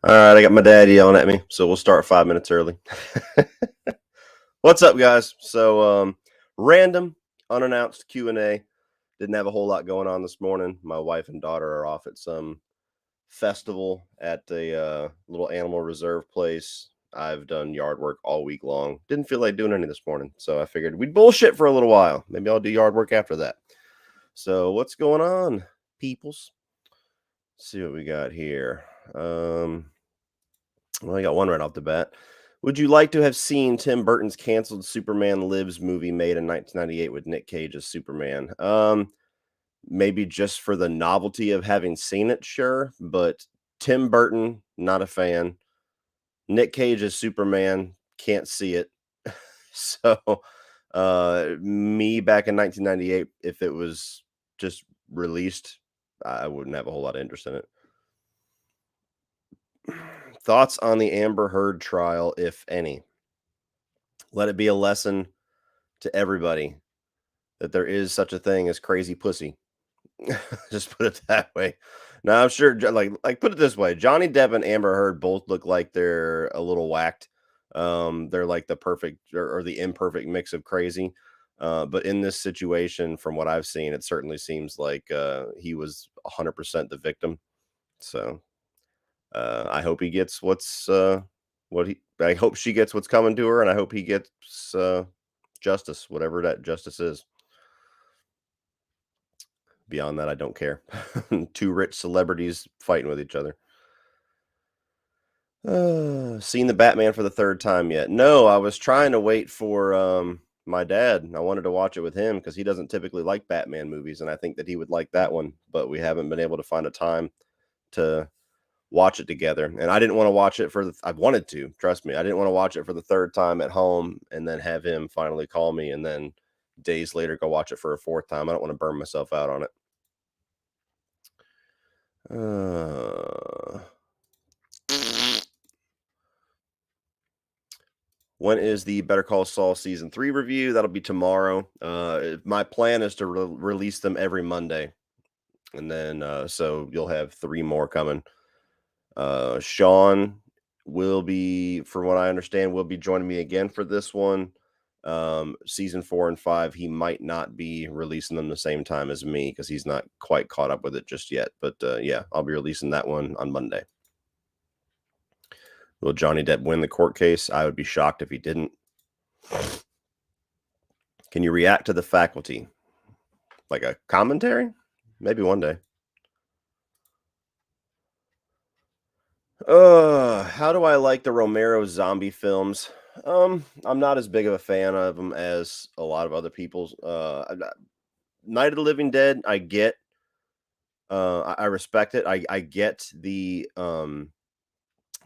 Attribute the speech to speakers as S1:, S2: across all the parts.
S1: All right, I got my dad yelling at me, so we'll start 5 minutes early. What's up, guys? So, random, unannounced Q&A. Didn't have a whole lot going on this morning. My wife and daughter are off at some festival at a little animal reserve place. I've done yard work all week long. Didn't feel like doing any this morning, so I figured we'd bullshit for a little while. Maybe I'll do yard work after that. So, what's going on, peoples? Let's see what we got here. Well, I got one right off the bat. Would you like to have seen Tim Burton's canceled Superman Lives movie made in 1998 with Nick Cage as Superman? Maybe just for the novelty of having seen it, sure. But Tim Burton, not a fan. Nick Cage as Superman, can't see it. So, me back in 1998, if it was just released, I wouldn't have a whole lot of interest in it. Thoughts on the Amber Heard trial, if any? Let it be a lesson to everybody that there is such a thing as crazy pussy. Just put it that way. Now I'm sure, like put it this way: Johnny Depp and Amber Heard both look like they're a little whacked. They're like the perfect or the imperfect mix of crazy. But in this situation, from what I've seen, it certainly seems like he was 100% the victim. So I hope he gets I hope she gets what's coming to her, and I hope he gets justice, whatever that justice is. Beyond that, I don't care. Two rich celebrities fighting with each other. Seen the Batman for the third time yet? No, I was trying to wait for my dad. I wanted to watch it with him because he doesn't typically like Batman movies, and I think that he would like that one. But we haven't been able to find a time to watch it together. And I didn't want to watch it I wanted to, trust me. I didn't want to watch it for the third time at home and then have him finally call me and then days later go watch it for a fourth time. I don't want to burn myself out on it. When is the Better Call Saul season 3 review? That'll be tomorrow. My plan is to release them every Monday. And then so you'll have 3 more coming. Sean will be, from what I understand, will be joining me again for this one. Season 4 and 5, he might not be releasing them the same time as me because he's not quite caught up with it just yet. But yeah, I'll be releasing that one on Monday. Will Johnny Depp win the court case? I would be shocked if he didn't. Can you react to the faculty? Like a commentary? Maybe one day. How do I like the Romero zombie films? I'm not as big of a fan of them as a lot of other people's. Night of the Living Dead, I get. I respect it. I get the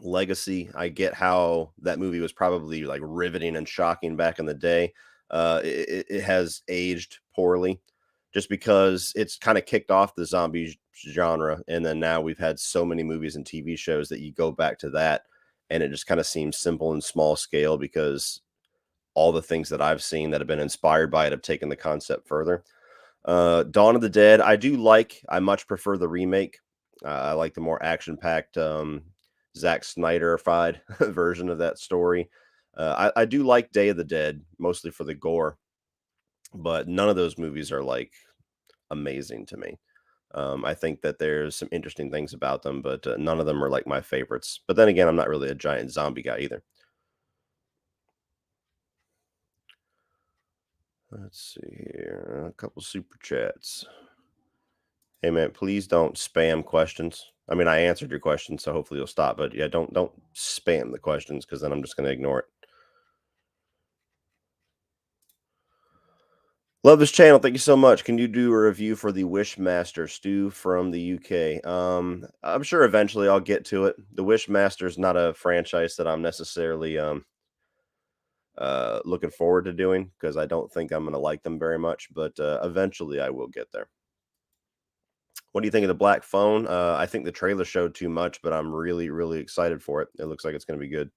S1: legacy. I get how that movie was probably like riveting and shocking back in the day. It has aged poorly just because it's kind of kicked off the zombie genre. And then now we've had so many movies and TV shows that you go back to that and it just kind of seems simple and small scale because all the things that I've seen that have been inspired by it have taken the concept further. Dawn of the Dead, I much prefer the remake. I like the more action-packed Zack Snyder-fied version of that story. I do like Day of the Dead, mostly for the gore, but none of those movies are like amazing to me. I think that there's some interesting things about them, but none of them are like my favorites. But then again, I'm not really a giant zombie guy either. Let's see here. A couple super chats. Hey man, please don't spam questions. I mean, I answered your question, so hopefully you'll stop. But yeah, don't spam the questions because then I'm just going to ignore it. Love this channel. Thank you so much. Can you do a review for the Wishmaster, Stu from the UK? I'm sure eventually I'll get to it. The Wishmaster is not a franchise that I'm necessarily looking forward to doing because I don't think I'm going to like them very much. But eventually I will get there. What do you think of the Black Phone? I think the trailer showed too much, but I'm really, really excited for it. It looks like it's going to be good.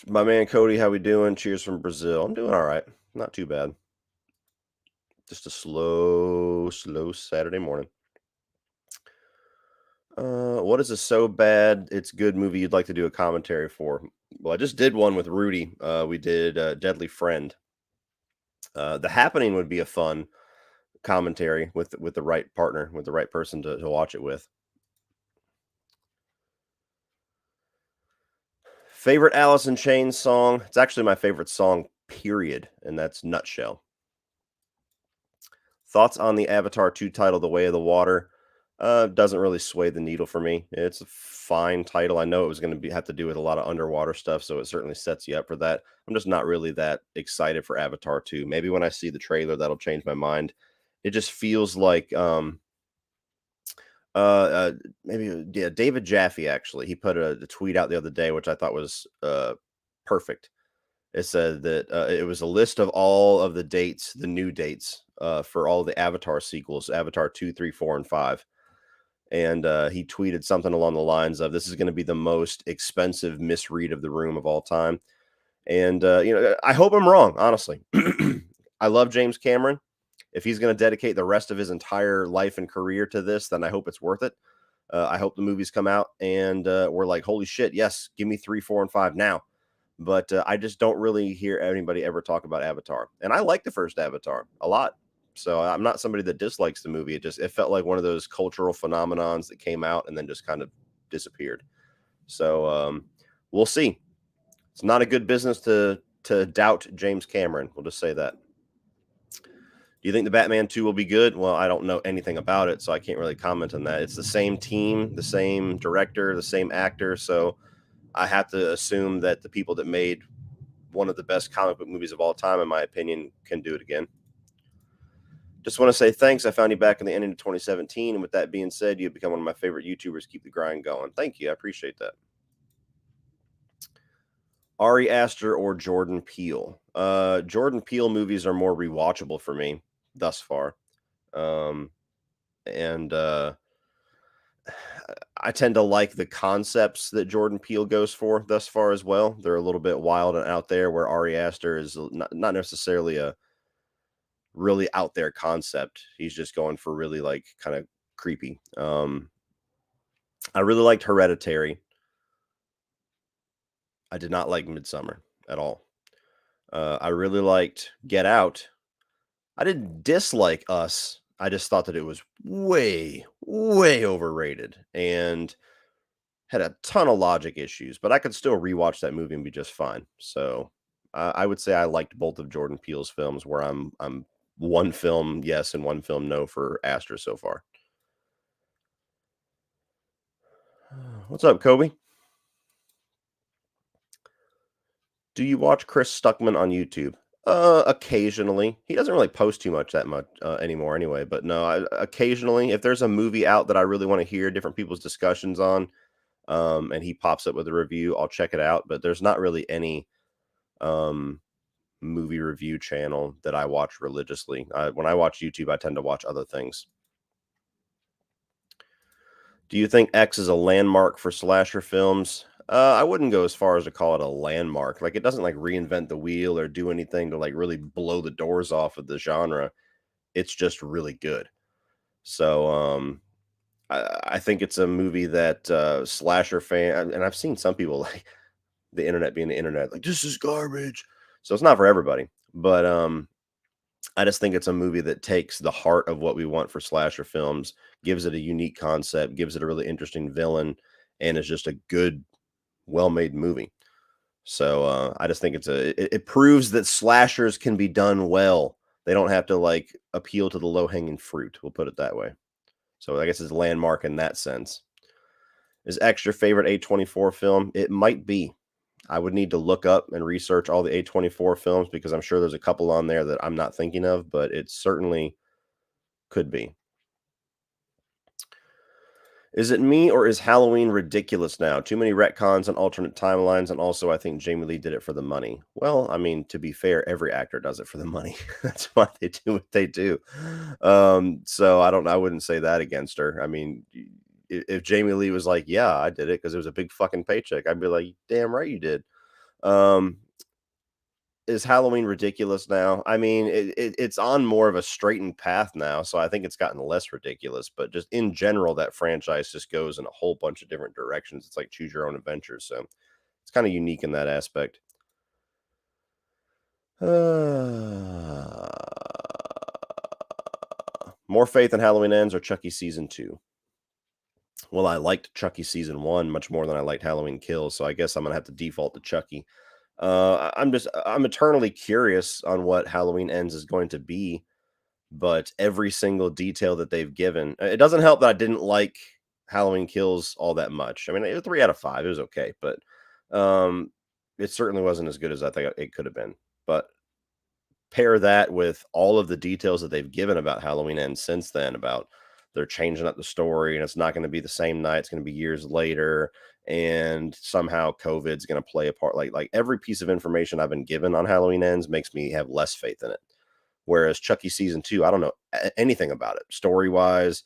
S1: My man Cody, how we doing? Cheers from Brazil. I'm doing all right. Not too bad. Just a slow Saturday morning. What is a so bad it's good movie you'd like to do a commentary for? Well, I just did one with Rudy. We did Deadly Friend. The Happening would be a fun commentary with the right partner, with the right person to watch it with. Favorite Alice in Chains song? It's actually my favorite song, period, and that's Nutshell. Thoughts on the Avatar 2 title, The Way of the Water? Doesn't really sway the needle for me. It's a fine title. I know it was going to be have to do with a lot of underwater stuff, so it certainly sets you up for that. I'm just not really that excited for Avatar 2. Maybe when I see the trailer, that'll change my mind. It just feels like maybe yeah, David Jaffe actually. He put a tweet out the other day, which I thought was perfect. It said that it was a list of all of the dates, the new dates for all the Avatar sequels, Avatar 2, 3, 4, and 5. And he tweeted something along the lines of, "This is going to be the most expensive misread of the room of all time." And I hope I'm wrong. Honestly, I love James Cameron. If he's going to dedicate the rest of his entire life and career to this, then I hope it's worth it. I hope the movies come out and we're like, holy shit, yes, give me 3, 4, and 5 now. But I just don't really hear anybody ever talk about Avatar, and I like the first Avatar a lot. So I'm not somebody that dislikes the movie. It felt like one of those cultural phenomenons that came out and then just kind of disappeared. So we'll see. It's not a good business to doubt James Cameron. We'll just say that. Do you think the Batman 2 will be good? Well, I don't know anything about it, so I can't really comment on that. It's the same team, the same director, the same actor, so I have to assume that the people that made one of the best comic book movies of all time, in my opinion, can do it again. Just want to say thanks. I found you back in the ending of 2017. And with that being said, you've become one of my favorite YouTubers. Keep the grind going. Thank you. I appreciate that. Ari Aster or Jordan Peele? Jordan Peele movies are more rewatchable for me thus far. And I tend to like the concepts that Jordan Peele goes for thus far as well. They're a little bit wild and out there, where Ari Aster is not necessarily a really out there concept. He's just going for really like kind of creepy. I really liked Hereditary. I did not like Midsummer at all. I really liked Get Out. I didn't dislike Us. I just thought that it was way, way overrated and had a ton of logic issues, but I could still rewatch that movie and be just fine. So I would say I liked both of Jordan Peele's films, where I'm one film yes and one film no for Astra so far. What's up, Kobe? Do you watch Chris Stuckman on YouTube? Occasionally. He doesn't really post too much anymore anyway, but no, occasionally if there's a movie out that I really want to hear different people's discussions on, and he pops up with a review, I'll check it out, but there's not really any movie review channel that I watch religiously. When I watch YouTube, I tend to watch other things. Do you think X is a landmark for slasher films? I wouldn't go as far as to call it a landmark. Like, it doesn't like reinvent the wheel or do anything to like really blow the doors off of the genre. It's just really good. So I think it's a movie that slasher fan, and I've seen some people like the internet being the internet, like, this is garbage. So it's not for everybody, but I just think it's a movie that takes the heart of what we want for slasher films, gives it a unique concept, gives it a really interesting villain, and is just a good, well-made movie. So I just think it proves that slashers can be done well. They don't have to like appeal to the low-hanging fruit. We'll put it that way. So I guess it's a landmark in that sense. Is X your favorite A24 film? It might be. I would need to look up and research all the A24 films, because I'm sure there's a couple on there that I'm not thinking of, but it certainly could be. Is it me, or is Halloween ridiculous now? Too many retcons and alternate timelines, and also I think Jamie Lee did it for the money. Well, I mean, to be fair, every actor does it for the money. That's why they do what they do. So I wouldn't say that against her. I mean, if Jamie Lee was like, yeah, I did it because it was a big fucking paycheck, I'd be like, damn right you did. Is Halloween ridiculous now? I mean, it's on more of a straightened path now, so I think it's gotten less ridiculous. But just in general, that franchise just goes in a whole bunch of different directions. It's like choose your own adventure, so it's kind of unique in that aspect. More faith in Halloween Ends or Chucky season 2? Well, I liked Chucky season 1 much more than I liked Halloween Kills, so I guess I'm gonna have to default to Chucky. I'm eternally curious on what Halloween Ends is going to be, but every single detail that they've given, it doesn't help that I didn't like Halloween Kills all that much. I mean, it was 3 out of 5. It was okay, but um, it certainly wasn't as good as I think it could have been. But pair that with all of the details that they've given about Halloween Ends since then, about they're changing up the story and it's not going to be the same night, it's going to be years later, and somehow COVID's going to play a part. Like every piece of information I've been given on Halloween Ends makes me have less faith in it. Whereas Chucky season 2, I don't know anything about it story wise,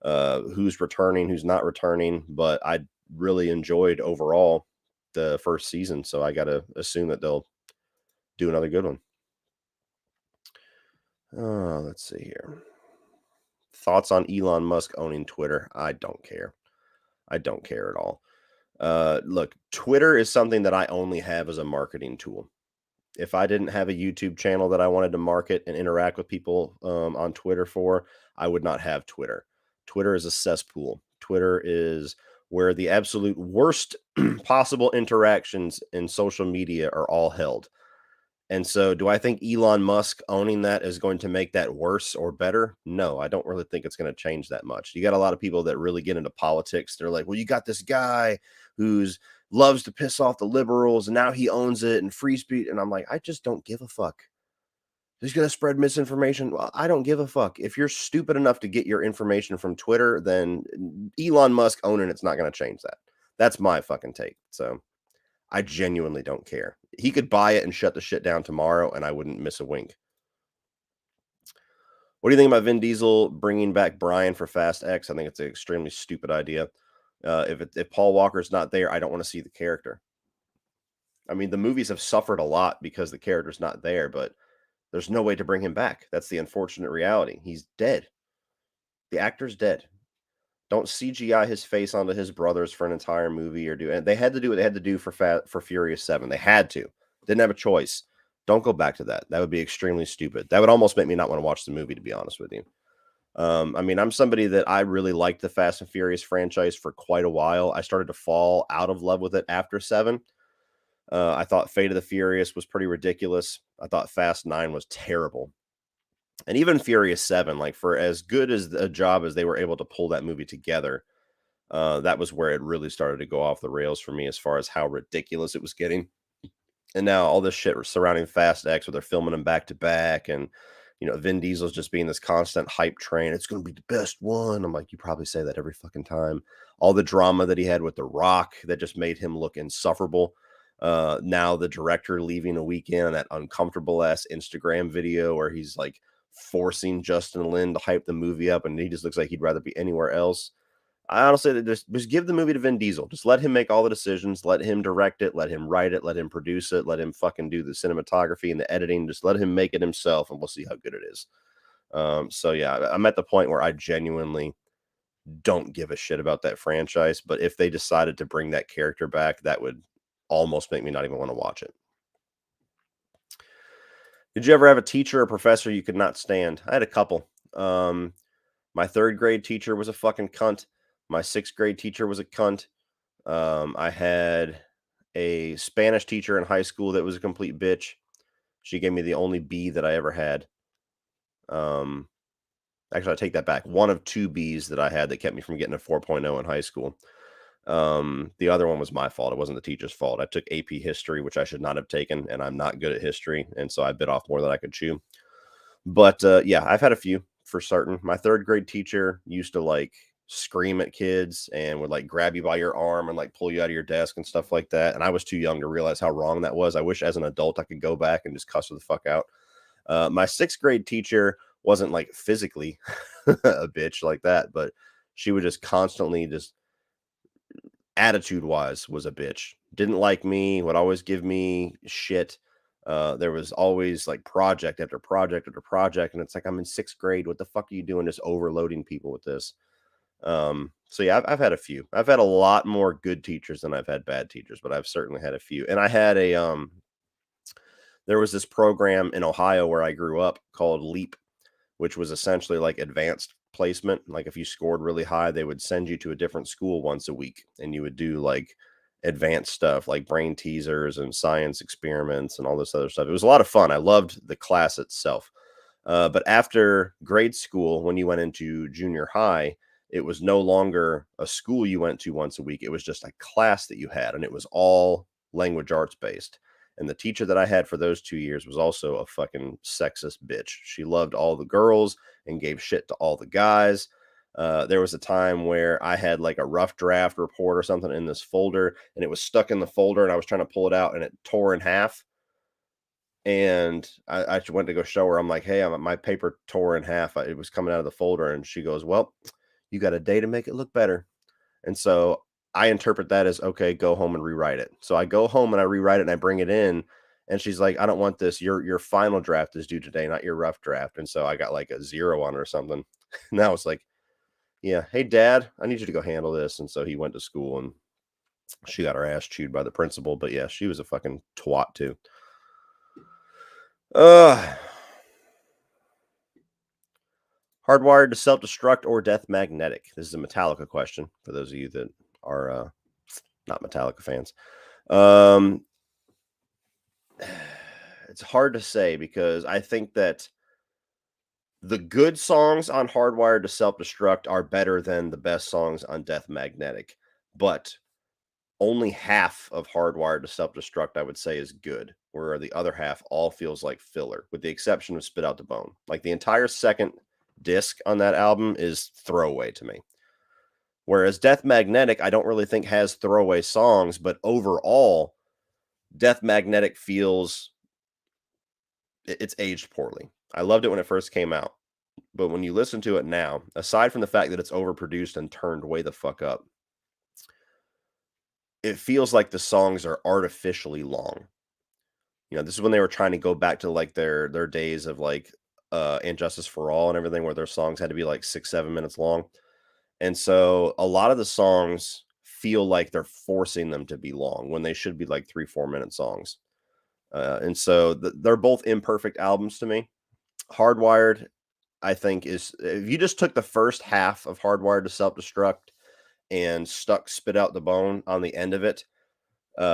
S1: who's returning, who's not returning, but I really enjoyed overall the first season, so I got to assume that they'll do another good one. Let's see here. Thoughts on Elon Musk owning Twitter? I don't care. I don't care at all. Look, Twitter is something that I only have as a marketing tool. If I didn't have a YouTube channel that I wanted to market and interact with people on Twitter for, I would not have Twitter. Twitter is a cesspool. Twitter is where the absolute worst possible interactions in social media are all held. And so, do I think Elon Musk owning that is going to make that worse or better? No, I don't really think it's going to change that much. You got a lot of people that really get into politics. They're like, well, you got this guy who's loves to piss off the liberals and now he owns it and free speech. And I'm like, I just don't give a fuck. He's going to spread misinformation. Well, I don't give a fuck. If you're stupid enough to get your information from Twitter, then Elon Musk owning it's not going to change that. That's my fucking take. So I genuinely don't care. He could buy it and shut the shit down tomorrow, and I wouldn't miss a wink. What do you think about Vin Diesel bringing back Brian for Fast X? I think it's an extremely stupid idea. If Paul Walker's not there, I don't want to see the character. I mean, the movies have suffered a lot because the character's not there, but there's no way to bring him back. That's the unfortunate reality. He's dead. The actor's dead. Don't CGI his face onto his brothers for an entire movie or do. And they had to do what they had to do for Furious 7. They had to. Didn't have a choice. Don't go back to that. That would be extremely stupid. That would almost make me not want to watch the movie, to be honest with you. I mean, I'm somebody that I really liked the Fast and Furious franchise for quite a while. I started to fall out of love with it after 7. I thought Fate of the Furious was pretty ridiculous. I thought Fast 9 was terrible. And even Furious 7, like for as good as a job as they were able to pull that movie together, that was where it really started to go off the rails for me as far as how ridiculous it was getting. And now all this shit surrounding Fast X, where they're filming them back to back, and Vin Diesel's just being this constant hype train. It's going to be the best one. I'm like, you probably say that every fucking time. All the drama that he had with The Rock that just made him look insufferable. Now the director leaving a weekend on that uncomfortable ass Instagram video where he's like forcing Justin Lin to hype the movie up, and he just looks like he'd rather be anywhere else. I honestly just give the movie to Vin Diesel. Just let him make all the decisions. Let him direct it. Let him write it. Let him produce it. Let him fucking do the cinematography and the editing. Just let him make it himself, and we'll see how good it is. So yeah, I'm at the point where I genuinely don't give a shit about that franchise. But if they decided to bring that character back, that would almost make me not even want to watch it. Did you ever have a teacher or professor you could not stand? I had a couple. My third grade teacher was a fucking cunt. My sixth grade teacher was a cunt. I had a Spanish teacher in high school that was a complete bitch. She gave me the only B that I ever had. Actually, I take that back. One of 2 Bs that I had that kept me from getting a 4.0 in high school. The other one was my fault. It wasn't the teacher's fault. I took AP history, which I should not have taken, and I'm not good at history, and so I bit off more than I could chew. But yeah, I've had a few for certain. My third grade teacher used to like scream at kids and would like grab you by your arm and like pull you out of your desk and stuff like that. And I was too young to realize how wrong that was. I wish as an adult I could go back and just cuss her the fuck out. My sixth grade teacher wasn't like physically a bitch like that, but she would just constantly just attitude wise was a bitch. Didn't like me, would always give me shit. There was always like project after project after project, and it's like I'm in 6th grade. What the fuck are you doing? Just overloading people with this. So yeah, I've had a few. I've had a lot more good teachers than I've had bad teachers, but I've certainly had a few. And I had there was this program in Ohio where I grew up called LEAP, which was essentially like advanced placement. Like if you scored really high, they would send you to a different school once a week, and you would do like advanced stuff like brain teasers and science experiments and all this other stuff. It was a lot of fun. I loved the class itself. But after grade school, when you went into junior high, it was no longer a school you went to once a week. It was just a class that you had, and it was all language arts based. And the teacher that I had for those 2 years was also a fucking sexist bitch. She loved all the girls and gave shit to all the guys. There was a time where I had like a rough draft report or something in this folder, and it was stuck in the folder, and I was trying to pull it out, and it tore in half. And I went to go show her. I'm like, hey, my paper tore in half. It was coming out of the folder. And she goes, well, you got a day to make it look better. And so I interpret that as, okay, go home and rewrite it. So I go home and I rewrite it and I bring it in. And she's like, I don't want this. Your final draft is due today, not your rough draft. And so I got like a 0 on it or something. And I was like, yeah, hey, Dad, I need you to go handle this. And so he went to school and she got her ass chewed by the principal. But yeah, she was a fucking twat too. Hardwired to Self-Destruct or Death Magnetic? This is a Metallica question for those of you that are not Metallica fans. It's hard to say because I think that the good songs on Hardwired to Self-Destruct are better than the best songs on Death Magnetic, but only half of Hardwired to Self-Destruct, I would say, is good, where the other half all feels like filler, with the exception of Spit Out the Bone. Like the entire second disc on that album is throwaway to me. Whereas Death Magnetic, I don't really think has throwaway songs, but overall, Death Magnetic feels it's aged poorly. I loved it when it first came out, but when you listen to it now, aside from the fact that it's overproduced and turned way the fuck up, it feels like the songs are artificially long. You know, this is when they were trying to go back to like their days of like And Justice for All and everything, where their songs had to be like 6-7 minutes long. And so a lot of the songs feel like they're forcing them to be long when they should be like 3-4 minute songs. And so they're both imperfect albums to me. Hardwired, I think, is if you just took the first half of Hardwired to Self-Destruct and stuck Spit Out the Bone on the end of it,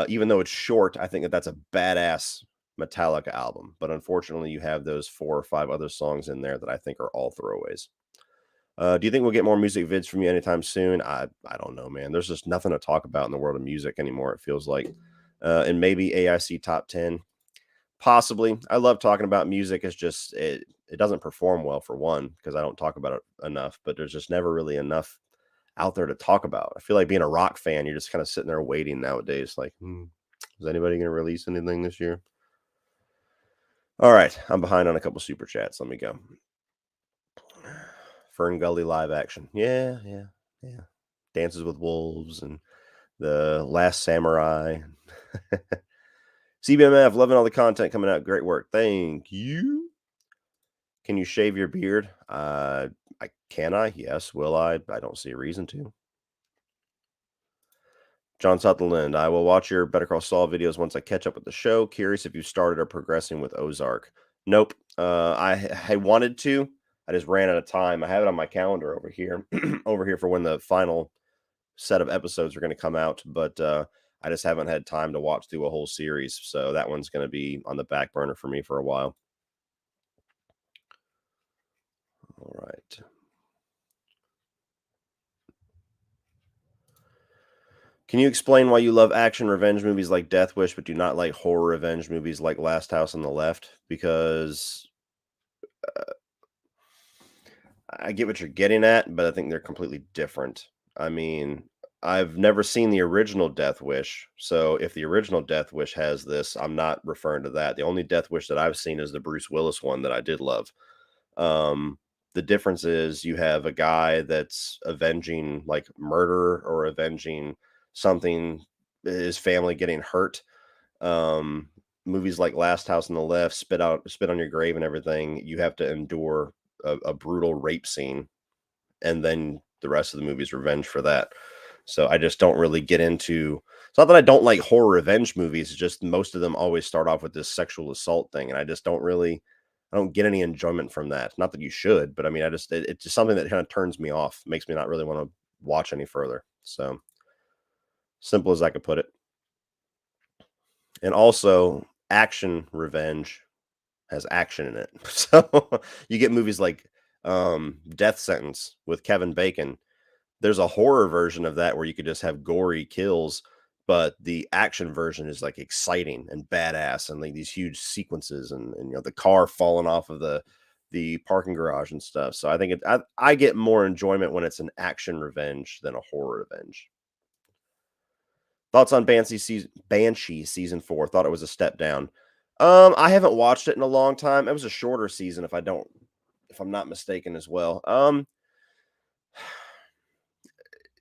S1: even though it's short, I think that's a badass Metallica album. But unfortunately, you have those 4 or 5 other songs in there that I think are all throwaways. Do you think we'll get more music vids from you anytime soon? I don't know, man. There's just nothing to talk about in the world of music anymore, it feels like. And maybe AIC top 10. Possibly. I love talking about music. It's just it doesn't perform well, for one, because I don't talk about it enough, but there's just never really enough out there to talk about. I feel like being a rock fan, you're just kind of sitting there waiting nowadays, like, is anybody going to release anything this year? All right, I'm behind on a couple super chats. Let me go. Fern Gully live action. Yeah. Dances with Wolves and The Last Samurai. CBMF, loving all the content coming out. Great work. Thank you. Can you shave your beard? Can I? Yes. Will I? I don't see a reason to. John Sutherland, I will watch your Better Call Saul videos once I catch up with the show. Curious if you started or progressing with Ozark. Nope. I wanted to. I just ran out of time. I have it on my calendar over here, for when the final set of episodes are going to come out, but I just haven't had time to watch through a whole series. So that one's going to be on the back burner for me for a while. All right. Can you explain why you love action revenge movies like Death Wish, but do not like horror revenge movies like Last House on the Left? Because I get what you're getting at, but I think they're completely different. I mean, I've never seen the original Death Wish, so if the original Death Wish has this, I'm not referring to that. The only Death Wish that I've seen is the Bruce Willis one that I did love. The difference is you have a guy that's avenging like murder or avenging something, his family getting hurt. movies like Last House on the Left, Spit on Your Grave and everything, you have to endure a brutal rape scene, and then the rest of the movie's revenge for that. So I just don't really get into. It's not that I don't like horror revenge movies. It's just most of them always start off with this sexual assault thing, and I just don't really. I don't get any enjoyment from that. Not that you should, but I mean, it's just something that kind of turns me off, makes me not really want to watch any further. So simple as I could put it. And also, action revenge has action in it. So you get movies like Death Sentence with Kevin Bacon. There's a horror version of that where you could just have gory kills, but the action version is like exciting and badass and like these huge sequences and the car falling off of the parking garage and stuff. So I think I get more enjoyment when it's an action revenge than a horror revenge. Thoughts on Banshee season 4? Thought it was a step down. I haven't watched it in a long time. It was a shorter season, if I'm not mistaken as well.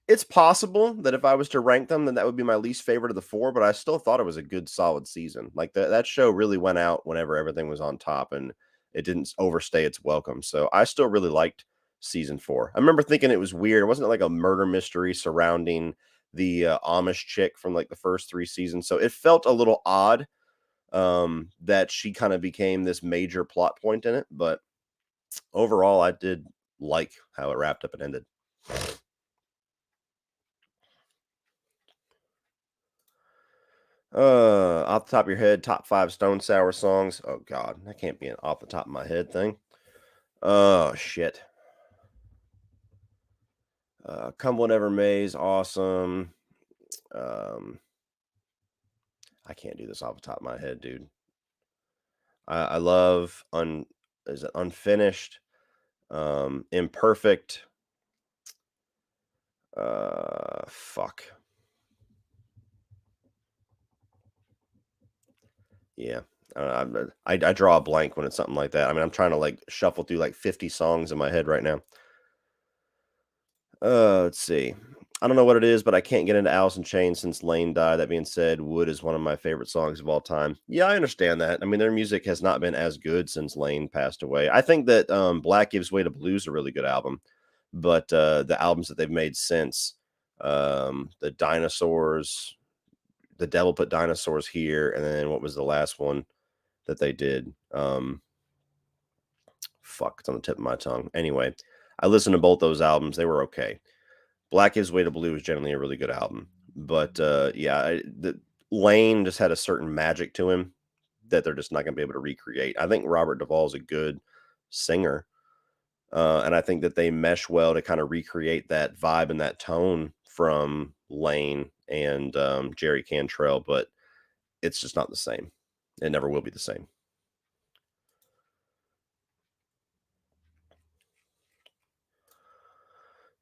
S1: It's possible that if I was to rank them, then that would be my least favorite of the 4, but I still thought it was a good solid season. Like that show really went out whenever everything was on top and it didn't overstay its welcome. So I still really liked season 4. I remember thinking it was weird. It wasn't like a murder mystery surrounding the Amish chick from like the first 3 seasons. So it felt a little odd that she kind of became this major plot point in it, but overall I did like how it wrapped up and ended. Off the top of your head, top 5 Stone Sour songs. Oh god, that can't be an off the top of my head thing. Oh shit. Come Whatever May's awesome. I can't do this off the top of my head, dude. I love is it Unfinished, Imperfect. Fuck. Yeah. I draw a blank when it's something like that. I mean, I'm trying to like shuffle through like 50 songs in my head right now. Let's see. I don't know what it is, but I can't get into Alice in Chains since Lane died. That being said, Wood is one of my favorite songs of all time. Yeah, I understand that. I mean, their music has not been as good since Lane passed away. I think that Black Gives Way to Blue is a really good album, but the albums that they've made since, the Dinosaurs, The Devil Put Dinosaurs Here, and then what was the last one that they did? Fuck, it's on the tip of my tongue. Anyway, I listened to both those albums. They were okay. Black Gives Way to Blue is generally a really good album, but yeah, the Lane just had a certain magic to him that they're just not going to be able to recreate. I think Robert Duvall is a good singer, and I think that they mesh well to kind of recreate that vibe and that tone from Lane and Jerry Cantrell, but it's just not the same. It never will be the same.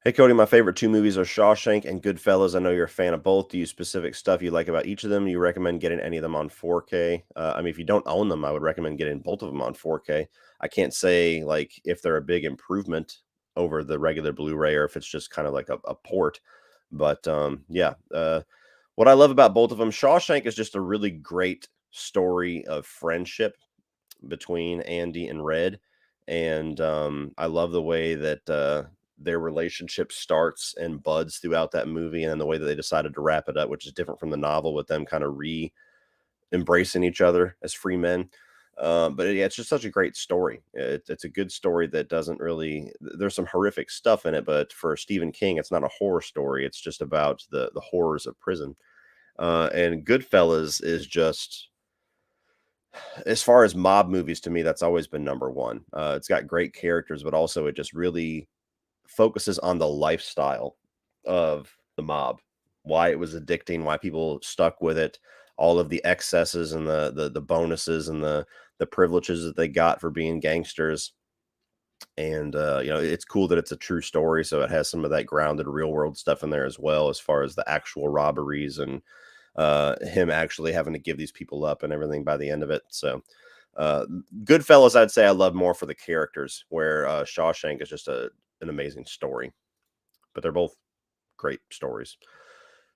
S1: Hey, Cody, my favorite 2 movies are Shawshank and Goodfellas. I know you're a fan of both. Do you specific stuff you like about each of them? You recommend getting any of them on 4K? I mean, if you don't own them, I would recommend getting both of them on 4K. I can't say like if they're a big improvement over the regular Blu-ray or if it's just kind of like a port. But yeah, what I love about both of them, Shawshank is just a really great story of friendship between Andy and Red, and I love the way that their relationship starts and buds throughout that movie, and then the way that they decided to wrap it up, which is different from the novel, with them kind of embracing each other as free men. But yeah, it's just such a great story. It's a good story that doesn't really. There's some horrific stuff in it, but for Stephen King, it's not a horror story. It's just about the horrors of prison. And Goodfellas is just, as far as mob movies, to me, that's always been number one. It's got great characters, but also it just really focuses on the lifestyle of the mob, why it was addicting, why people stuck with it, all of the excesses and the bonuses and the privileges that they got for being gangsters. And it's cool that it's a true story, so it has some of that grounded real world stuff in there as well, as far as the actual robberies and him actually having to give these people up and everything by the end of it. So Goodfellas, I'd say I love more for the characters, where Shawshank is just an amazing story, but they're both great stories.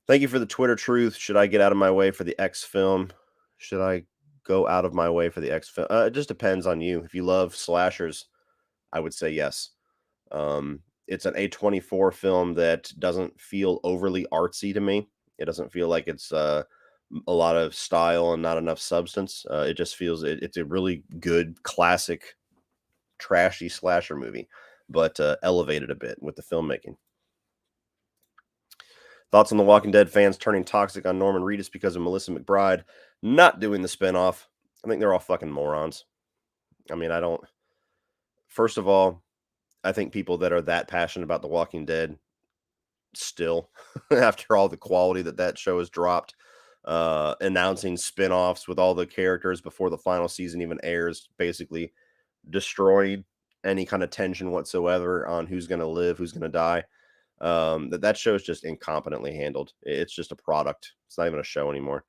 S1: Thank you for the Twitter truth. Should I get out of my way for the X film? Should I go out of my way for the X film. It just depends on you. If you love slashers, I would say yes. It's an A24 film that doesn't feel overly artsy to me. It doesn't feel like it's a lot of style and not enough substance. It just feels it's a really good classic trashy slasher movie, but elevated a bit with the filmmaking. Thoughts on The Walking Dead fans turning toxic on Norman Reedus because of Melissa McBride not doing the spinoff? I think they're all fucking morons. I mean, I don't. First of all, I think people that are that passionate about The Walking Dead still, after all the quality that show has dropped, announcing spin-offs with all the characters before the final season even airs, basically destroyed any kind of tension whatsoever on who's going to live, who's going to die. That show is just incompetently handled. It's just a product. It's not even a show anymore.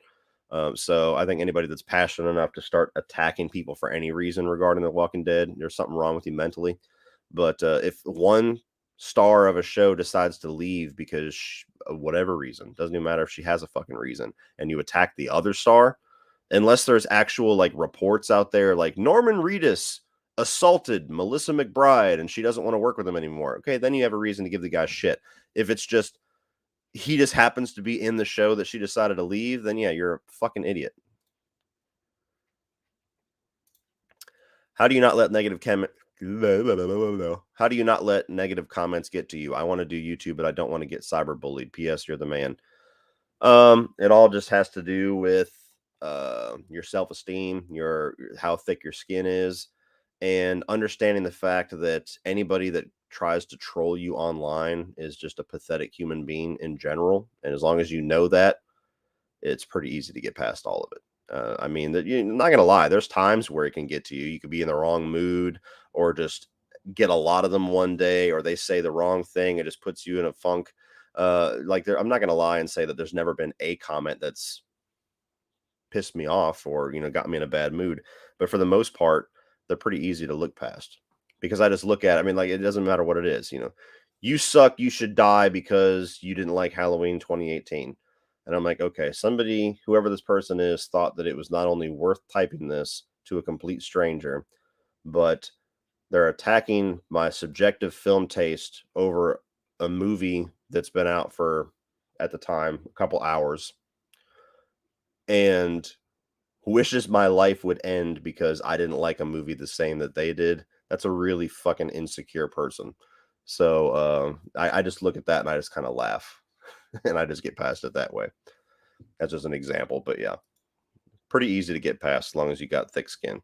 S1: So I think anybody that's passionate enough to start attacking people for any reason regarding The Walking Dead, there's something wrong with you mentally. But if one star of a show decides to leave because of whatever reason, doesn't even matter if she has a fucking reason, and you attack the other star, unless there's actual like reports out there like Norman Reedus assaulted Melissa McBride and she doesn't want to work with him anymore. Okay, then you have a reason to give the guy shit. If it's just he just happens to be in the show that she decided to leave, then yeah, you're a fucking idiot. How do you not let negative How do you not let negative comments get to you? I want to do YouTube, but I don't want to get cyberbullied. P.S. You're the man. It all just has to do with your self-esteem, your how thick your skin is, and understanding the fact that anybody that tries to troll you online is just a pathetic human being in general. And as long as you know that, it's pretty easy to get past all of it. I mean, that you're not gonna lie. There's times where it can get to you. You could be in the wrong mood, or just get a lot of them one day, or they say the wrong thing. It just puts you in a funk. I'm not gonna lie and say that there's never been a comment that's pissed me off or got me in a bad mood. But for the most part, they're pretty easy to look past because I just look at it. I mean, like it doesn't matter what it is. You suck. You should die because you didn't like Halloween 2018. And I'm like, okay, somebody, whoever this person is, thought that it was not only worth typing this to a complete stranger, but they're attacking my subjective film taste over a movie that's been out for, at the time, a couple hours, and wishes my life would end because I didn't like a movie the same that they did. That's a really fucking insecure person. So I just look at that and I just kind of laugh. And I just get past it that way. That's just an example, but yeah, pretty easy to get past as long as you got thick skin.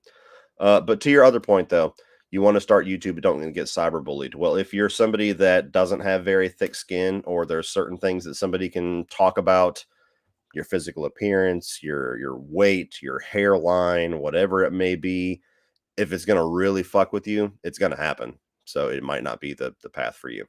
S1: But to your other point, though, you want to start YouTube, but don't get cyberbullied. Well, if you're somebody that doesn't have very thick skin, or there's certain things that somebody can talk about, your physical appearance, your weight, your hairline, whatever it may be, if it's going to really fuck with you, it's going to happen. So it might not be the path for you.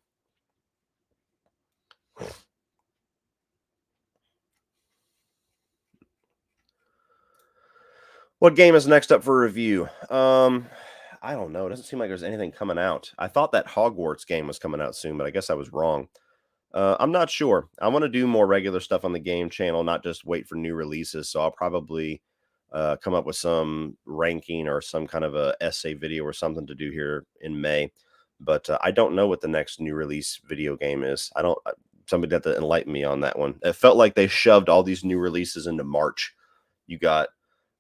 S1: What game is next up for review? I don't know. It doesn't seem like there's anything coming out. I thought that Hogwarts game was coming out soon, but I guess I was wrong. I'm not sure. I want to do more regular stuff on the game channel, not just wait for new releases. So I'll probably come up with some ranking or some kind of a essay video or something to do here in May. But I don't know what the next new release video game is. I don't. Somebody had to enlighten me on that one. It felt like they shoved all these new releases into March. You got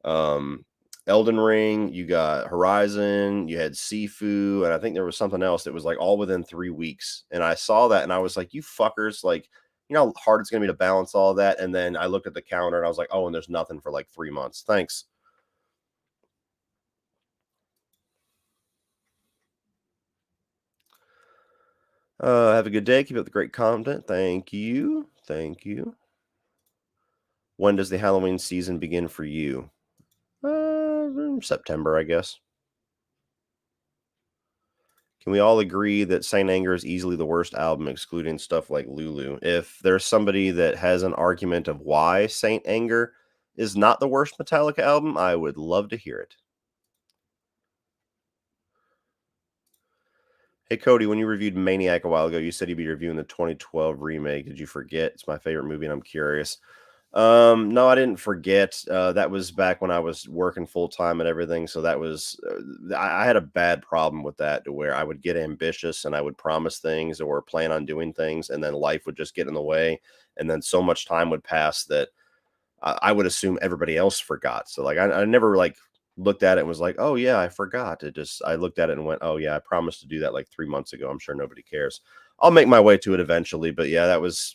S1: Elden Ring, you got Horizon, you had Sifu, and I think there was something else that was like all within 3 weeks. And I saw that and I was like, you fuckers, like, you know how hard it's gonna be to balance all that. And then I looked at the calendar and I was like, oh, and there's nothing for like 3 months. Thanks. Have a good day. Keep up the great content. Thank you. Thank you. When does the Halloween season begin for you? September, I guess. Can we all agree that Saint Anger is easily the worst album, excluding stuff like Lulu? If there's somebody that has an argument of why Saint Anger is not the worst Metallica album, I would love to hear it. Hey, Cody, when you reviewed Maniac a while ago, you said you'd be reviewing the 2012 remake. Did you forget? It's my favorite movie, and I'm curious. No, I didn't forget. That was back when I was working full time and everything. So that was, I had a bad problem with that to where I would get ambitious and I would promise things or plan on doing things, and then life would just get in the way. And then so much time would pass that I would assume everybody else forgot. So like, I never like looked at it and was like, oh yeah, I forgot. I looked at it and went, oh yeah, I promised to do that like 3 months ago. I'm sure nobody cares. I'll make my way to it eventually. But yeah, that was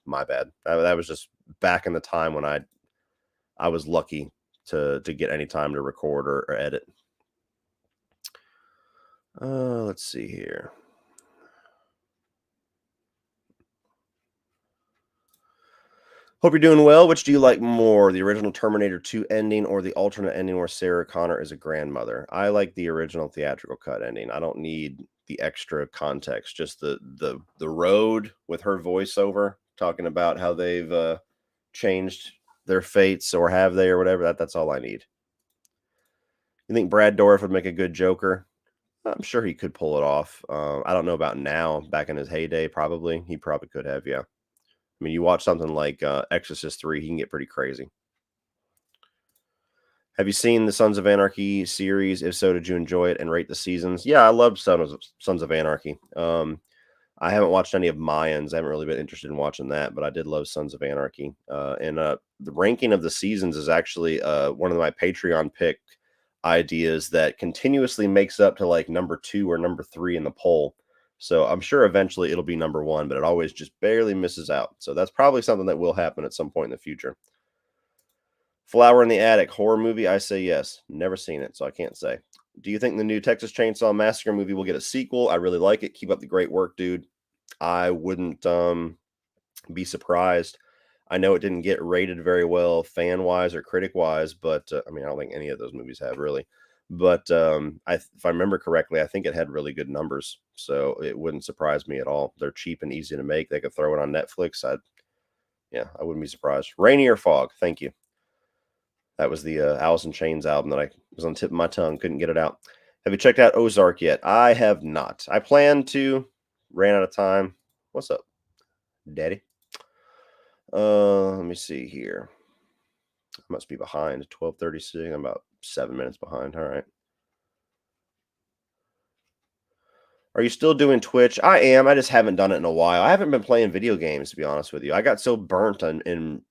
S1: my bad. That was just back in the time when I was lucky to get any time to record or edit. Let's see here. Hope you're doing well. Which do you like more, the original Terminator 2 ending or the alternate ending where Sarah Connor is a grandmother? I like the original theatrical cut ending. I don't need the extra context. Just the road with her voiceover talking about how they've changed their fates, or have they, or whatever. That's all I need. You think Brad Dourif would make a good Joker? I'm sure he could pull it off. I don't know about now. Back in his heyday, probably he probably could have. Yeah. I mean, you watch something like Exorcist 3, he can get pretty crazy. Have you seen the Sons of Anarchy series? If so, did you enjoy it and rate the seasons? Yeah, I love Sons of Anarchy. I haven't watched any of Mayans. I haven't really been interested in watching that, but I did love Sons of Anarchy. And the ranking of the seasons is actually one of my Patreon pick ideas that continuously makes up to like number 2 or number 3 in the poll. So I'm sure eventually it'll be number 1, but it always just barely misses out. So that's probably something that will happen at some point in the future. Flower in the Attic horror movie. I say yes. Never seen it, so I can't say. Do you think the new Texas Chainsaw Massacre movie will get a sequel? I really like it. Keep up the great work, dude. I wouldn't be surprised. I know it didn't get rated very well fan wise or critic wise, but I mean, I don't think any of those movies have really. But if I remember correctly, I think it had really good numbers, so it wouldn't surprise me at all. They're cheap and easy to make. They could throw it on Netflix. Yeah, I wouldn't be surprised. Rainy or Fog? Thank you. That was the Alice in Chains album that I was on the tip of my tongue. Couldn't get it out. Have you checked out Ozark yet? I have not. I plan to. Ran out of time. What's up, Daddy? Let me see here. I must be behind. 12:36. I'm about 7 minutes behind. All right. Are you still doing Twitch? I am. I just haven't done it in a while. I haven't been playing video games, to be honest with you. I got so burnt in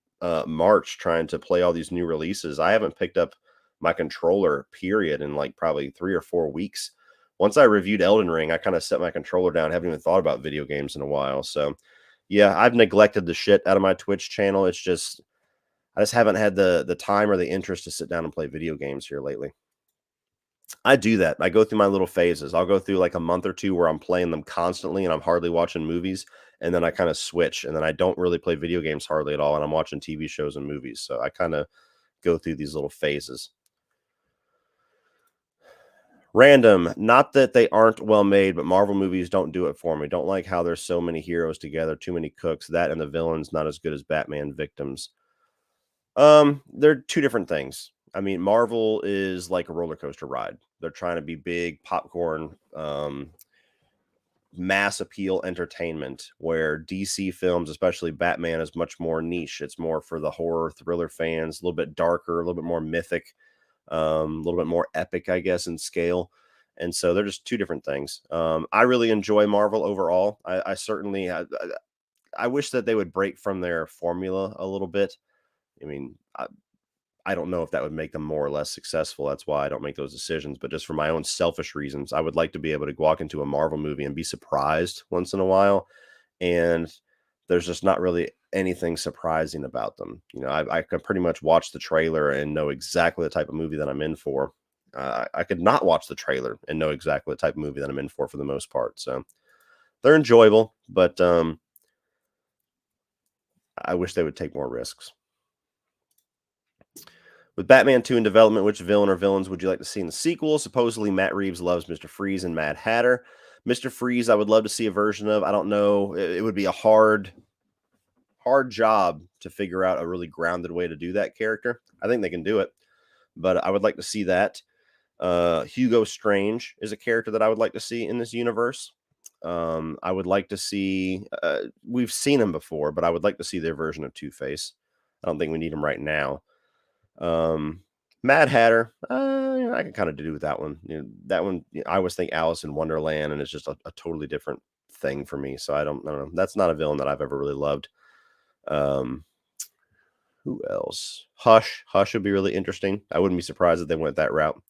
S1: March trying to play all these new releases. I haven't picked up my controller, period, in like probably 3 or 4 weeks. Once I reviewed Elden Ring, I kind of set my controller down. Haven't even thought about video games in a while. So, yeah, I've neglected the shit out of my Twitch channel. It's just I just haven't had the time or the interest to sit down and play video games here lately. I do that. I go through my little phases. I'll go through like a month or 2 where I'm playing them constantly and I'm hardly watching movies, and then I kind of switch, and then I don't really play video games hardly at all, and I'm watching TV shows and movies. So I kind of go through these little phases. Random, not that they aren't well made, but Marvel movies don't do it for me. Don't like how there's so many heroes together, too many cooks. That and the villains not as good as Batman Victims. They're two different things. I mean, Marvel is like a roller coaster ride. They're trying to be big popcorn, mass appeal entertainment, where DC films, especially Batman, is much more niche. It's more for the horror thriller fans, a little bit darker, a little bit more mythic, a little bit more epic, I guess, in scale. And so they're just two different things. I really enjoy Marvel overall. I certainly, I wish that they would break from their formula a little bit. I mean, I don't know if that would make them more or less successful. That's why I don't make those decisions. But just for my own selfish reasons, I would like to be able to walk into a Marvel movie and be surprised once in a while. And there's just not really anything surprising about them. You know, I can pretty much watch the trailer and know exactly the type of movie that I'm in for. I could not watch the trailer and know exactly the type of movie that I'm in for the most part. So they're enjoyable, but I wish they would take more risks. With Batman 2 in development, which villain or villains would you like to see in the sequel? Supposedly, Matt Reeves loves Mr. Freeze and Mad Hatter. Mr. Freeze, I would love to see a version of. I don't know. It would be a hard job to figure out a really grounded way to do that character. I think they can do it, but I would like to see that. Hugo Strange is a character that I would like to see in this universe. I would like to see. We've seen him before, but I would like to see their version of Two-Face. I don't think we need him right now. Mad Hatter, I can kind of do with that one. That one, I always think Alice in Wonderland, and it's just a totally different thing for me. So I don't know. That's not a villain that I've ever really loved. Who else? Hush. Hush would be really interesting. I wouldn't be surprised if they went that route.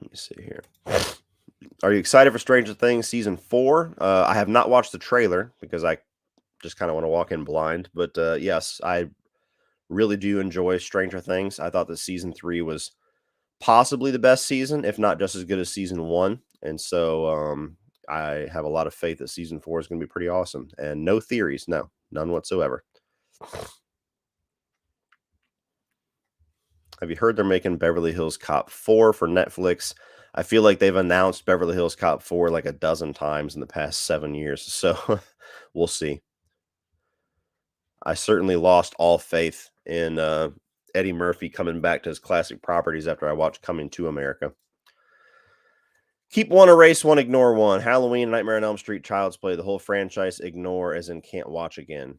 S1: Let me see here. Are you excited for Stranger Things season 4? I have not watched the trailer because I just kind of want to walk in blind. But yes, I really do enjoy Stranger Things. I thought that season 3 was possibly the best season, if not just as good as season 1. And so I have a lot of faith that season 4 is going to be pretty awesome. And no theories, no, none whatsoever. Have you heard they're making Beverly Hills Cop 4 for Netflix? I feel like they've announced Beverly Hills Cop 4 like a dozen times in the past 7 years. So we'll see. I certainly lost all faith in Eddie Murphy coming back to his classic properties after I watched Coming to America. Keep one, erase one, ignore one. Halloween, Nightmare on Elm Street, Child's Play, the whole franchise, ignore as in can't watch again.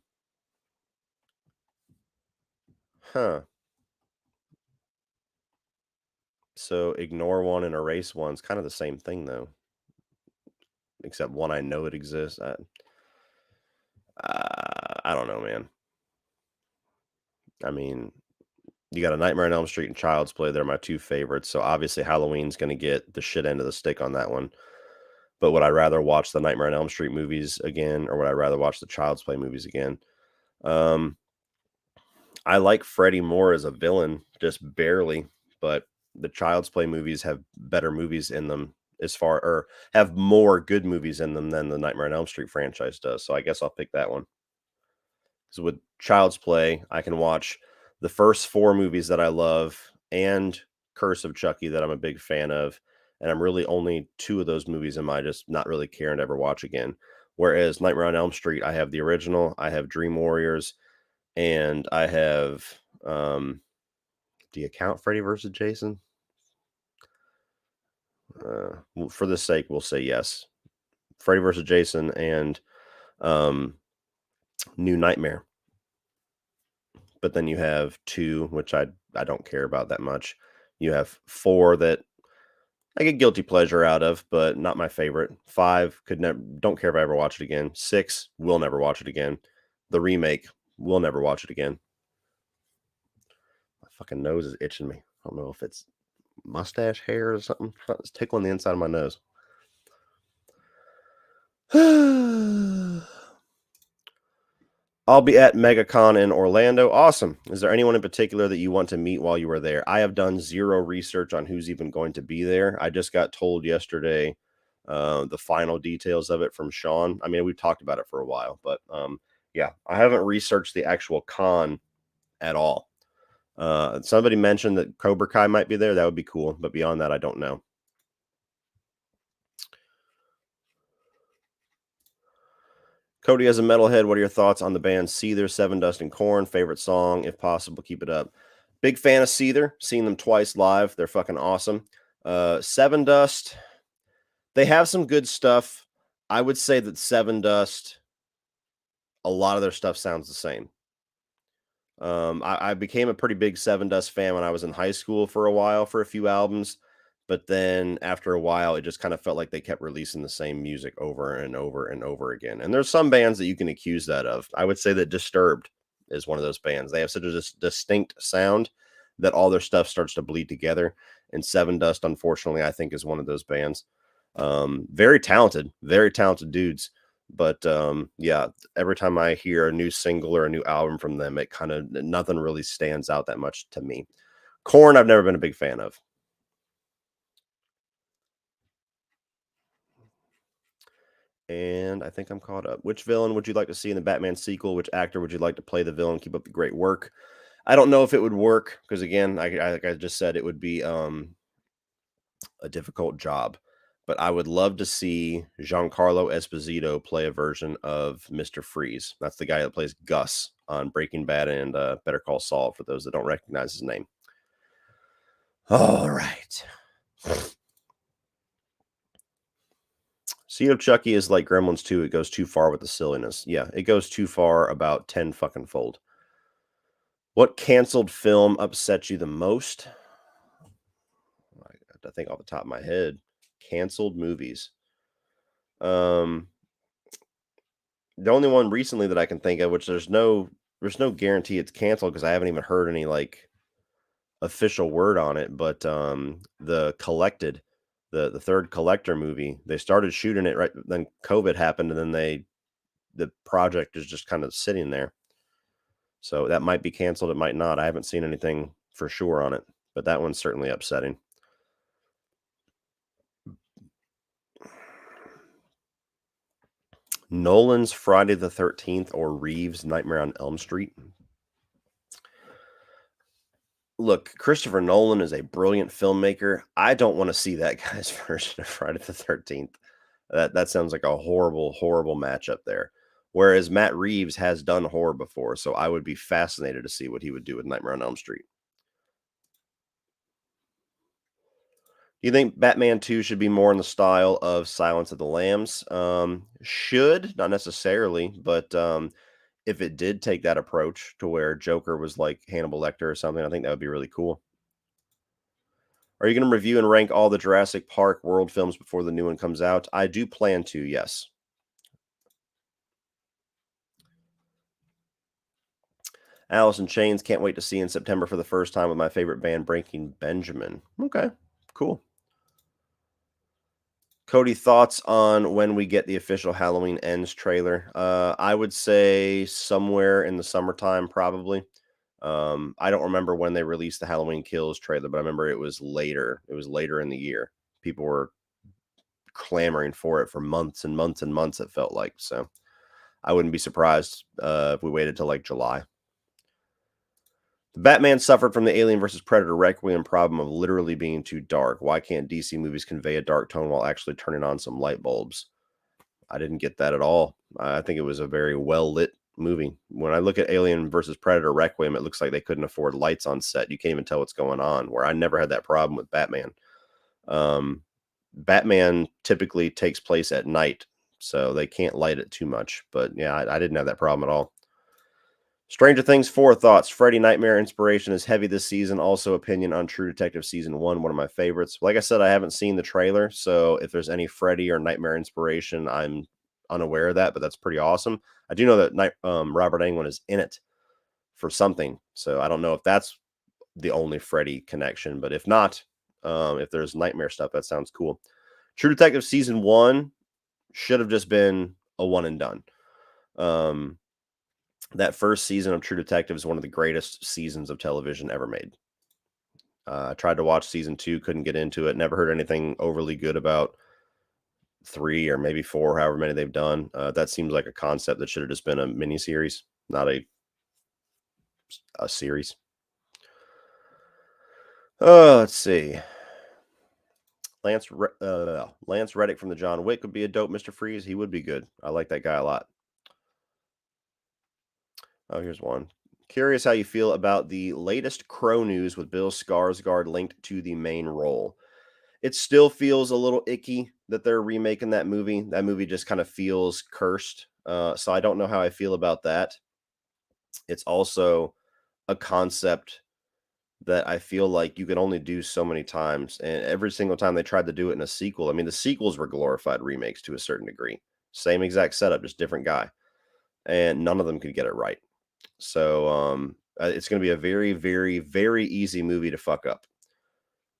S1: Huh. So ignore one and erase one's kind of the same thing, though. Except one, I know it exists. I don't know, man. I mean, you got a Nightmare on Elm Street and Child's Play. They're my two favorites. So obviously Halloween's going to get the shit end of the stick on that one. But would I rather watch the Nightmare on Elm Street movies again, or would I rather watch the Child's Play movies again? I like Freddy more as a villain, just barely, but the Child's Play movies have better movies in them or have more good movies in them than the Nightmare on Elm Street franchise does. So I guess I'll pick that one. Because with Child's Play, I can watch the first 4 movies that I love and Curse of Chucky that I'm a big fan of. And I'm really only 2 of those movies am I just not really caring to ever watch again. Whereas Nightmare on Elm Street, I have the original, I have Dream Warriors, and I have, do you count Freddy versus Jason? For the sake, we'll say yes. Freddy versus Jason and New Nightmare. But then you have 2, which I don't care about that much. You have 4 that I get guilty pleasure out of, but not my favorite. 5 don't care if I ever watch it again. 6 will never watch it again. The remake will never watch it again. My fucking nose is itching me. I don't know if it's mustache hair or something. It's tickling the inside of my nose. I'll be at MegaCon in Orlando. Awesome. Is there anyone in particular that you want to meet while you were there? I have done zero research on who's even going to be there. I just got told yesterday the final details of it from Sean. I mean, we've talked about it for a while, but yeah, I haven't researched the actual con at all. Somebody mentioned that Cobra Kai might be there. That would be cool. But beyond that, I don't know. Cody, as a metalhead, what are your thoughts on the band Seether, Seven Dust, and Corn? Favorite song, if possible, keep it up. Big fan of Seether. Seen them twice live. They're fucking awesome. Seven Dust, they have some good stuff. I would say that Seven Dust, a lot of their stuff sounds the same. I became a pretty big Seven Dust fan when I was in high school for a while for a few albums. But then after a while, it just kind of felt like they kept releasing the same music over and over and over again. And there's some bands that you can accuse that of. I would say that Disturbed is one of those bands. They have such a distinct sound that all their stuff starts to bleed together. And Seven Dust, unfortunately, I think is one of those bands. Very talented dudes. But yeah, every time I hear a new single or a new album from them, it kind of nothing really stands out that much to me. Korn, I've never been a big fan of. And I think I'm caught up. Which villain would you like to see in the Batman sequel? Which actor would you like to play the villain? Keep up the great work. I don't know if it would work because, again, like I just said, it would be a difficult job. But I would love to see Giancarlo Esposito play a version of Mr. Freeze. That's the guy that plays Gus on Breaking Bad and Better Call Saul, for those that don't recognize his name. All right. Seed of Chucky is like Gremlins 2. It goes too far with the silliness. Yeah, it goes too far about 10 fucking fold. What canceled film upset you the most? I have to think off the top of my head. Canceled movies. Um, the only one recently that I can think of, which there's no guarantee it's canceled because I haven't even heard any like official word on it, but the Collected, the third Collector movie, they started shooting it right then COVID happened, and then the project is just kind of sitting there. So that might be canceled, it might not. I haven't seen anything for sure on it, but that one's certainly upsetting. Nolan's Friday the 13th or Reeves' Nightmare on Elm Street. Look, Christopher Nolan is a brilliant filmmaker. I don't want to see that guy's version of Friday the 13th. That sounds like a horrible, horrible matchup there. Whereas Matt Reeves has done horror before, so I would be fascinated to see what he would do with Nightmare on Elm Street. Do you think Batman 2 should be more in the style of Silence of the Lambs? Should, not necessarily, but if it did take that approach to where Joker was like Hannibal Lecter or something, I think that would be really cool. Are you going to review and rank all the Jurassic Park World films before the new one comes out? I do plan to, yes. Alice in Chains, can't wait to see in September for the first time with my favorite band, Breaking Benjamin. Okay, cool. Cody, thoughts on when we get the official Halloween Ends trailer? I would say somewhere in the summertime, probably. I don't remember when they released the Halloween Kills trailer, but I remember it was later. It was later in the year. People were clamoring for it for months and months and months, it felt like. So I wouldn't be surprised if we waited till like July. The Batman suffered from the Alien versus Predator Requiem problem of literally being too dark. Why can't DC movies convey a dark tone while actually turning on some light bulbs? I didn't get that at all. I think it was a very well lit movie. When I look at Alien versus Predator Requiem, it looks like they couldn't afford lights on set. You can't even tell what's going on. Where I never had that problem with Batman. Um, Batman typically takes place at night, so they can't light it too much. But yeah, I didn't have that problem at all. Stranger Things 4 thoughts. Freddy Nightmare inspiration is heavy this season. Also, opinion on True Detective Season 1, one of my favorites. Like I said, I haven't seen the trailer, so if there's any Freddy or Nightmare inspiration, I'm unaware of that, but that's pretty awesome. I do know that Robert Englund is in it for something, so I don't know if that's the only Freddy connection, but if not, if there's Nightmare stuff, that sounds cool. True Detective Season 1 should have just been a one and done. That first season of True Detective is one of the greatest seasons of television ever made. I tried to watch season 2, couldn't get into it. Never heard anything overly good about 3 or maybe 4, however many they've done. That seems like a concept that should have just been a mini series, not a series. Let's see. Lance Reddick from the John Wick would be a dope Mr. Freeze. He would be good. I like that guy a lot. Oh, here's one. Curious how you feel about the latest Crow news with Bill Skarsgård linked to the main role. It still feels a little icky that they're remaking that movie. That movie just kind of feels cursed. So I don't know how I feel about that. It's also a concept that I feel like you can only do so many times. And every single time they tried to do it in a sequel, I mean, the sequels were glorified remakes to a certain degree. Same exact setup, just different guy. And none of them could get it right. So it's going to be a very, very, very easy movie to fuck up.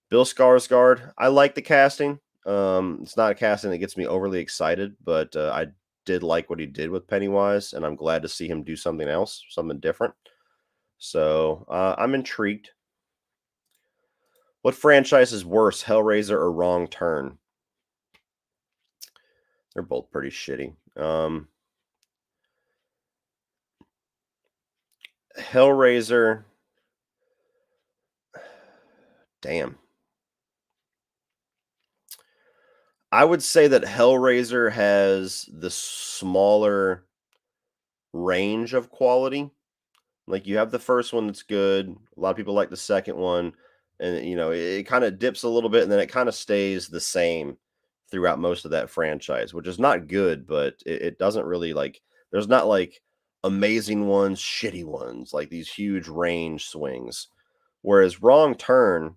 S1: Bill Skarsgård, I like the casting. It's not a casting that gets me overly excited, but I did like what he did with Pennywise, and I'm glad to see him do something else, something different. So I'm intrigued. What franchise is worse, Hellraiser or Wrong Turn? They're both pretty shitty. Hellraiser. Damn. I would say that Hellraiser has the smaller range of quality. Like you have the first one that's good. A lot of people like the second one, and it kind of dips a little bit, and then it kind of stays the same throughout most of that franchise, which is not good, but it doesn't really like, there's not like amazing ones, shitty ones, like these huge range swings. Whereas Wrong Turn,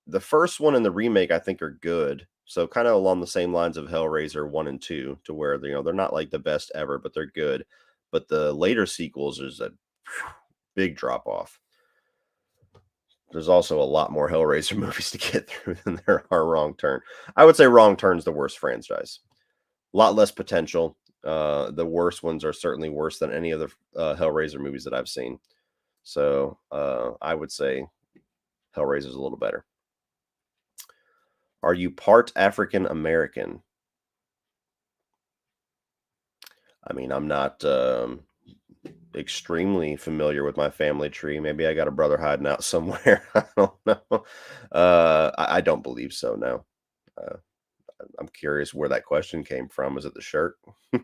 S1: the first one and the remake, I think, are good. So kind of along the same lines of Hellraiser 1 and 2, to where, they're not like the best ever, but they're good. But the later sequels is a big drop off. There's also a lot more Hellraiser movies to get through than there are Wrong Turn. I would say Wrong Turn's the worst franchise. A lot less potential. The worst ones are certainly worse than any other Hellraiser movies that I've seen. So I would say Hellraiser's a little better. Are you part African American? I mean, I'm not extremely familiar with my family tree. Maybe I got a brother hiding out somewhere. I don't know. I don't believe so. No. Uh, I'm curious where that question came from. Was it the shirt? Do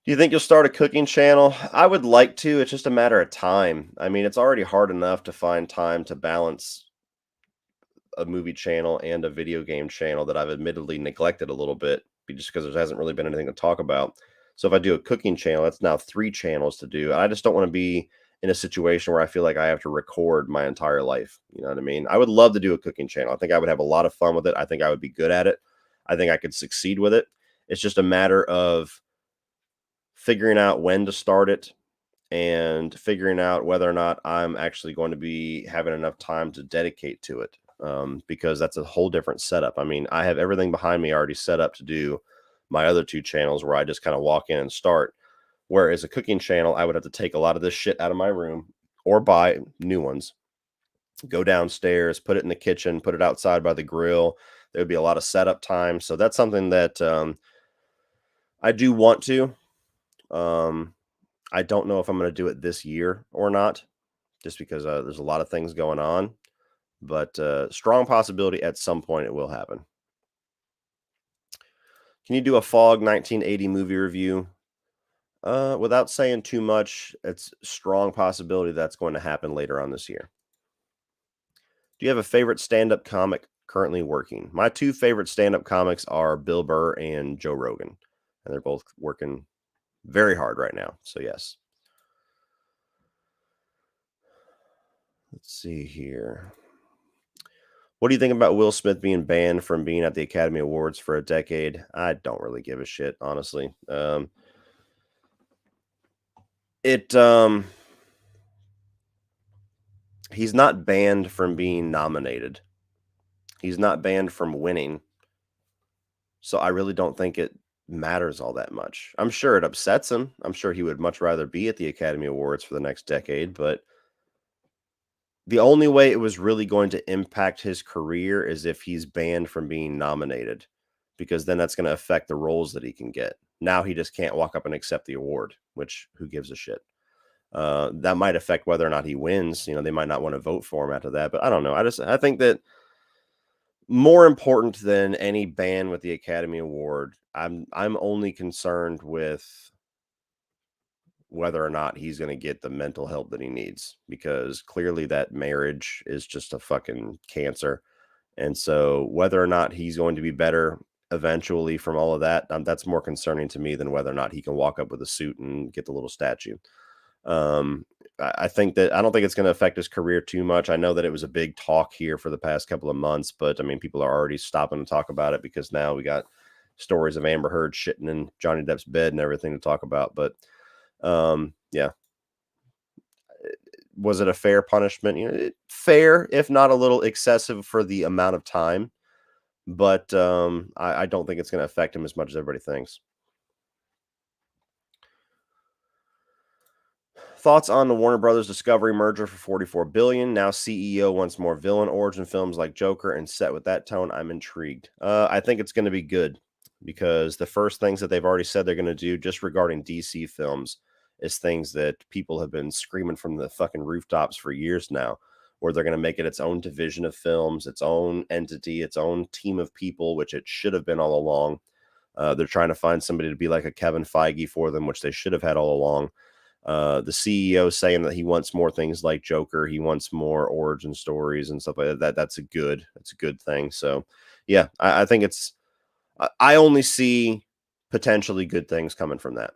S1: you think you'll start a cooking channel? I would like to. It's just a matter of time. I mean, it's already hard enough to find time to balance a movie channel and a video game channel that I've admittedly neglected a little bit just because there hasn't really been anything to talk about. So if I do a cooking channel, that's now 3 channels to do. I just don't want to be in a situation where I feel like I have to record my entire life. You know what I mean? I would love to do a cooking channel. I think I would have a lot of fun with it. I think I would be good at it. I think I could succeed with it. It's just a matter of figuring out when to start it and figuring out whether or not I'm actually going to be having enough time to dedicate to it. Because that's a whole different setup. I mean, I have everything behind me already set up to do my other 2 channels where I just kind of walk in and start. Whereas a cooking channel, I would have to take a lot of this shit out of my room or buy new ones, go downstairs, put it in the kitchen, put it outside by the grill. There would be a lot of setup time. So that's something that I do want to. I don't know if I'm going to do it this year or not, just because there's a lot of things going on. But strong possibility at some point it will happen. Can you do a Fog 1980 movie review? Without saying too much, it's strong possibility that's going to happen later on this year. Do you have a favorite stand-up comic currently working? My 2 favorite stand-up comics are Bill Burr and Joe Rogan, and they're both working very hard right now. So yes. Let's see here. What do you think about Will Smith being banned from being at the Academy Awards for a decade? I don't really give a shit, honestly. He's not banned from being nominated. He's not banned from winning. So I really don't think it matters all that much. I'm sure it upsets him. I'm sure he would much rather be at the Academy Awards for the next decade, but the only way it was really going to impact his career is if he's banned from being nominated, because then that's going to affect the roles that he can get. Now he just can't walk up and accept the award, which who gives a shit? That might affect whether or not he wins. They might not want to vote for him after that, but I don't know. I think that more important than any ban with the Academy Award, I'm only concerned with whether or not he's going to get the mental help that he needs, because clearly that marriage is just a fucking cancer. And so whether or not he's going to be better eventually from all of that, that's more concerning to me than whether or not he can walk up with a suit and get the little statue. I think that I don't think it's going to affect his career too much. I know that it was a big talk here for the past couple of months, but I mean, people are already stopping to talk about it because now we got stories of Amber Heard shitting in Johnny Depp's bed and everything to talk about. But yeah, was it a fair punishment? Fair, if not a little excessive for the amount of time, but I don't think it's going to affect him as much as everybody thinks. Thoughts on the Warner Brothers Discovery merger for $44 billion? Now CEO wants more villain origin films like Joker, and set with that tone, I'm intrigued. I think it's going to be good, because the first things that they've already said they're going to do just regarding DC films is things that people have been screaming from the fucking rooftops for years now, where they're going to make it its own division of films, its own entity, its own team of people, which it should have been all along. They're trying to find somebody to be like a Kevin Feige for them, which they should have had all along. The CEO saying that he wants more things like Joker. He wants more origin stories and stuff like that. That's a good thing. So yeah, I think I only see potentially good things coming from that.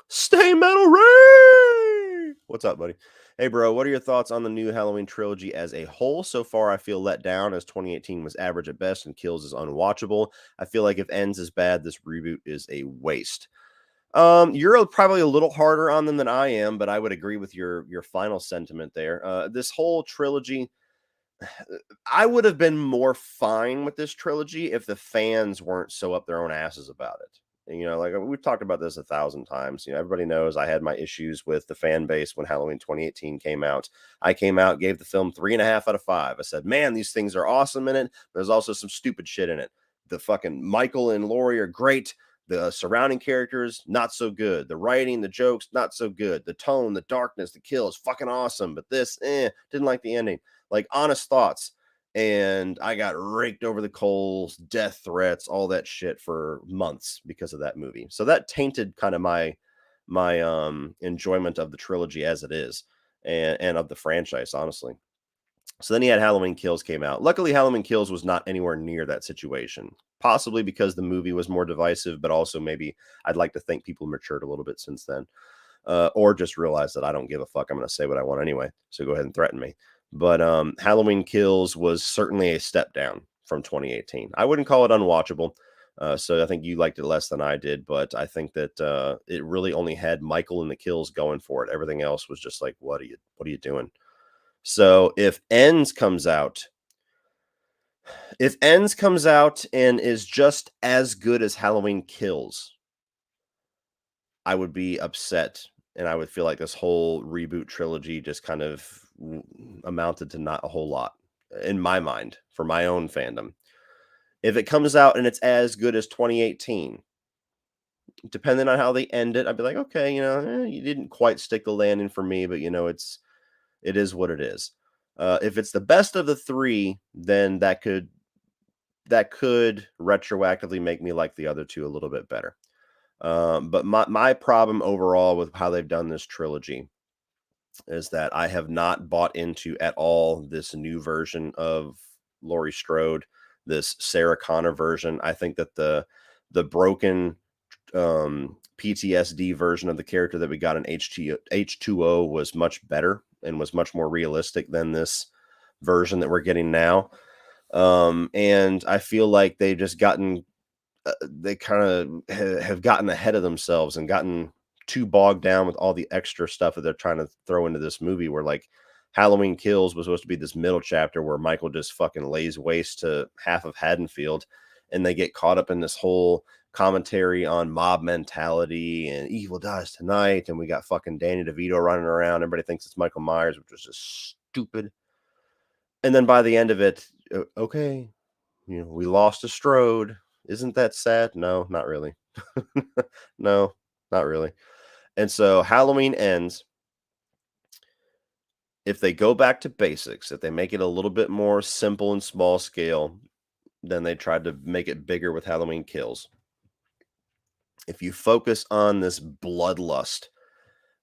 S1: Stay Metal Ray! What's up, buddy? Hey, bro, what are your thoughts on the new Halloween trilogy as a whole? So far, I feel let down as 2018 was average at best and Kills is unwatchable. I feel like if Ends is bad, this reboot is a waste. You're probably a little harder on them than I am, but I would agree with your final sentiment there. This whole trilogy, I would have been more fine with this trilogy if the fans weren't so up their own asses about it. And, like we've talked about this 1,000 times. Everybody knows I had my issues with the fan base when Halloween 2018 came out. I came out, gave the film 3.5 out of 5. I said, man, these things are awesome in it. There's also some stupid shit in it. The fucking Michael and Laurie are great. The surrounding characters, not so good. The writing, the jokes, not so good. The tone, the darkness, the kill is fucking awesome. But this, didn't like the ending. Like, honest thoughts. And I got raked over the coals, death threats, all that shit for months because of that movie. So that tainted kind of my enjoyment of the trilogy as it is, and of the franchise, honestly. So then he had Halloween Kills came out. Luckily, Halloween Kills was not anywhere near that situation. Possibly because the movie was more divisive, but also maybe I'd like to think people matured a little bit since then. Or just realize that I don't give a fuck. I'm going to say what I want anyway. So go ahead and threaten me. But Halloween Kills was certainly a step down from 2018. I wouldn't call it unwatchable. So I think you liked it less than I did, but I think that it really only had Michael and the kills going for it. Everything else was just like, what are you doing? So if Ends comes out and is just as good as Halloween Kills, I would be upset, and I would feel like this whole reboot trilogy just kind of amounted to not a whole lot in my mind for my own fandom. If it comes out and it's as good as 2018, depending on how they end it, I'd be like, okay, you didn't quite stick the landing for me, but it is what it is. If it's the best of the three, then that could retroactively make me like the other two a little bit better. But my problem overall with how they've done this trilogy is that I have not bought into at all this new version of Laurie Strode, this Sarah Connor version. I think that the broken PTSD version of the character that we got in H2O was much better and was much more realistic than this version that we're getting now. And I feel like they've just gotten they kind of have gotten ahead of themselves and gotten too bogged down with all the extra stuff that they're trying to throw into this movie, where like Halloween Kills was supposed to be this middle chapter where Michael just fucking lays waste to half of Haddonfield, and they get caught up in this whole commentary on mob mentality and evil dies tonight, and we got fucking Danny DeVito running around. Everybody thinks it's Michael Myers, which was just stupid. And then by the end of it, okay, we lost a Strode. Isn't that sad? No, not really. No, not really. And so Halloween Ends. If they go back to basics, if they make it a little bit more simple and small scale, then they tried to make it bigger with Halloween Kills. If you focus on this bloodlust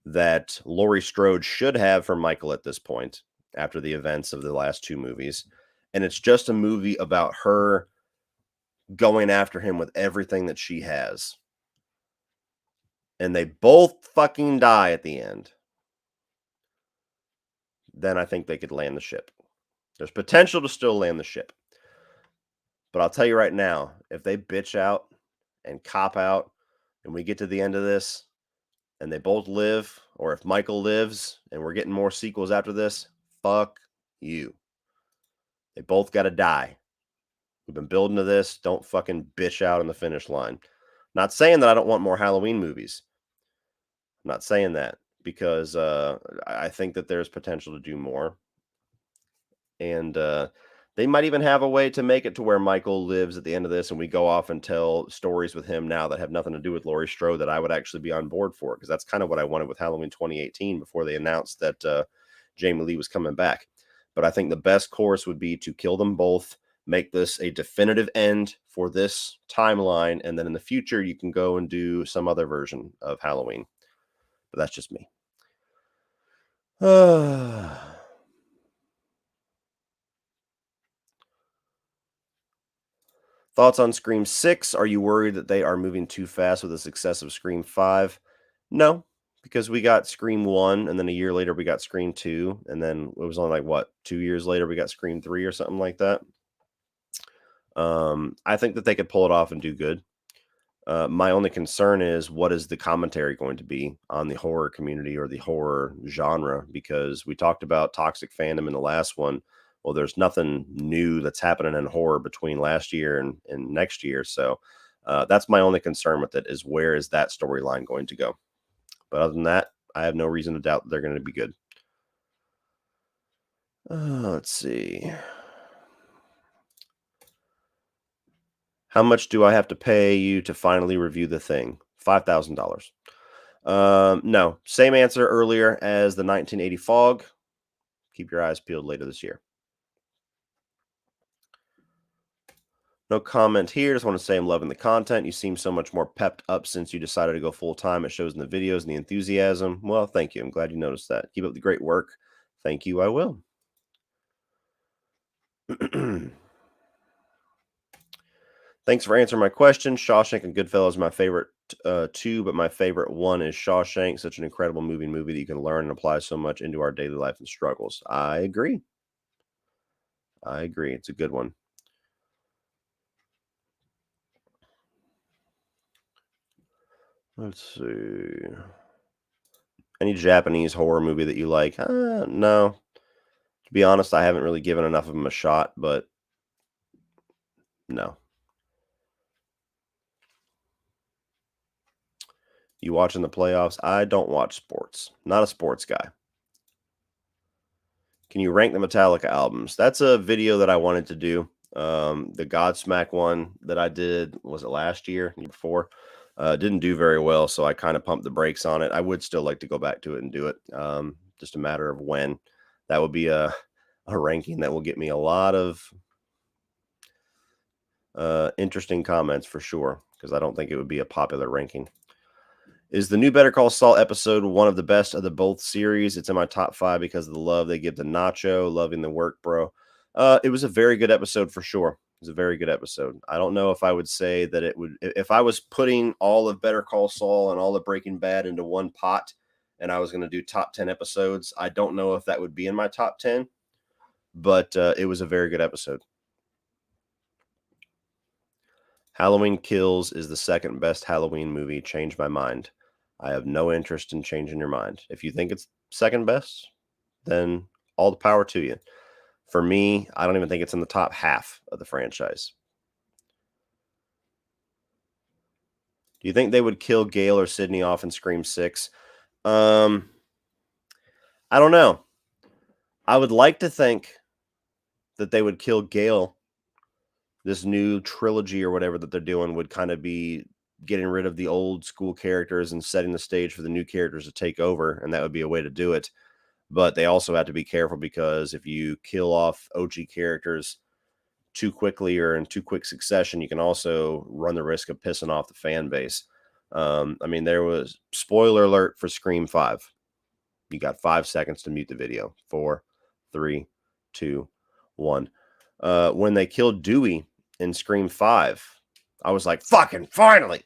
S1: that Laurie Strode should have for Michael at this point, after the events of the last two movies, and it's just a movie about her going after him with everything that she has, and they both fucking die at the end, then I think they could land the ship. There's potential to still land the ship. But I'll tell you right now, if they bitch out and cop out and we get to the end of this and they both live, or if Michael lives and we're getting more sequels after this, fuck you. They both got to die. We've been building to this. Don't fucking bitch out on the finish line. Not saying that I don't want more Halloween movies. I'm not saying that, because I think that there's potential to do more. And they might even have a way to make it to where Michael lives at the end of this and we go off and tell stories with him now that have nothing to do with Laurie Strode that I would actually be on board for, because that's kind of what I wanted with Halloween 2018 before they announced that Jamie Lee was coming back. But I think the best course would be to kill them both, make this a definitive end for this timeline, and then in the future you can go and do some other version of Halloween. but that's just me. Thoughts on Scream 6? Are you worried that they are moving too fast with the success of Scream 5? No, because we got Scream 1, and then a year later we got Scream 2, and then it was only like, what, 2 years later we got Scream 3 or something like that. I think that they could pull it off and do good. My only concern is, what is the commentary going to be on the horror community or the horror genre? Because we talked about toxic fandom in the last one. Well, there's nothing new that's happening in horror between last year and next year. So that's my only concern with it, is where is that storyline going to go? But other than that, I have no reason to doubt that they're going to be good. Let's see. How much do I have to pay you to finally review The Thing? $5,000. No, same answer earlier as the 1980 Fog. Keep your eyes peeled later this year. No comment here. Just want to say I'm loving the content. You seem so much more pepped up since you decided to go full time. It shows in the videos and the enthusiasm. Well, thank you. I'm glad you noticed that. Keep up the great work. Thank you. I will. Thanks for answering my question. Shawshank and Goodfellas are my favorite two, but my favorite one is Shawshank. Such an incredible movie that you can learn and apply so much into our daily life and struggles. I agree. It's a good one. Let's see. Any Japanese horror movie that you like? No. To be honest, I haven't really given enough of them a shot, but no. You watching the playoffs? I don't watch sports. Not a sports guy. Can you rank the Metallica albums? That's a video that I wanted to do. The Godsmack one that I did, was it last year, year before? Didn't do very well, so I kind of pumped the brakes on it. I would still like to go back to it and do it. Just a matter of when. That would be a ranking that will get me a lot of interesting comments for sure, because I don't think it would be a popular ranking. Is the new Better Call Saul episode one of the best of the both series? It's in my top 5 because of the love they give to Nacho. Loving the work, bro. It was a very good episode for sure. It was a very good episode. I don't know if I would say that it would, if I was putting all of Better Call Saul and all of Breaking Bad into one pot and I was going to do top 10 episodes, I don't know if that would be in my top 10, but it was a very good episode. Halloween Kills is the second best Halloween movie. Changed my mind. I have no interest in changing your mind. If you think it's second best, then all the power to you. For me, I don't even think it's in the top half of the franchise. Do you think they would kill Gale or Sydney off in Scream 6? I don't know. I would like to think that they would kill Gale. This new trilogy or whatever that they're doing would kind of be getting rid of the old school characters and setting the stage for the new characters to take over, and that would be a way to do it. But they also have to be careful, because if you kill off OG characters too quickly or in too quick succession, you can also run the risk of pissing off the fan base. I mean, there was, spoiler alert for Scream 5. You got 5 seconds to mute the video. 4, 3, 2, 1. When they killed Dewey in Scream 5, I was like, fucking finally.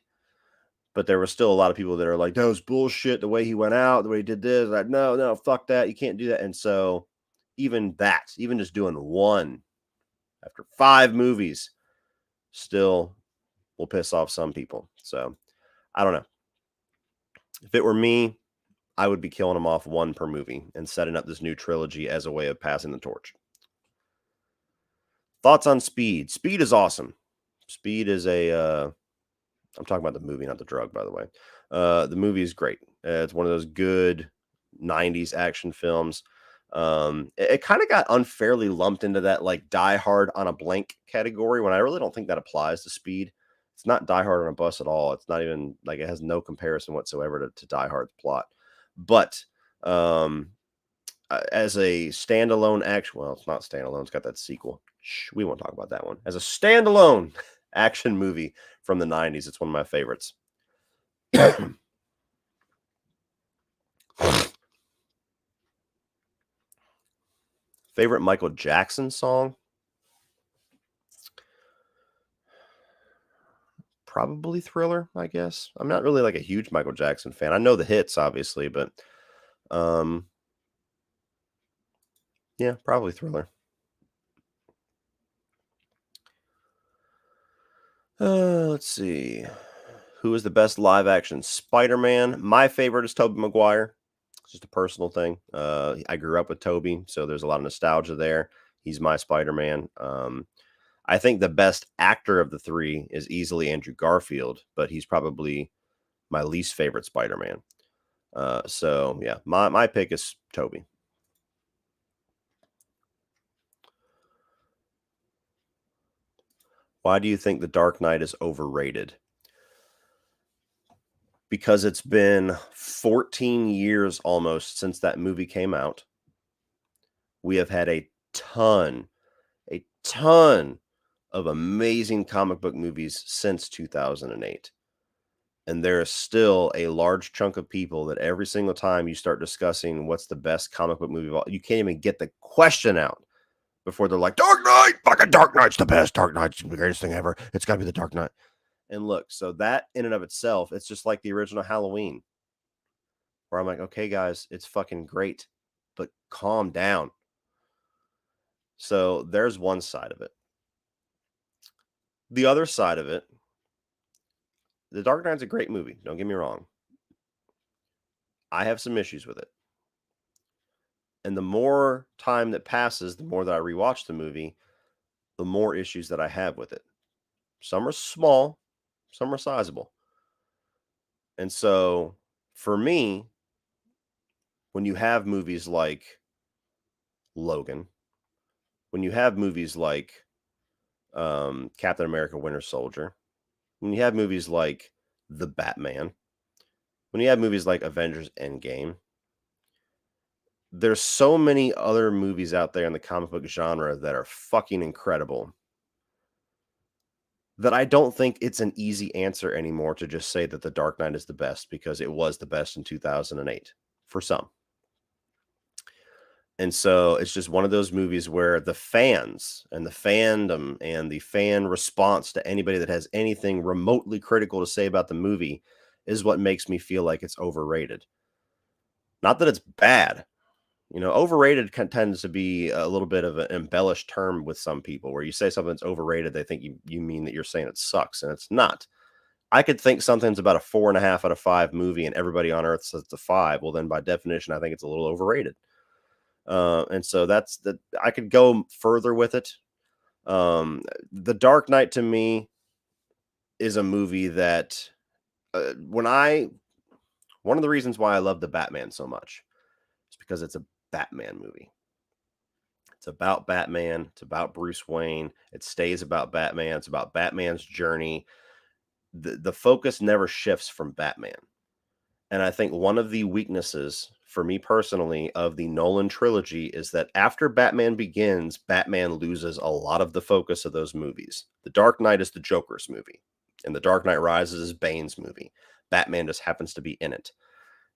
S1: But there were still a lot of people that are like, that was bullshit, the way he went out, the way he did this. Like, no, fuck that. You can't do that. And so even just doing one after 5 movies still will piss off some people. So I don't know. If it were me, I would be killing them off one per movie and setting up this new trilogy as a way of passing the torch. Thoughts on Speed? Speed is awesome. Speed is I'm talking about the movie, not the drug, by the way. The movie is great. It's one of those good 90s action films. It kind of got unfairly lumped into that like Die Hard on a Blank category, when I really don't think that applies to Speed. It's not Die Hard on a Bus at all. It's not even like, it has no comparison whatsoever to Die Hard's plot. But as a standalone action, well, it's not standalone. It's got that sequel. We won't talk about that one. As a standalone action movie from the 90s, it's one of my favorites. Favorite Michael Jackson song? Probably Thriller, I guess. I'm not really like a huge Michael Jackson fan. I know the hits, obviously, but um, yeah, probably Thriller. Let's see. Who is the best live action Spider-Man? My favorite is Tobey Maguire. It's just a personal thing. I grew up with Tobey, so there's a lot of nostalgia there. He's my Spider-Man. I think the best actor of the three is easily Andrew Garfield, but he's probably my least favorite Spider-Man. So yeah, my pick is Tobey. Why do you think The Dark Knight is overrated? Because it's been 14 years almost since that movie came out. We have had a ton of amazing comic book movies since 2008. And there is still a large chunk of people that every single time you start discussing what's the best comic book movie of all, you can't even get the question out before they're like, Dark Knight, fucking Dark Knight's the best. Dark Knight's the greatest thing ever. It's got to be the Dark Knight. And look, so that in and of itself, it's just like the original Halloween, where I'm like, okay, guys, it's fucking great, but calm down. So there's one side of it. The other side of it, The Dark Knight's a great movie. Don't get me wrong. I have some issues with it. And the more time that passes, the more that I rewatch the movie, the more issues that I have with it. Some are small, some are sizable. And so for me, when you have movies like Logan, when you have movies like Captain America Winter Soldier, when you have movies like The Batman, when you have movies like Avengers Endgame, there's so many other movies out there in the comic book genre that are fucking incredible that I don't think it's an easy answer anymore to just say that The Dark Knight is the best because it was the best in 2008 for some. And so it's just one of those movies where the fans and the fandom and the fan response to anybody that has anything remotely critical to say about the movie is what makes me feel like it's overrated. Not that it's bad. You know, overrated tends to be a little bit of an embellished term with some people where you say something's overrated, they think you mean that you're saying it sucks, and it's not. I could think something's about a 4.5 out of 5 movie and everybody on earth says it's a 5. Well, then by definition, I think it's a little overrated. And so that's the, I could go further with it. The Dark Knight to me is a movie that one of the reasons why I love the Batman so much is because it's a Batman movie. It's about Batman. It's about Bruce Wayne. It stays about Batman. It's about Batman's journey. The focus never shifts from Batman. And I think one of the weaknesses for me personally of the Nolan trilogy is that after Batman Begins, Batman loses a lot of the focus of those movies. The Dark Knight is the Joker's movie, and The Dark Knight Rises is Bane's movie. Batman just happens to be in it.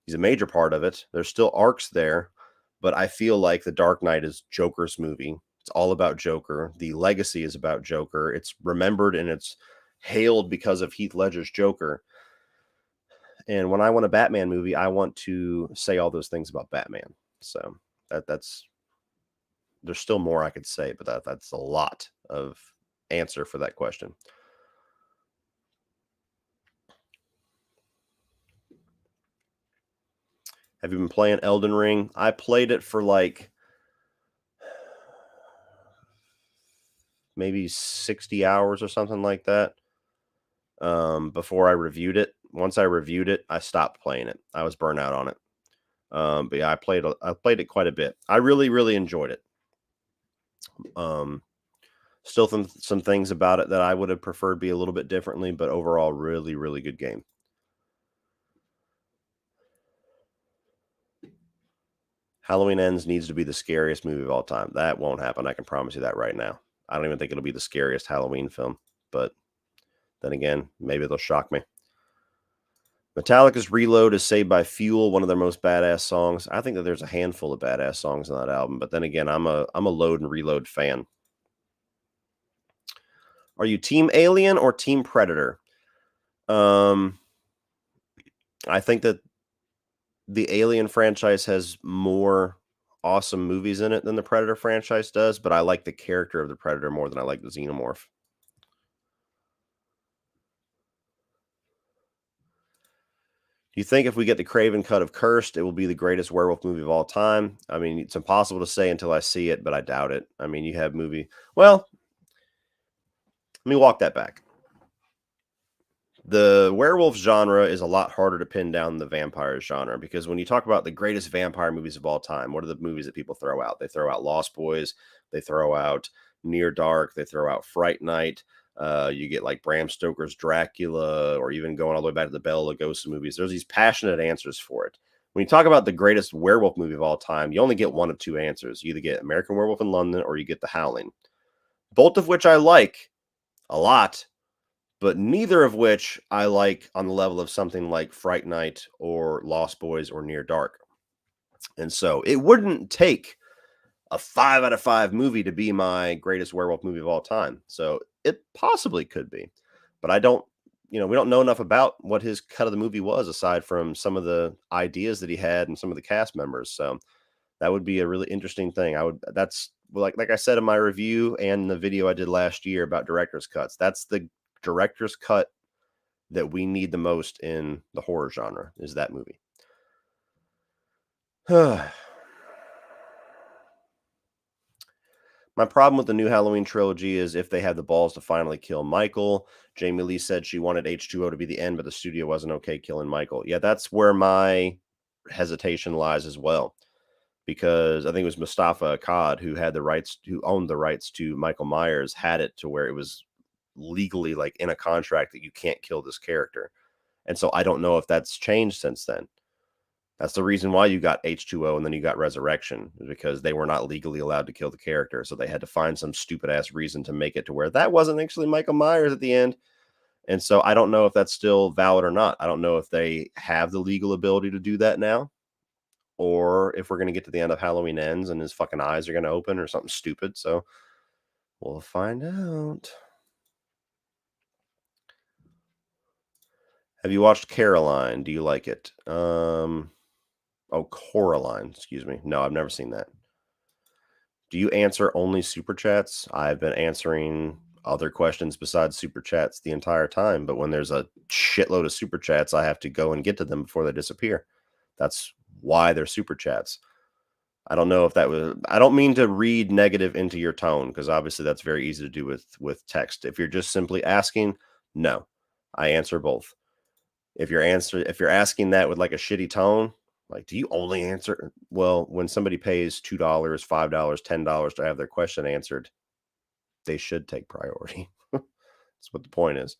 S1: He's a major part of it. There's still arcs there, but I feel like The Dark Knight is Joker's movie. It's all about Joker. The legacy is about Joker. It's remembered and it's hailed because of Heath Ledger's Joker. And when I want a Batman movie, I want to say all those things about Batman. So that's there's still more I could say, but that's a lot of answer for that question. Have you been playing Elden Ring? I played it for like maybe 60 hours or something like that. Before I reviewed it. Once I reviewed it, I stopped playing it. I was burnt out on it. But yeah, I played it quite a bit. I really, really enjoyed it. Still some things about it that I would have preferred be a little bit differently, but overall, really, really good game. Halloween Ends needs to be the scariest movie of all time. That won't happen. I can promise you that right now. I don't even think it'll be the scariest Halloween film, but then again, maybe they'll shock me. Metallica's Reload is Saved by Fuel, one of their most badass songs. I think that there's a handful of badass songs on that album, but then again, I'm a Load and Reload fan. Are you Team Alien or Team Predator? I think that the Alien franchise has more awesome movies in it than the Predator franchise does, but I like the character of the Predator more than I like the Xenomorph. Do you think if we get the Craven cut of Cursed, it will be the greatest werewolf movie of all time? I mean, it's impossible to say until I see it, but I doubt it. I mean, you have movie. Well, let me walk that back. The werewolf genre is a lot harder to pin down than the vampire genre because when you talk about the greatest vampire movies of all time, what are the movies that people throw out? They throw out Lost Boys, they throw out Near Dark, they throw out Fright Night. You get like Bram Stoker's Dracula, or even going all the way back to the Bela Lugosi movies. There's these passionate answers for it. When you talk about the greatest werewolf movie of all time, you only get one of two answers. You either get American Werewolf in London or you get The Howling, both of which I like a lot, but neither of which I like on the level of something like Fright Night or Lost Boys or Near Dark. And so it wouldn't take a 5 out of 5 movie to be my greatest werewolf movie of all time. So it possibly could be, but I don't, we don't know enough about what his cut of the movie was aside from some of the ideas that he had and some of the cast members. So that would be a really interesting thing. That's like I said in my review and the video I did last year about director's cuts. That's the director's cut that we need the most in the horror genre is that movie. My problem with the new Halloween trilogy is if they have the balls to finally kill Michael. Jamie Lee said she wanted H2O to be the end, but the studio wasn't okay killing Michael. Yeah, that's where my hesitation lies as well. Because I think it was Mustafa Akkad who owned the rights to Michael Myers, had it to where it was legally like in a contract that you can't kill this character. And so I don't know if that's changed since then. That's the reason why you got H2O and then you got Resurrection, because they were not legally allowed to kill the character. So they had to find some stupid ass reason to make it to where that wasn't actually Michael Myers at the end. And so I don't know if that's still valid or not. I don't know if they have the legal ability to do that now, or if we're going to get to the end of Halloween Ends and his fucking eyes are going to open or something stupid. So we'll find out. Have you watched Caroline? Do you like it? Coraline, excuse me. No, I've never seen that. Do you answer only super chats? I've been answering other questions besides super chats the entire time, but when there's a shitload of super chats, I have to go and get to them before they disappear. That's why they're super chats. I don't know if that was, I don't mean to read negative into your tone, because obviously that's very easy to do with text. If you're just simply asking, no, I answer both. If you're asking that with like a shitty tone, like, do you only answer? Well, when somebody pays $2, $5, $10 to have their question answered, they should take priority. That's what the point is.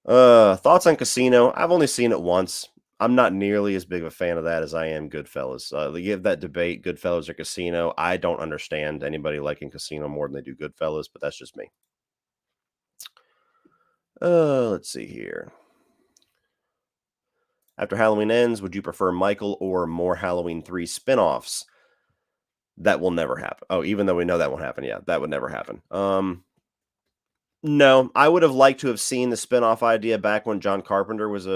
S1: Thoughts on Casino? I've only seen it once. I'm not nearly as big of a fan of that as I am Goodfellas. They give that debate, Goodfellas or Casino. I don't understand anybody liking Casino more than they do Goodfellas, but that's just me. Let's see here. After Halloween Ends, would you prefer Michael or more Halloween 3 spinoffs? That will never happen. Oh, even though we know that won't happen. Yeah, that would never happen. No, I would have liked to have seen the spinoff idea back when John Carpenter was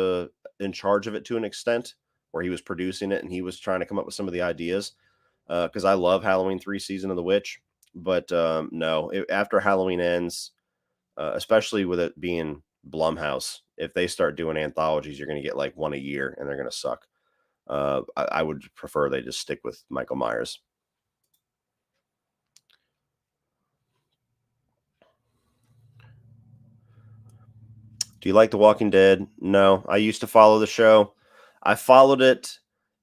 S1: in charge of it to an extent, where he was producing it and he was trying to come up with some of the ideas. Because I love Halloween 3 Season of the Witch. But no, after Halloween Ends, especially with it being Blumhouse, if they start doing anthologies, you're going to get like one a year and they're going to suck. I would prefer they just stick with Michael Myers. Do you like The Walking Dead? No, I used to follow the show. I followed it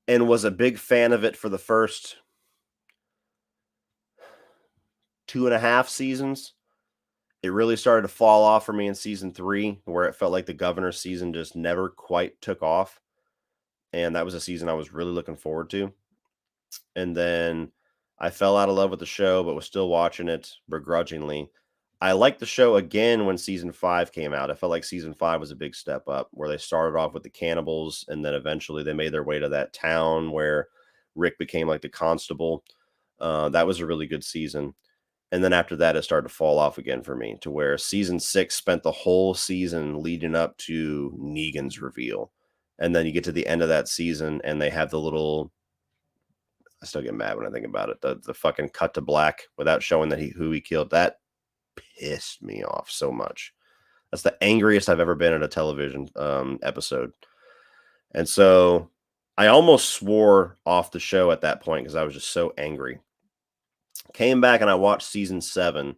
S1: and was a big fan of it for the first 2.5 seasons. It really started to fall off for me in season 3, where it felt like the governor's season just never quite took off. And that was a season I was really looking forward to. And then I fell out of love with the show, but was still watching it begrudgingly. I liked the show again when season 5 came out. I felt like season 5 was a big step up, where they started off with the cannibals, and then eventually they made their way to that town where Rick became like the constable. That was a really good season. And then after that, it started to fall off again for me, to where season 6 spent the whole season leading up to Negan's reveal. And then you get to the end of that season and they have the little, I still get mad when I think about it, the fucking cut to black without showing that who he killed. That pissed me off so much. That's the angriest I've ever been at a television episode. And so I almost swore off the show at that point because I was just so angry. Came back and I watched season 7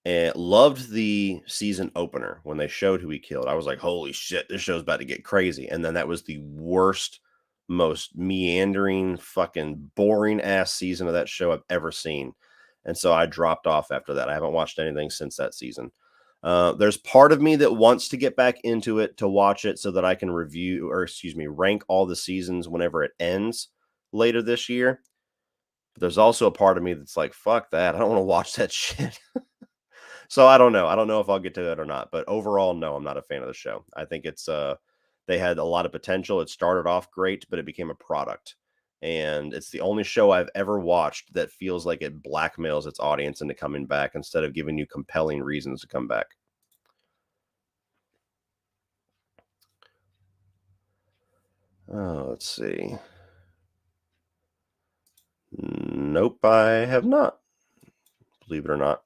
S1: and loved the season opener when they showed who he killed. I was like, holy shit, this show's about to get crazy. And then that was the worst, most meandering, fucking boring ass season of that show I've ever seen. And so I dropped off after that. I haven't watched anything since that season. There's part of me that wants to get back into it to watch it so that I can rank all the seasons whenever it ends later this year. But there's also a part of me that's like, fuck that. I don't want to watch that shit. So I don't know. I don't know if I'll get to it or not. But overall, no, I'm not a fan of the show. I think it's they had a lot of potential. It started off great, but it became a product. And it's the only show I've ever watched that feels like it blackmails its audience into coming back instead of giving you compelling reasons to come back. Oh, let's see. Nope, I have not. Believe it or not.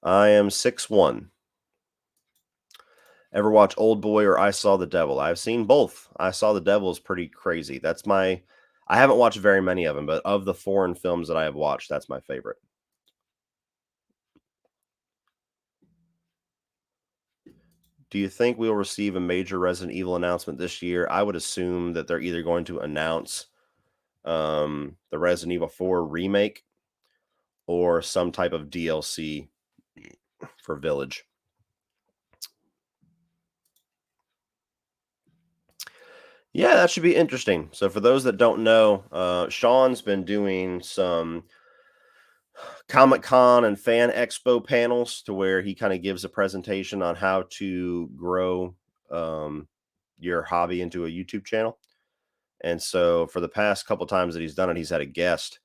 S1: I am 6'1". Ever watch Old Boy or I Saw the Devil? I've seen both. I Saw the Devil is pretty crazy. I haven't watched very many of them, but of the foreign films that I have watched, that's my favorite. Do you think we'll receive a major Resident Evil announcement this year? I would assume that they're either going to announce the Resident Evil 4 remake or some type of DLC for Village. Yeah, that should be interesting. So for those that don't know, Sean's been doing some Comic-Con and Fan Expo panels to where he kind of gives a presentation on how to grow your hobby into a YouTube channel. And so for the past couple times that he's done it, he's had a guest,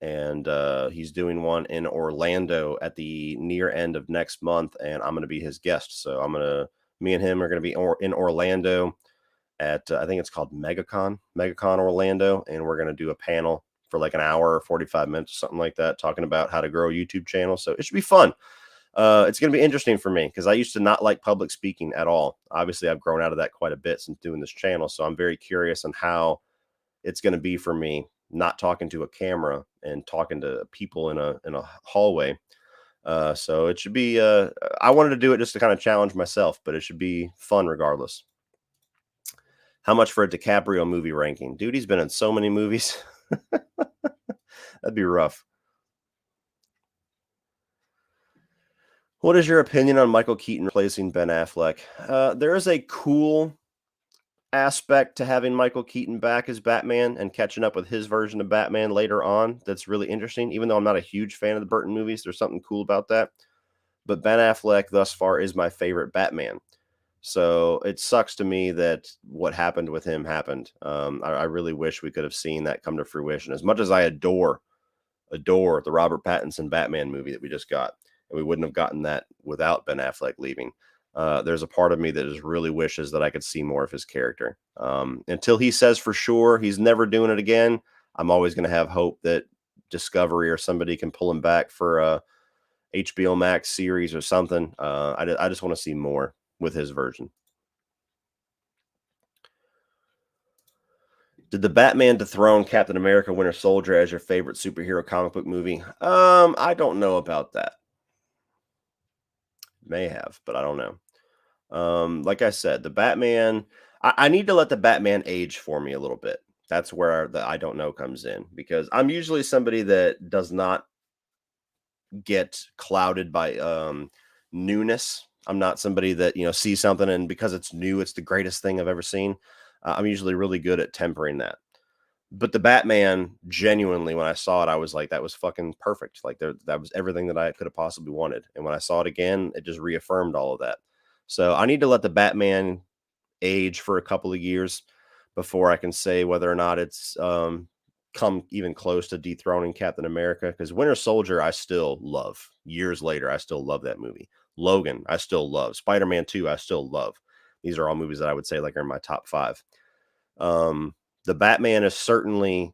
S1: and he's doing one in Orlando at the near end of next month, and I'm going to be his guest. So me and him are going to be in Orlando at I think it's called MegaCon Orlando, and we're going to do a panel for like an hour or 45 minutes or something like that, talking about how to grow a YouTube channel. So it should be fun. It's going to be interesting for me because I used to not like public speaking at all. Obviously, I've grown out of that quite a bit since doing this channel. So I'm very curious on how it's going to be for me not talking to a camera and talking to people in a hallway. So it should be, I wanted to do it just to kind of challenge myself, but it should be fun regardless. How much for a DiCaprio movie ranking? Dude, he's been in so many movies. That'd be rough. What is your opinion on Michael Keaton replacing Ben Affleck? There is a cool aspect to having Michael Keaton back as Batman and catching up with his version of Batman later on. That's really interesting. Even though I'm not a huge fan of the Burton movies, there's something cool about that. But Ben Affleck thus far is my favorite Batman. So it sucks to me that what happened with him happened. I really wish we could have seen that come to fruition. As much as I adore the Robert Pattinson Batman movie that we just got, and we wouldn't have gotten that without Ben Affleck leaving. There's a part of me that just really wishes that I could see more of his character. Until he says for sure he's never doing it again, I'm always going to have hope that Discovery or somebody can pull him back for a HBO Max series or something. I just want to see more with his version. Did the Batman dethrone Captain America Winter Soldier as your favorite superhero comic book movie? I don't know about that. May have, but I don't know. Like I said, the Batman, I need to let the Batman age for me a little bit. That's where the I don't know comes in, because I'm usually somebody that does not get clouded by newness. I'm not somebody that, sees something and because it's new, it's the greatest thing I've ever seen. I'm usually really good at tempering that. But the Batman, genuinely, when I saw it, I was like, that was fucking perfect. Like that was everything that I could have possibly wanted. And when I saw it again, it just reaffirmed all of that. So I need to let the Batman age for a couple of years before I can say whether or not it's come even close to dethroning Captain America. Because Winter Soldier, I still love. Years later, I still love that movie. Logan, I still love. Spider-Man 2, I still love. These are all movies that I would say like are in my top 5. The Batman has certainly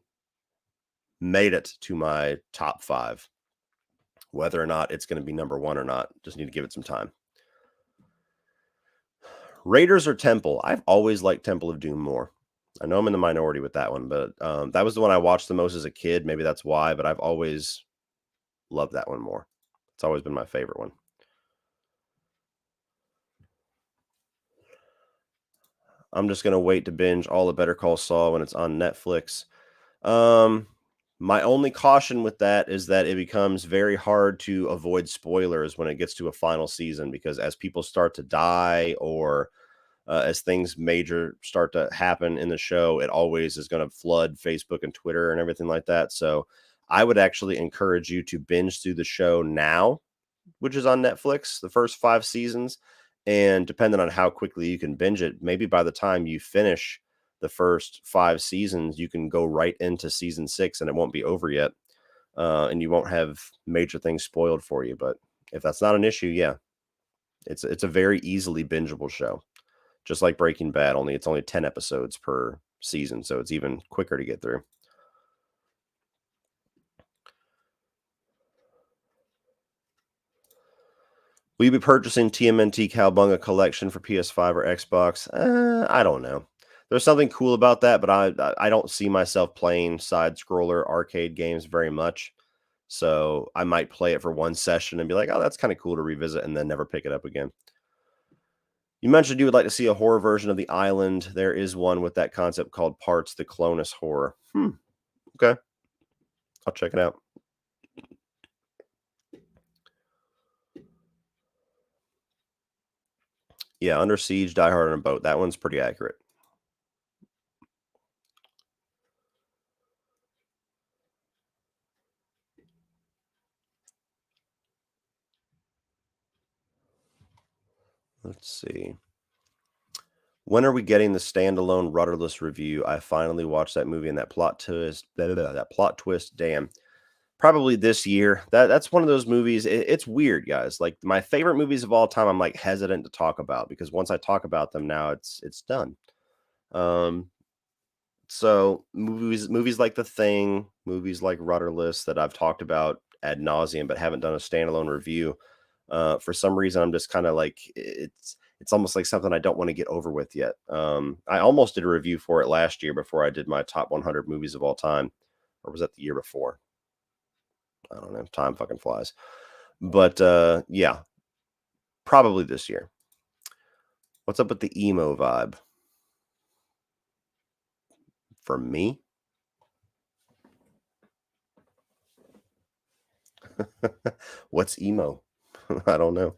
S1: made it to my top 5. Whether or not it's going to be number 1 or not, just need to give it some time. Raiders or Temple? I've always liked Temple of Doom more. I know I'm in the minority with that one, but that was the one I watched the most as a kid. Maybe that's why, but I've always loved that one more. It's always been my favorite one. I'm just going to wait to binge all the Better Call Saul when it's on Netflix. My only caution with that is that it becomes very hard to avoid spoilers when it gets to a final season, because as people start to die or as things major start to happen in the show, it always is going to flood Facebook and Twitter and everything like that. So I would actually encourage you to binge through the show now, which is on Netflix, the first 5 seasons. And depending on how quickly you can binge it, maybe by the time you finish the first 5 seasons, you can go right into season 6 and it won't be over yet. And you won't have major things spoiled for you. But if that's not an issue, yeah, it's a very easily bingeable show. Just like Breaking Bad, it's only 10 episodes per season, so it's even quicker to get through. Will you be purchasing TMNT Cowabunga Collection for PS5 or Xbox? I don't know. There's something cool about that, but I don't see myself playing side-scroller arcade games very much. So I might play it for one session and be like, oh, that's kind of cool to revisit, and then never pick it up again. You mentioned you would like to see a horror version of The Island. There is one with that concept called Parts the Clonus Horror. Okay. I'll check it out. Yeah, Under Siege, Die Hard on a Boat. That one's pretty accurate. Let's see. When are we getting the standalone rudderless review? I finally watched that movie and that plot twist. That plot twist. Damn. Probably this year. That's one of those movies. It's weird, guys. Like my favorite movies of all time, I'm like hesitant to talk about because once I talk about them now, it's done. Um, so movies like The Thing, movies like Rudderless that I've talked about ad nauseum, but haven't done a standalone review. For some reason, I'm just kind of like it's almost like something I don't want to get over with yet. I almost did a review for it last year before I did my top 100 movies of all time, or was that the year before? I don't know. Time fucking flies. But yeah, probably this year. What's up with the emo vibe? For me? What's emo? I don't know.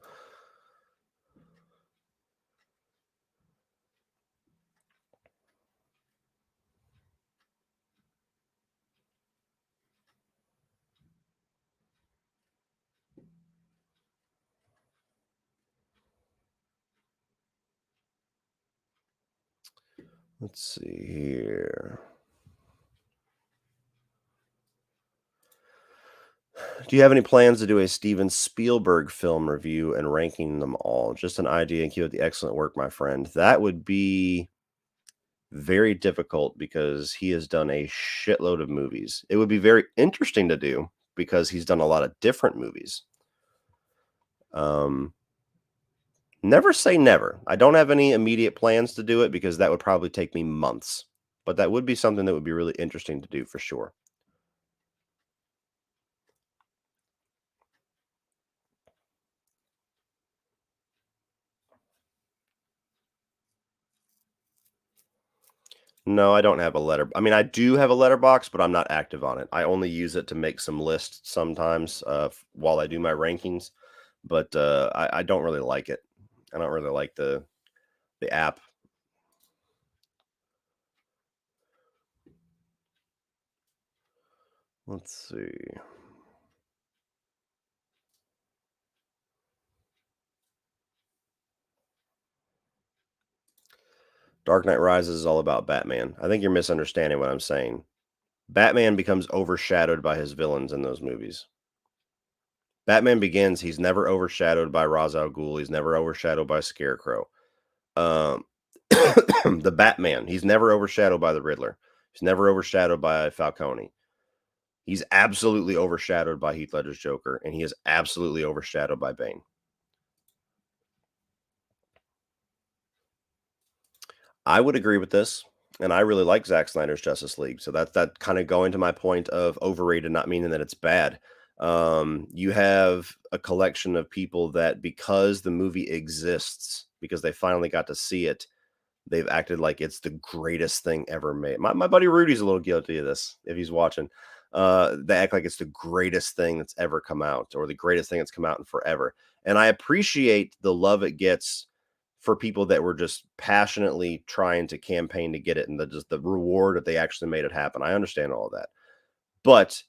S1: Let's see here. Do you have any plans to do a Steven Spielberg film review and ranking them all? Just an idea and keep up the excellent work, my friend. That would be very difficult because he has done a shitload of movies. It would be very interesting to do because he's done a lot of different movies. Never say never. I don't have any immediate plans to do it because that would probably take me months. But that would be something that would be really interesting to do for sure. No, I don't have a letter. I mean, I do have a letterbox, but I'm not active on it. I only use it to make some lists sometimes while I do my rankings. But I don't really like it. I don't really like the app. Let's see. Dark Knight Rises is all about Batman. I think you're misunderstanding what I'm saying. Batman becomes overshadowed by his villains in those movies. Batman Begins, he's never overshadowed by Ra's al Ghul. He's never overshadowed by Scarecrow. Um, the Batman, he's never overshadowed by the Riddler. He's never overshadowed by Falcone. He's absolutely overshadowed by Heath Ledger's Joker, and he is absolutely overshadowed by Bane. I would agree with this, and I really like Zack Snyder's Justice League. So that kind of going to my point of overrated, not meaning that it's bad. You have a collection of people that because the movie exists, because they finally got to see it, they've acted like it's the greatest thing ever made. My buddy Rudy's a little guilty of this if he's watching. They act like it's the greatest thing that's ever come out or the greatest thing that's come out in forever. And I appreciate the love it gets for people that were just passionately trying to campaign to get it and just the reward that they actually made it happen. I understand all of that. But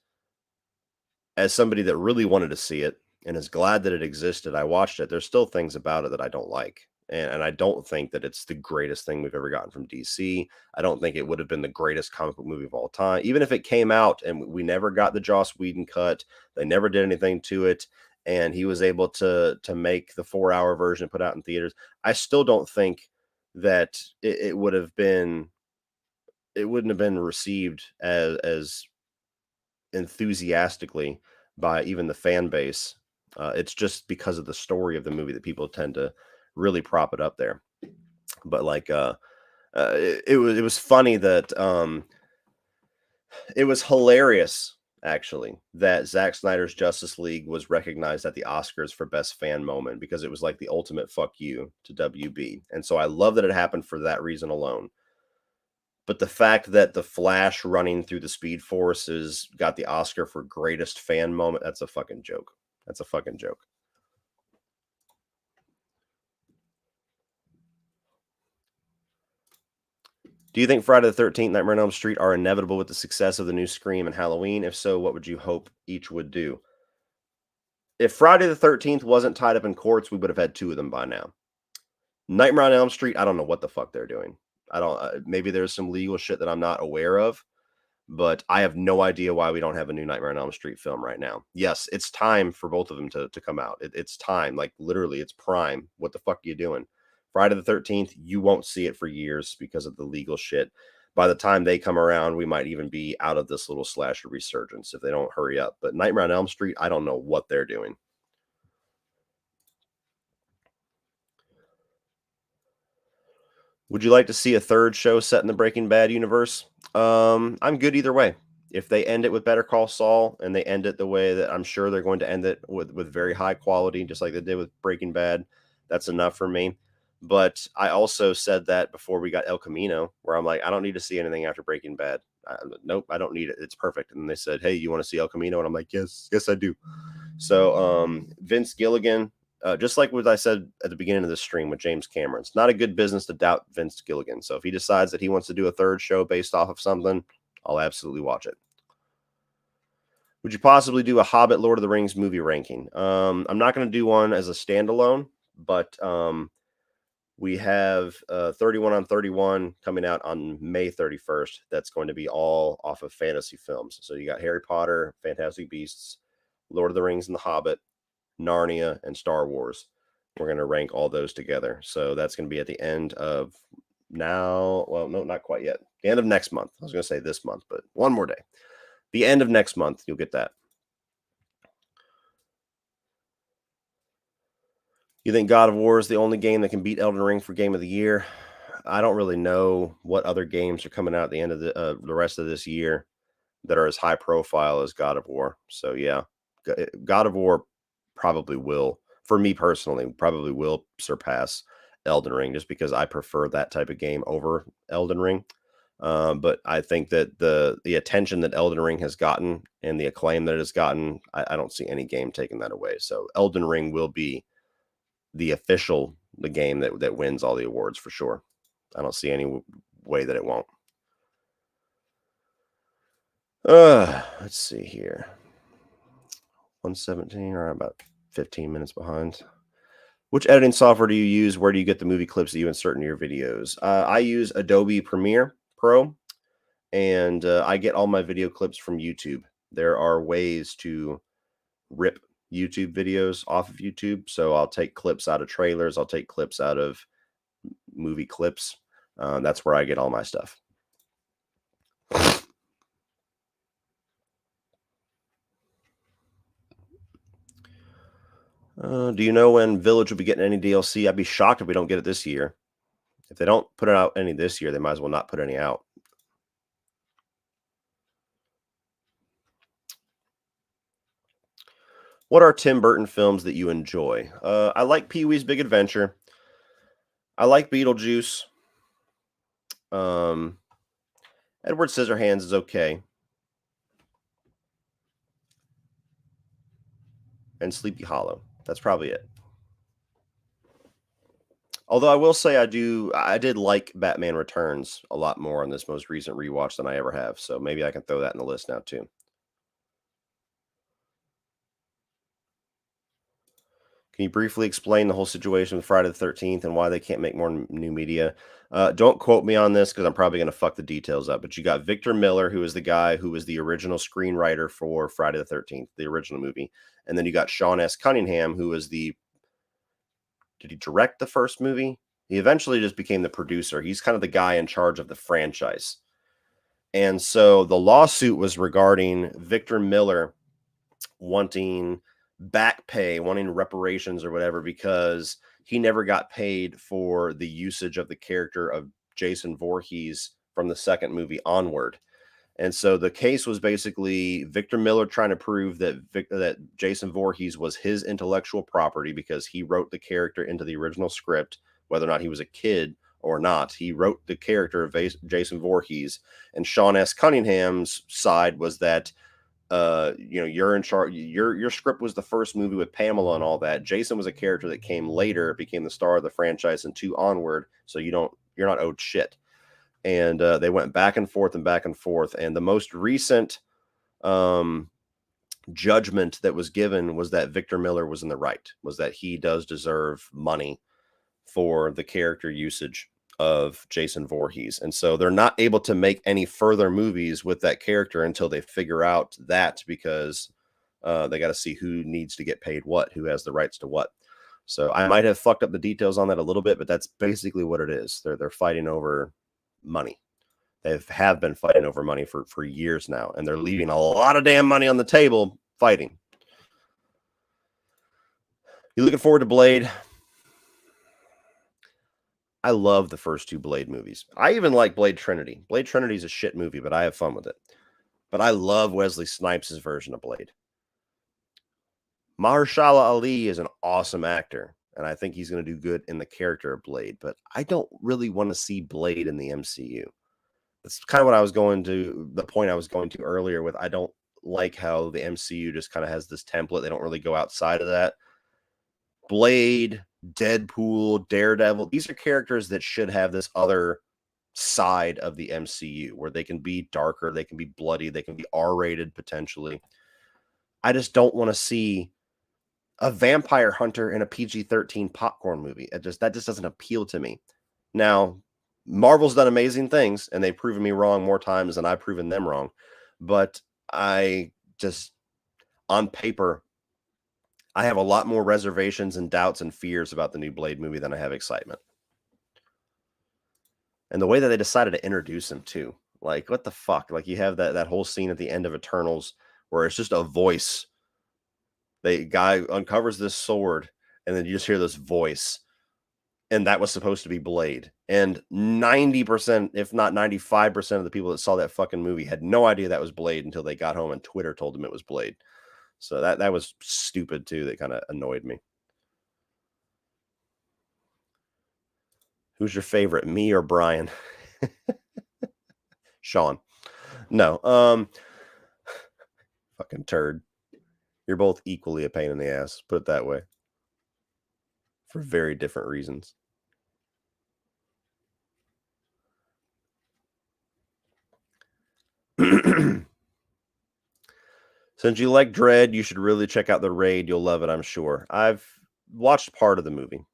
S1: as somebody that really wanted to see it and is glad that it existed, I watched it. There's still things about it that I don't like. And I don't think that it's the greatest thing we've ever gotten from DC. I don't think it would have been the greatest comic book movie of all time. Even if it came out and we never got the Joss Whedon cut, they never did anything to it, and he was able to make the 4-hour version put out in theaters. I still don't think that it would have been it wouldn't have been received as enthusiastically by even the fan base. It's just because of the story of the movie that people tend to really prop it up there. But like, it was funny that it was hilarious actually that Zack Snyder's Justice League was recognized at the Oscars for Best Fan Moment because it was like the ultimate fuck you to WB, and so I love that it happened for that reason alone. But the fact that the Flash running through the Speed Forces got the Oscar for greatest fan moment, that's a fucking joke. That's a fucking joke. Do you think Friday the 13th, Nightmare on Elm Street are inevitable with the success of the new Scream and Halloween? If so, what would you hope each would do? If Friday the 13th wasn't tied up in courts, we would have had two of them by now. Nightmare on Elm Street, I don't know what the fuck they're doing. I don't, maybe there's some legal shit that I'm not aware of, but I have no idea why we don't have a new Nightmare on Elm Street film right now. Yes, it's time for both of them to come out. It's time, like literally, it's prime. What the fuck are you doing? Friday the 13th, you won't see it for years because of the legal shit. By the time they come around, we might even be out of this little slasher resurgence if they don't hurry up. But Nightmare on Elm Street, I don't know what they're doing. Would you like to see a third show set in the Breaking Bad universe? I'm good either way. If they end it with Better Call Saul and they end it the way that I'm sure they're going to end it with very high quality, just like they did with Breaking Bad, that's enough for me. But I also said that before we got El Camino, where I'm like, I don't need to see anything after Breaking Bad. Nope, I don't need it. It's perfect. And they said, hey, you want to see El Camino? And I'm like, yes, I do. So Vince Gilligan, just like what I said at the beginning of the stream with James Cameron, it's not a good business to doubt Vince Gilligan. So if he decides that he wants to do a third show based off of something, I'll absolutely watch it. Would you possibly do a Hobbit Lord of the Rings movie ranking? I'm not going to do one as a standalone, but we have 31 on 31 coming out on May 31st. That's going to be all off of fantasy films. So you got Harry Potter, Fantastic Beasts, Lord of the Rings, and The Hobbit, Narnia, and Star Wars. We're going to rank all those together. So that's going to be at the end of now. Well, no, not quite yet. The end of next month. I was going to say this month, but one more day. The end of next month, you'll get that. You think God of War is the only game that can beat Elden Ring for Game of the Year? I don't really know what other games are coming out at the end of the rest of this year that are as high profile as God of War. So yeah, God of War probably will, for me personally, probably will surpass Elden Ring just because I prefer that type of game over Elden Ring. But I think that the attention that Elden Ring has gotten and the acclaim that it has gotten, I don't see any game taking that away. So Elden Ring will be the game that wins all the awards for sure. I don't see any way that it won't. Let's see here. 117, or about 15 minutes behind. Which editing software do you use? Where do you get the movie clips that you insert into your videos? I use Adobe Premiere Pro, and I get all my video clips from YouTube. There are ways to rip YouTube videos off of YouTube. So I'll take clips out of trailers. I'll take clips out of movie clips. That's where I get all my stuff. Do you know when Village will be getting any DLC? I'd be shocked if we don't get it this year. If they don't put it out any this year, they might as well not put any out. What are Tim Burton films that you enjoy? I like Pee-wee's Big Adventure. I like Beetlejuice. Edward Scissorhands is okay. And Sleepy Hollow. That's probably it. Although I will say I did like Batman Returns a lot more on this most recent rewatch than I ever have. So maybe I can throw that in the list now too. Can you briefly explain the whole situation with Friday the 13th and why they can't make more new media? Don't quote me on this because I'm probably going to fuck the details up. But you got Victor Miller, who is the guy who was the original screenwriter for Friday the 13th, the original movie. And then you got Sean S. Cunningham, who was did he direct the first movie? He eventually just became the producer. He's kind of the guy in charge of the franchise. And so the lawsuit was regarding Victor Miller wanting back pay, wanting reparations or whatever, because he never got paid for the usage of the character of Jason Voorhees from the second movie onward. And so the case was basically Victor Miller trying to prove that Jason Voorhees was his intellectual property because he wrote the character into the original script, whether or not he was a kid or not. He wrote the character of Jason Voorhees. And Sean S. Cunningham's side was that you're in charge. Your script was the first movie with Pamela and all that. Jason was a character that came later, became the star of the franchise and 2 onward. So you're not owed shit. And they went back and forth and back and forth. And the most recent judgment that was given was that Victor Miller was in the right, was that he does deserve money for the character usage of Jason Voorhees. And so they're not able to make any further movies with that character until they figure out that, because they got to see who needs to get paid what, who has the rights to what. So I might have fucked up the details on that a little bit, but that's basically what it is. They're fighting over money. They have been fighting over money for years now, and they're leaving a lot of damn money on the table fighting. You looking forward to Blade? I love the first 2 Blade movies. I even like Blade Trinity. Blade Trinity is a shit movie, but I have fun with it. But I love Wesley Snipes' version of Blade. Mahershala Ali is an awesome actor, and I think he's going to do good in the character of Blade, but I don't really want to see Blade in the MCU. That's kind of what I was going to, the point I was going to earlier with, I don't like how the MCU just kind of has this template. They don't really go outside of that. Blade, Deadpool, Daredevil, these are characters that should have this other side of the MCU where they can be darker, they can be bloody, they can be R-rated potentially. I just don't want to see a vampire hunter in a PG-13 popcorn movie. That just doesn't appeal to me. Now, Marvel's done amazing things, and they've proven me wrong more times than I've proven them wrong. But I just, on paper, I have a lot more reservations and doubts and fears about the new Blade movie than I have excitement. And the way that they decided to introduce him too, like, what the fuck? Like, you have that whole scene at the end of Eternals where it's just a voice. The guy uncovers this sword, and then you just hear this voice, and that was supposed to be Blade. And 90%, if not 95% of the people that saw that fucking movie had no idea that was Blade until they got home and Twitter told them it was Blade. So that was stupid too. That kind of annoyed me. Who's your favorite, me or Brian? Sean. No. Fucking turd. You're both equally a pain in the ass, put it that way. For very different reasons. Since you like Dread, you should really check out The Raid. You'll love it, I'm sure. I've watched part of the movie.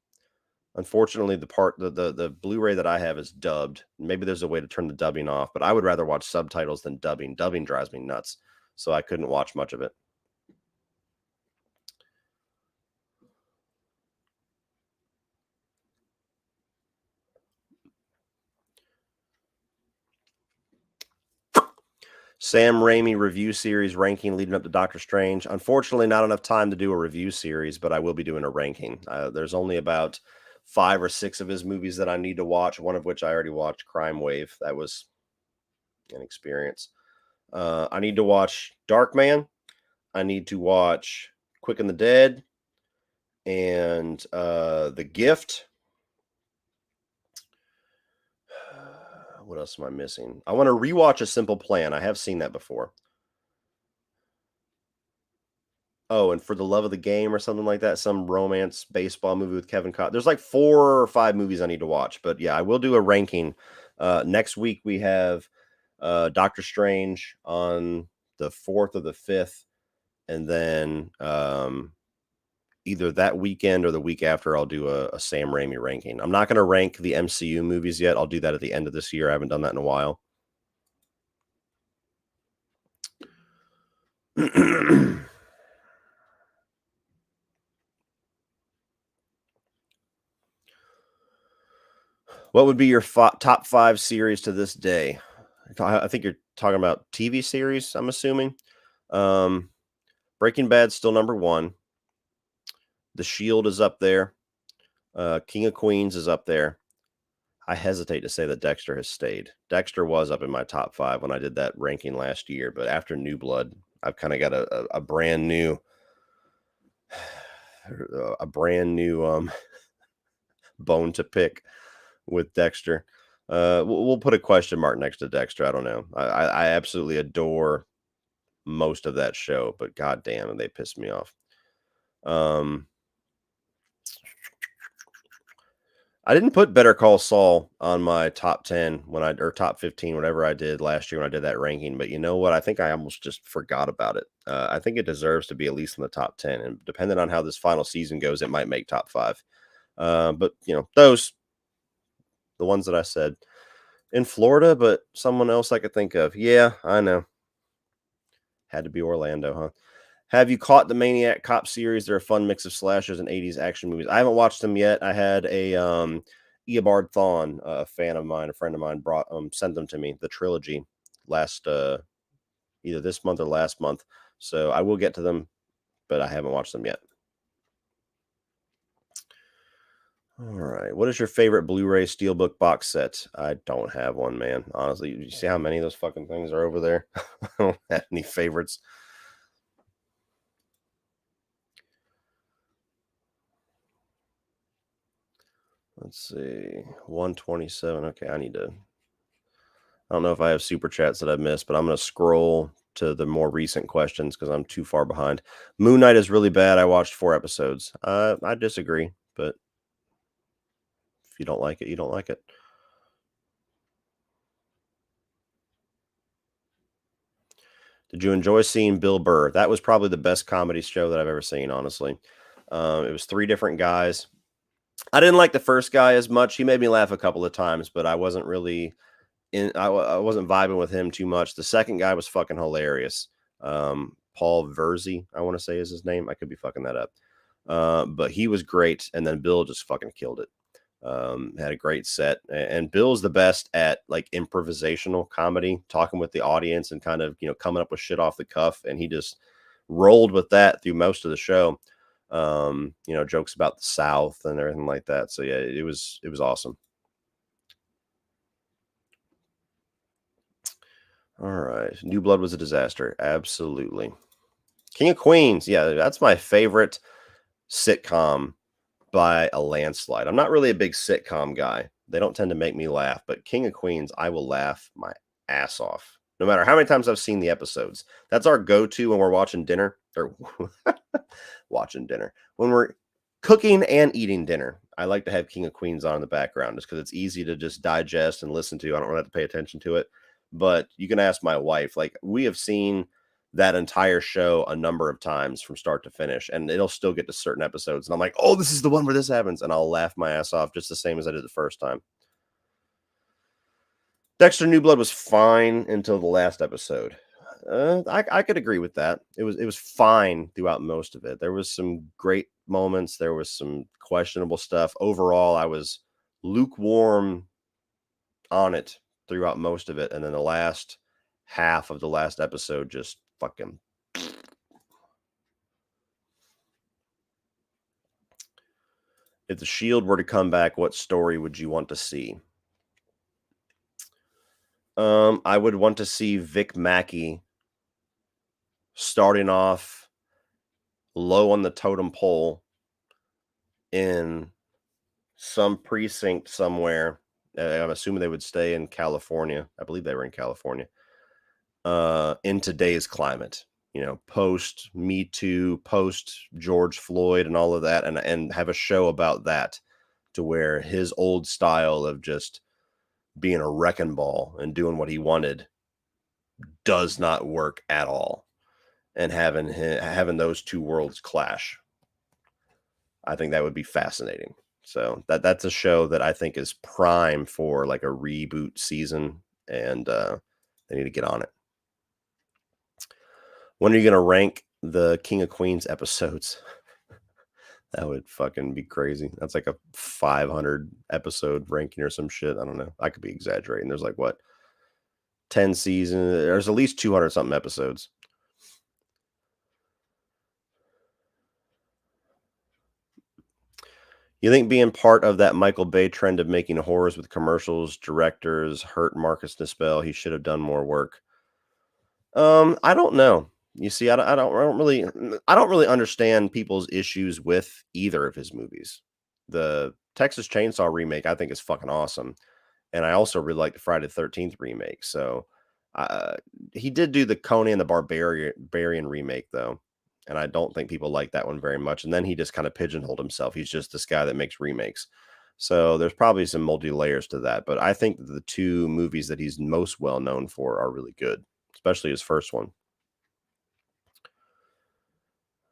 S1: Unfortunately, the Blu-ray that I have is dubbed. Maybe there's a way to turn the dubbing off, but I would rather watch subtitles than dubbing. Dubbing drives me nuts, so I couldn't watch much of it. Sam Raimi review series ranking leading up to Doctor Strange. Unfortunately, not enough time to do a review series, but I will be doing a ranking. There's only about 5 or 6 of his movies that I need to watch, one of which I already watched, Crime Wave. That was an experience. I need to watch Darkman. I need to watch Quick and the Dead and The Gift. What else am I missing? I want to rewatch A Simple Plan. I have seen that before. Oh, and For the Love of the Game or something like that. Some romance baseball movie with Kevin Costner. There's like 4 or 5 movies I need to watch. But yeah, I will do a ranking. Next week we have Doctor Strange on the 4th or the 5th. And then either that weekend or the week after, I'll do a Sam Raimi ranking. I'm not going to rank the MCU movies yet. I'll do that at the end of this year. I haven't done that in a while. What would be your top 5 series to this day? I think you're talking about TV series, I'm assuming. Breaking Bad's still number 1. The Shield is up there. King of Queens is up there. I hesitate to say that Dexter has stayed. Dexter was up in my top 5 when I did that ranking last year, but after New Blood, I've kind of got a brand new bone to pick with Dexter. We'll put a question mark next to Dexter. I don't know. I absolutely adore most of that show, but goddamn, they pissed me off. I didn't put Better Call Saul on my top 10 or top 15, whatever I did last year when I did that ranking. But you know what? I think I almost just forgot about it. I think it deserves to be at least in the top 10. And depending on how this final season goes, it might make top 5. But, the ones that I said in Florida, but someone else I could think of. Yeah, I know. Had to be Orlando, huh? Have you caught the Maniac Cop series? They're a fun mix of slashers and 80s action movies. I haven't watched them yet. I had a Eobard Thawne, a friend of mine, sent them to me, the trilogy, last either this month or last month. So I will get to them, but I haven't watched them yet. All right. What is your favorite Blu-ray Steelbook box set? I don't have one, man. Honestly, you see how many of those fucking things are over there? I don't have any favorites. Let's see. 127. Okay, I don't know if I have super chats that I've missed, but I'm going to scroll to the more recent questions because I'm too far behind. Moon Knight is really bad. I watched 4 episodes. I disagree, but if you don't like it, you don't like it. Did you enjoy seeing Bill Burr? That was probably the best comedy show that I've ever seen, honestly. It was 3 different guys. I didn't like the first guy as much. He made me laugh a couple of times, but I wasn't really I wasn't vibing with him too much. The second guy was fucking hilarious. Paul Verzi, I want to say is his name. I could be fucking that up. But he was great. And then Bill just fucking killed it. Had a great set. And Bill's the best at like improvisational comedy, talking with the audience and kind of, coming up with shit off the cuff. And he just rolled with that through most of the show. Jokes about the South and everything like that. So yeah, it was awesome. All right. New Blood was a disaster. Absolutely. King of Queens. Yeah, that's my favorite sitcom by a landslide. I'm not really a big sitcom guy. They don't tend to make me laugh, but King of Queens, I will laugh my ass off. No matter how many times I've seen the episodes. That's our go-to when we're watching dinner or watching dinner. When we're cooking and eating dinner, I like to have King of Queens on in the background just because it's easy to just digest and listen to. I don't really have to pay attention to it. But you can ask my wife. Like, we have seen that entire show a number of times from start to finish, and it'll still get to certain episodes, and I'm like, "Oh, this is the one where this happens," and I'll laugh my ass off just the same as I did the first time. Dexter New Blood was fine until the last episode. I could agree with that. It was fine throughout most of it. There was some great moments. There was some questionable stuff. Overall, I was lukewarm on it throughout most of it, and then the last half of the last episode just fucking. If the Shield were to come back, what story would you want to see? I would want to see Vic Mackey starting off low on the totem pole in some precinct somewhere. I'm assuming they would stay in California. I believe they were in California. In today's climate, post Me Too, post George Floyd, and all of that, and have a show about that, to where his old style of just being a wrecking ball and doing what he wanted does not work at all, and having those two worlds clash. I think that would be fascinating. So that's a show that I think is prime for like a reboot season, and they need to get on it. When are you going to rank the King of Queens episodes? That would fucking be crazy. That's like a 500 episode ranking or some shit. I don't know. I could be exaggerating. There's like what, 10 seasons? There's at least 200 something episodes. You think being part of that Michael Bay trend of making horrors with commercials, directors hurt Marcus Nispel? He should have done more work. I don't know. You see, I don't really understand people's issues with either of his movies. The Texas Chainsaw remake, I think, is fucking awesome, and I also really like the Friday the 13th remake. So, uh, he did do the Conan the Barbarian remake though, and I don't think people like that one very much. And then he just kind of pigeonholed himself. He's just this guy that makes remakes. So there's probably some multi layers to that, but I think the two movies that he's most well known for are really good, especially his first one.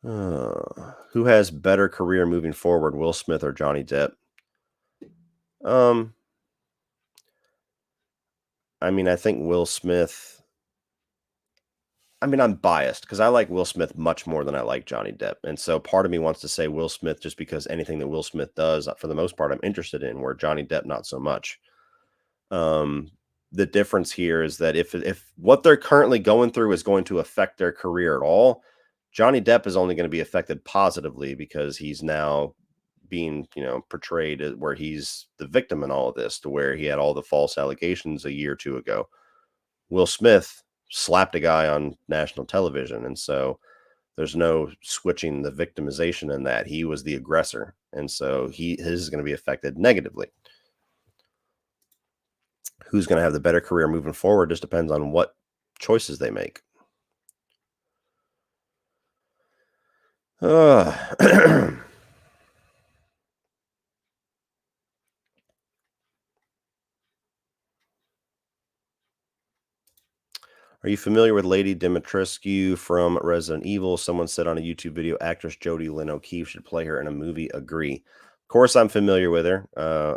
S1: Who has better career moving forward, Will Smith or Johnny Depp? Um, I mean, I think Will Smith. I mean, I'm biased because I like Will Smith much more than I like Johnny Depp, and so part of me wants to say Will Smith just because anything that Will Smith does, for the most part, I'm interested in. Where Johnny Depp, not so much. Um, the difference here is that if what they're currently going through is going to affect their career at all, Johnny Depp is only going to be affected positively because he's now being, portrayed where he's the victim in all of this, to where he had all the false allegations a year or two ago. Will Smith slapped a guy on national television, and so there's no switching the victimization in that. He was the aggressor, and so his is going to be affected negatively. Who's going to have the better career moving forward just depends on what choices they make. Are you familiar with Lady Dimitrescu from Resident Evil? Someone said on a YouTube video, actress Jodie Lynn O'Keefe should play her in a movie. Agree. Of course, I'm familiar with her.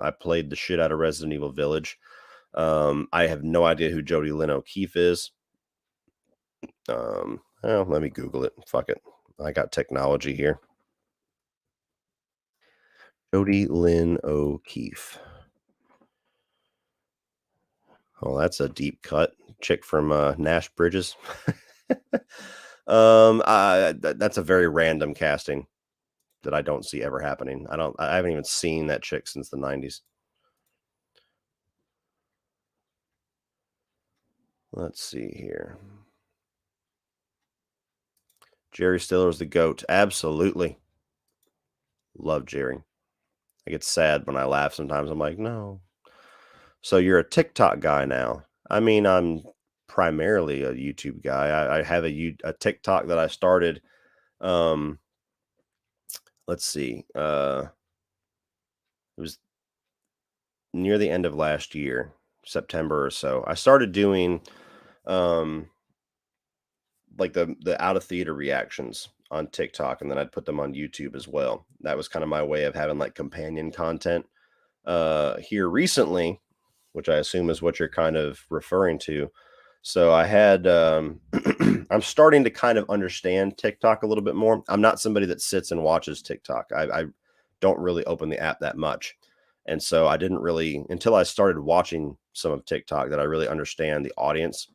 S1: I played the shit out of Resident Evil Village. I have no idea who Jodie Lynn O'Keefe is. Well, let me Google it. Fuck it. I got technology here. Jodie Lynn O'Keefe. Oh, that's a deep cut. Chick from Nash Bridges. That's a very random casting that I don't see ever happening. I haven't even seen that chick since the 90s. Let's see here. Jerry Stiller is the GOAT. Absolutely. Love Jerry. I get sad when I laugh sometimes. I'm like, no. So you're a TikTok guy now. I mean, I'm primarily a YouTube guy. I have a TikTok that I started. Let's see. It was near the end of last year, September or so. I started doing like the out of theater reactions on TikTok, and then I'd put them on YouTube as well. That was kind of my way of having like companion content. Here recently, which I assume is what you're kind of referring to. So I had I'm starting to kind of understand TikTok a little bit more. I'm not somebody that sits and watches TikTok. I don't really open the app that much. And so I didn't really, until I started watching some of TikTok, that I really understand the audience.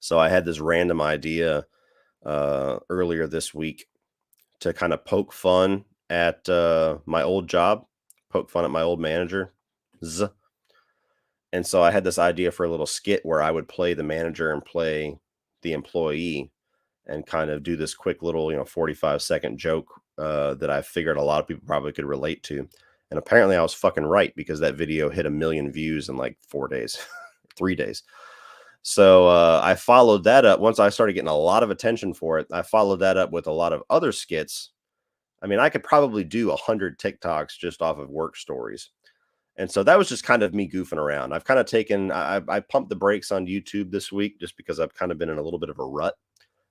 S1: So I had this random idea earlier this week to kind of poke fun at my old job, poke fun at my old manager. And so I had this idea for a little skit where I would play the manager and play the employee and kind of do this quick little, 45-second joke that I figured a lot of people probably could relate to. And apparently I was fucking right, because that video hit 1 million views in like 4 days, 3 days. So I followed that up. Once I started getting a lot of attention for it, I followed that up with a lot of other skits. I mean, I could probably do 100 TikToks just off of work stories. And so that was just kind of me goofing around. I've kind of taken, I pumped the brakes on YouTube this week just because I've kind of been in a little bit of a rut.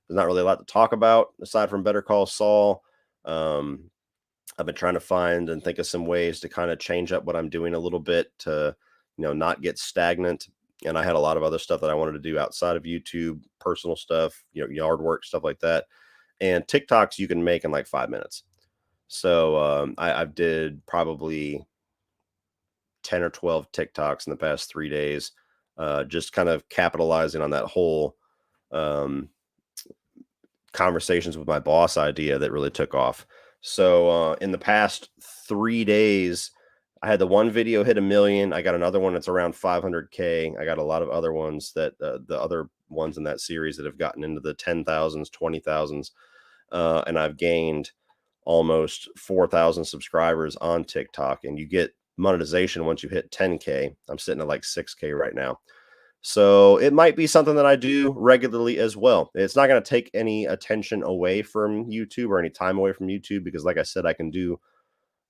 S1: There's not really a lot to talk about aside from Better Call Saul. I've been trying to find and think of some ways to kind of change up what I'm doing a little bit to, not get stagnant. And I had a lot of other stuff that I wanted to do outside of YouTube, personal stuff, yard work, stuff like that. And TikToks you can make in like 5 minutes. So I've did probably 10 or 12 TikToks in the past 3 days, just kind of capitalizing on that whole conversations with my boss idea that really took off. So in the past 3 days, I had the one video hit 1 million. I got another one that's around 500K. I got a lot of other ones that the other ones in that series that have gotten into the 10,000s, 20,000s. And I've gained almost 4,000 subscribers on TikTok, and you get monetization once you hit 10K. I'm sitting at like 6K right now. So it might be something that I do regularly as well. It's not going to take any attention away from YouTube or any time away from YouTube, because like I said, I can do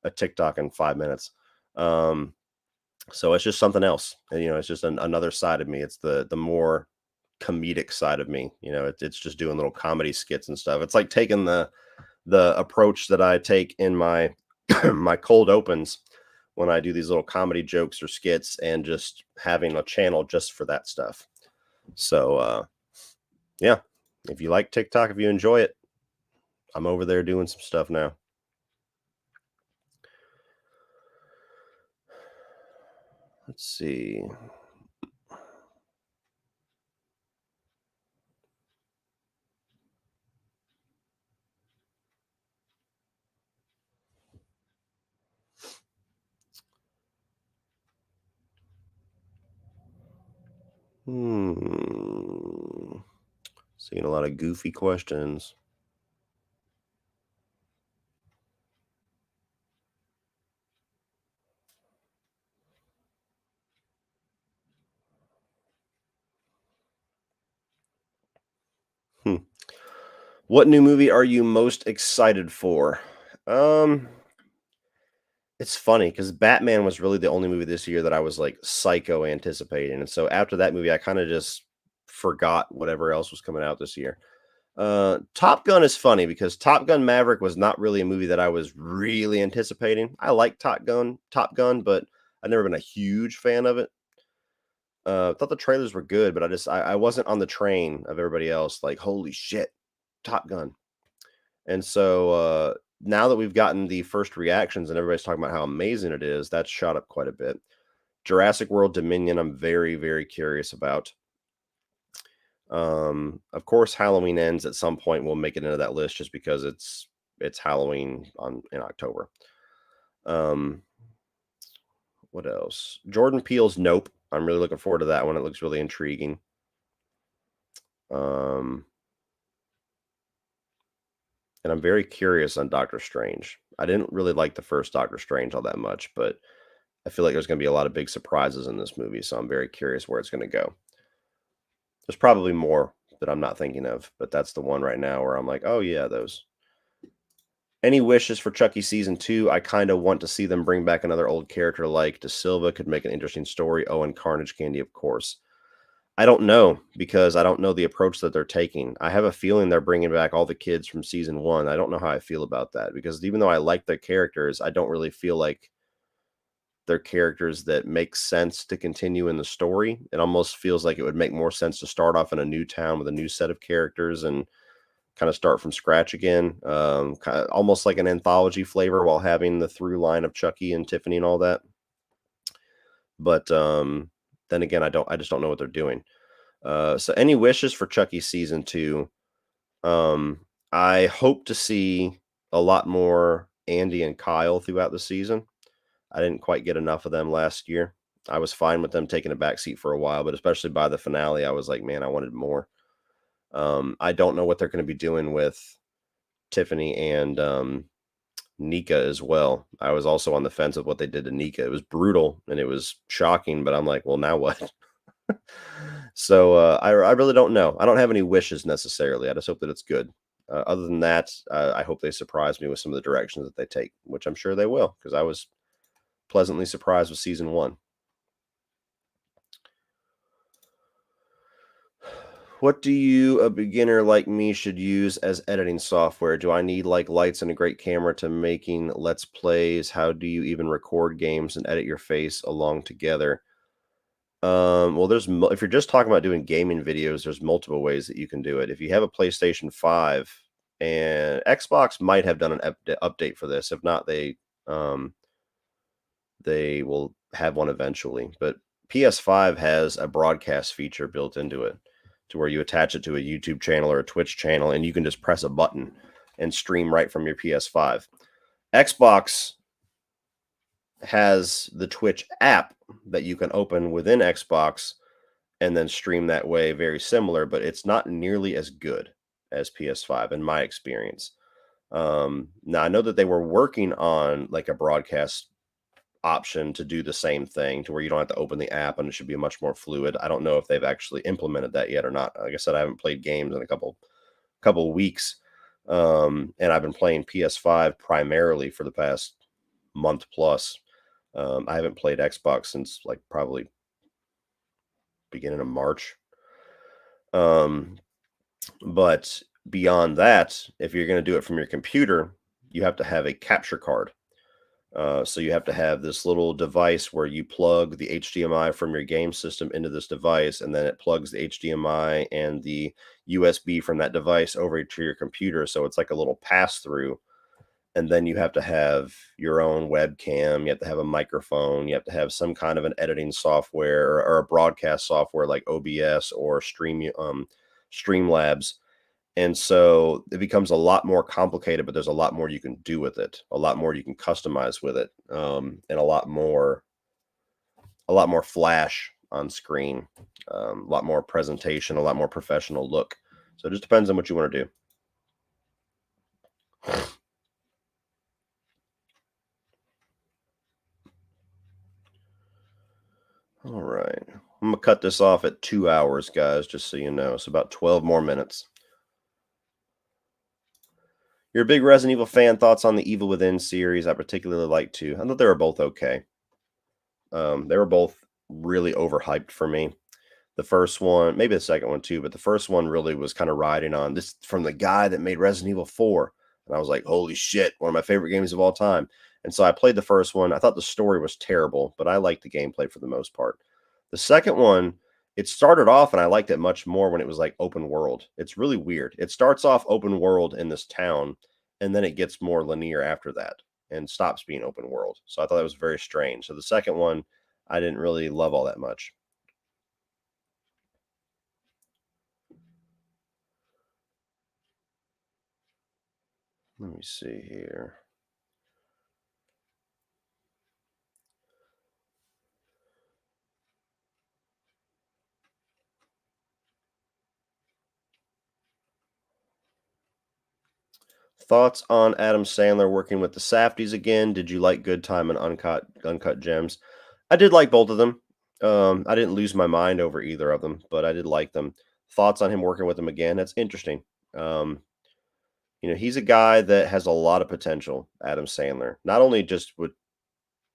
S1: a TikTok in 5 minutes. So it's just something else. And, it's just another side of me. It's the more comedic side of me. It's just doing little comedy skits and stuff. It's like taking the approach that I take in my my cold opens when I do these little comedy jokes or skits, and just having a channel just for that stuff. So, yeah, if you like TikTok, if you enjoy it, I'm over there doing some stuff now. Let's see. Seeing a lot of goofy questions. What new movie are you most excited for? It's funny because Batman was really the only movie this year that I was like psycho anticipating. And so after that movie, I kind of just forgot whatever else was coming out this year. Top Gun is funny because Top Gun Maverick was not really a movie that I was really anticipating. I like Top Gun, but I've never been a huge fan of it. Thought the trailers were good, but I wasn't on the train of everybody else. Like, holy shit, Top Gun. And so now that we've gotten the first reactions and everybody's talking about how amazing it is, that's shot up quite a bit. Jurassic World Dominion, I'm very, very curious about. Of course, Halloween Ends at some point will make it into that list just because it's Halloween in October. What else? Jordan Peele's Nope. I'm really looking forward to that one. It looks really intriguing. And I'm very curious on Doctor Strange. I didn't really like the first Doctor Strange all that much, but I feel like there's going to be a lot of big surprises in this movie, so I'm very curious where it's going to go. There's probably more that I'm not thinking of, but that's the one right now where I'm like, oh yeah, those. Any wishes for Chucky season 2? I kind of want to see them bring back another old character like De Silva. Could make an interesting story. Oh, and Carnage Candy, of course. I don't know because I don't know the approach that they're taking. I have a feeling they're bringing back all the kids from season 1. I don't know how I feel about that because even though I like their characters, I don't really feel like they're characters that make sense to continue in the story. It almost feels like it would make more sense to start off in a new town with a new set of characters and kind of start from scratch again. Kind of almost like an anthology flavor while having the through line of Chucky and Tiffany and all that. But then again, I just don't know what they're doing. So any wishes for Chucky season 2? Um, I hope to see a lot more Andy and Kyle throughout the season. I didn't quite get enough of them last year. I was fine with them taking a back seat for a while, but especially by the finale, I was like, man, I wanted more. I don't know what they're going to be doing with Tiffany and Nika as well. I was also on the fence of what they did to Nika. It was brutal and it was shocking, but I'm like, well, now what? So I really don't know. I don't have any wishes necessarily. I just hope that it's good. Other than that, I hope they surprise me with some of the directions that they take, which I'm sure they will, because I was pleasantly surprised with season 1. What do you, a beginner like me, should use as editing software? Do I need like lights and a great camera to making let's plays? How do you even record games and edit your face along together? Well, if you're just talking about doing gaming videos, there's multiple ways that you can do it. If you have a PlayStation 5 and Xbox might have done an update for this. If not, um they will have one eventually. But PS5 has a broadcast feature built into it to where you attach it to a YouTube channel or a Twitch channel and you can just press a button and stream right from your PS5. Xbox has the Twitch app that you can open within Xbox and then stream that way, very similar, but it's not nearly as good as PS5 in my experience. Now I know that they were working on like a broadcast option to do the same thing to where you don't have to open the app and it should be much more fluid. I don't know if they've actually implemented that yet or not. Like I said, I haven't played games in a couple weeks. And I've been playing PS5 primarily for the past month plus. I haven't played Xbox since like probably beginning of March. Um, but beyond that, if you're going to do it from your computer, you have to have a capture card. So you have to have this little device where you plug the HDMI from your game system into this device, and then it plugs the HDMI and the USB from that device over to your computer. So it's like a little pass through. And then you have to have your own webcam. You have to have a microphone. You have to have some kind of an editing software or a broadcast software like OBS or Streamlabs. And so it becomes a lot more complicated, but there's a lot more you can do with it, a lot more you can customize with it, and a lot more flash on screen, a lot more presentation, a lot more professional look. So it just depends on what you want to do. All right. I'm going to cut this off at 2 hours, guys, just so you know. It's about 12 more minutes. You're a big Resident Evil fan. Thoughts on the Evil Within series? I particularly like 2. I thought they were both okay. They were both really overhyped for me. The first one, maybe the second one too, but the first one really was kind of riding on this from the guy that made Resident Evil 4. And I was like, holy shit, one of my favorite games of all time. And so I played the first one. I thought the story was terrible, but I liked the gameplay for the most part. The second one, it started off and I liked it much more when it was like open world. It's really weird. It starts off open world in this town and then it gets more linear after that and stops being open world. So I thought that was very strange. So the second one, I didn't really love all that much. Let me see here. Thoughts on Adam Sandler working with the Safdies again? Did you like Good Time and Uncut Gems? I did like both of them. I didn't lose my mind over either of them, but I did like them. Thoughts on him working with them again? That's interesting. Um, he's a guy that has a lot of potential, Adam Sandler. Not only just with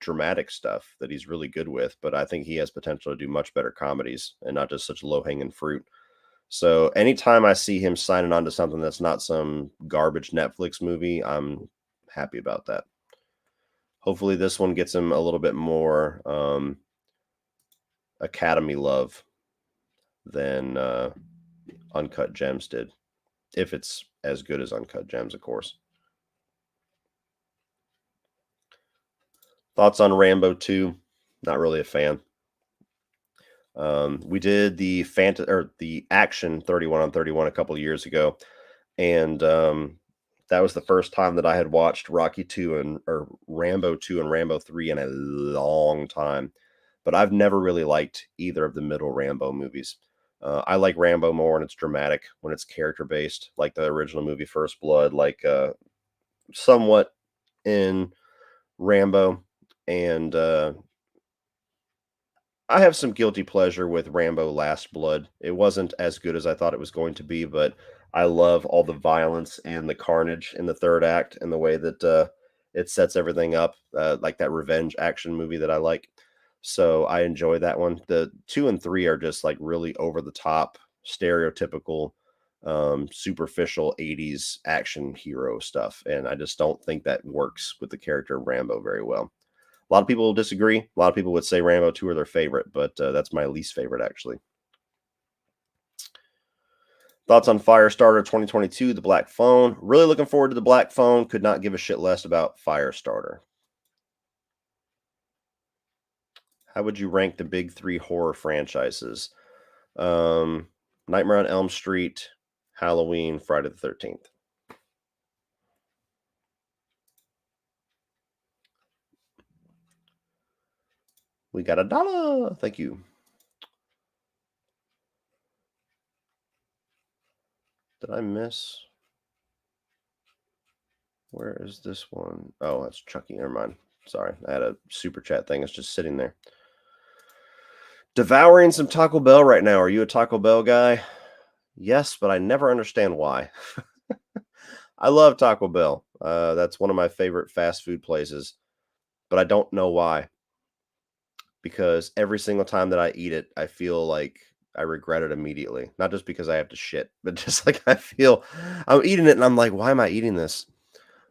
S1: dramatic stuff that he's really good with, but I think he has potential to do much better comedies and not just such low hanging fruit. So anytime I see him signing on to something that's not some garbage Netflix movie, I'm happy about that. Hopefully this one gets him a little bit more Academy love than Uncut Gems did. If it's as good as Uncut Gems, of course. Thoughts on Rambo 2? Not really a fan. We did the the action 31 on 31 a couple of years ago, and that was the first time that I had watched Rocky 2 and or Rambo 2 and Rambo 3 in a long time. But I've never really liked either of the middle Rambo movies. I like Rambo more when it's dramatic, when it's character based, like the original movie First Blood, like somewhat in Rambo, and I have some guilty pleasure with Rambo Last Blood. It wasn't as good as I thought it was going to be, but I love all the violence and the carnage in the third act and the way that it sets everything up, like that revenge action movie that I like. So I enjoy that one. The 2 and 3 are just like really over the top, stereotypical, superficial 80s action hero stuff. And I just don't think that works with the character of Rambo very well. A lot of people will disagree. A lot of people would say Rambo 2 are their favorite, but that's my least favorite, actually. Thoughts on Firestarter 2022, the Black Phone? Really looking forward to the Black Phone. Could not give a shit less about Firestarter. How would you rank the big 3 horror franchises? Nightmare on Elm Street, Halloween, Friday the 13th. We got $1. Thank you. Did I miss? Where is this one? Oh, that's Chucky. Never mind. Sorry. I had a super chat thing. It's just sitting there. Devouring some Taco Bell right now. Are you a Taco Bell guy? Yes, but I never understand why. I love Taco Bell. That's one of my favorite fast food places, but I don't know why. Because every single time that I eat it, I feel like I regret it immediately. Not just because I have to shit, but just like I feel I'm eating it and I'm like, why am I eating this?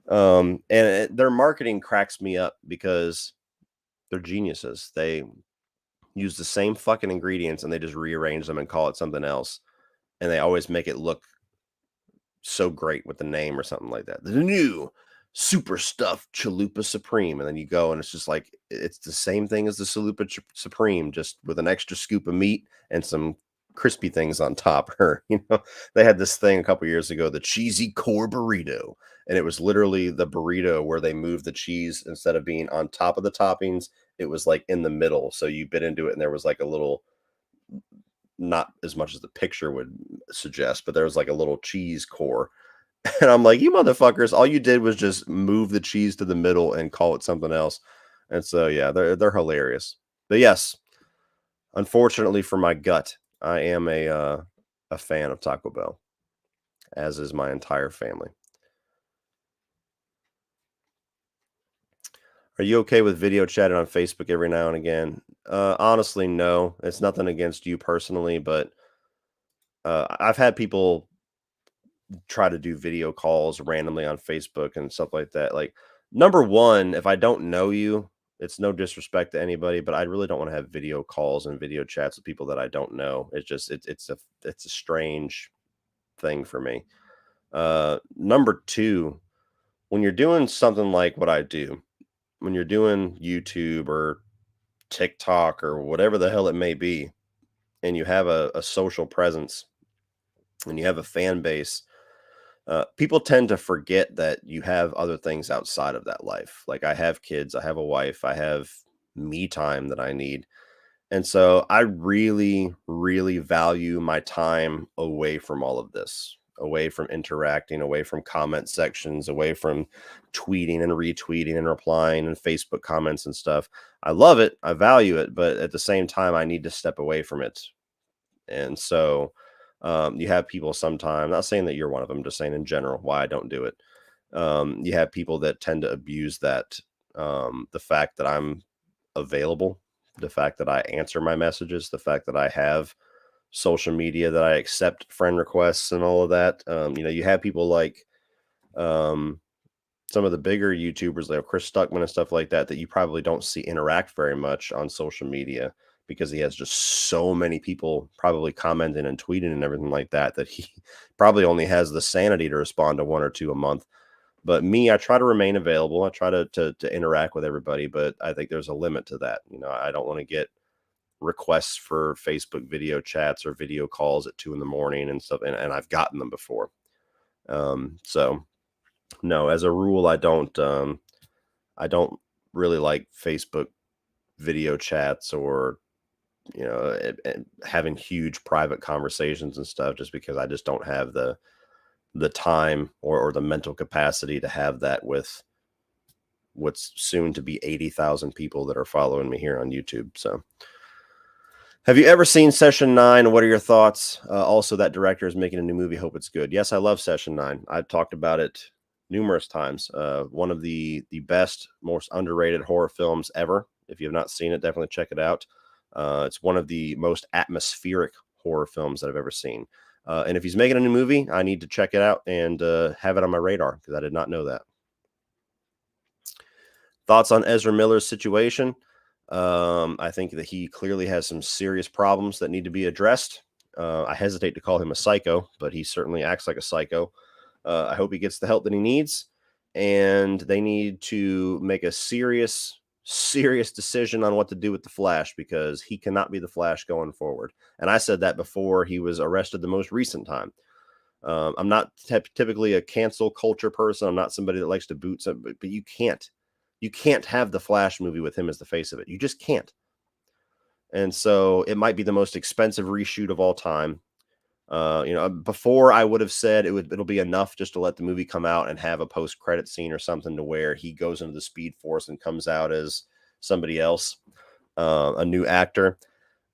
S1: Their marketing cracks me up because they're geniuses. They use the same fucking ingredients and they just rearrange them and call it something else. And they always make it look so great with the name or something like that. The new super stuffed chalupa supreme, and then you go and it's just like it's the same thing as the chalupa supreme, just with an extra scoop of meat and some crispy things on top. Or they had this thing a couple years ago, the cheesy core burrito, and it was literally the burrito where they moved the cheese instead of being on top of the toppings, it was like in the middle, so you bit into it and there was like a little, not as much as the picture would suggest, but there was like a little cheese core. And I'm like, you motherfuckers, all you did was just move the cheese to the middle and call it something else. And so yeah, they're hilarious. But yes, unfortunately for my gut, I am a fan of Taco Bell, as is my entire family. Are you okay with video chatting on Facebook every now and again? Honestly, no. It's nothing against you personally, but I've had people try to do video calls randomly on Facebook and stuff like that. Like, number one, if I don't know you, it's no disrespect to anybody, but I really don't want to have video calls and video chats with people that I don't know. It's just it's a strange thing for me. Number two, when you're doing something like what I do, when you're doing YouTube or TikTok or whatever the hell it may be, and you have a social presence and you have a fan base, people tend to forget that you have other things outside of that life. Like I have kids, I have a wife, I have me time that I need. And so I really, really value my time away from all of this, away from interacting, away from comment sections, away from tweeting and retweeting and replying and Facebook comments and stuff. I love it. I value it. But at the same time, I need to step away from it. And so you have people sometimes, not saying that you're one of them, just saying in general why I don't do it. You have people that tend to abuse that The fact that I'm available, the fact that I answer my messages, the fact that I have social media, that I accept friend requests and all of that. You have people like um, some of the bigger YouTubers like Chris Stuckman and stuff like that you probably don't see interact very much on social media because he has just so many people probably commenting and tweeting and everything like that he probably only has the sanity to respond to one or two a month. But me, I try to remain available. I try to interact with everybody, but I think there's a limit to that. I don't want to get requests for Facebook video chats or video calls at 2 a.m. and stuff, and I've gotten them before. So no, as a rule, I don't really like Facebook video chats or having huge private conversations and stuff, just because I just don't have the time or the mental capacity to have that with what's soon to be 80,000 people that are following me here on YouTube. So have you ever seen Session 9? What are your thoughts? Also, that director is making a new movie. Hope it's good. Yes, I love Session 9. I've talked about it numerous times. One of the best, most underrated horror films ever. If you have not seen it, definitely check it out. It's one of the most atmospheric horror films that I've ever seen. And if he's making a new movie, I need to check it out and have it on my radar because I did not know that. Thoughts on Ezra Miller's situation? I think that he clearly has some serious problems that need to be addressed. I hesitate to call him a psycho, but he certainly acts like a psycho. I hope he gets the help that he needs, and they need to make a serious decision on what to do with the Flash, because he cannot be the Flash going forward. And I said that before he was arrested the most recent time. I'm not typically a cancel culture person. I'm not somebody that likes to boot something, but you can't have the Flash movie with him as the face of it. You just can't. And so it might be the most expensive reshoot of all time. Before I would have said it'll be enough just to let the movie come out and have a post-credit scene or something to where he goes into the Speed Force and comes out as somebody else, a new actor,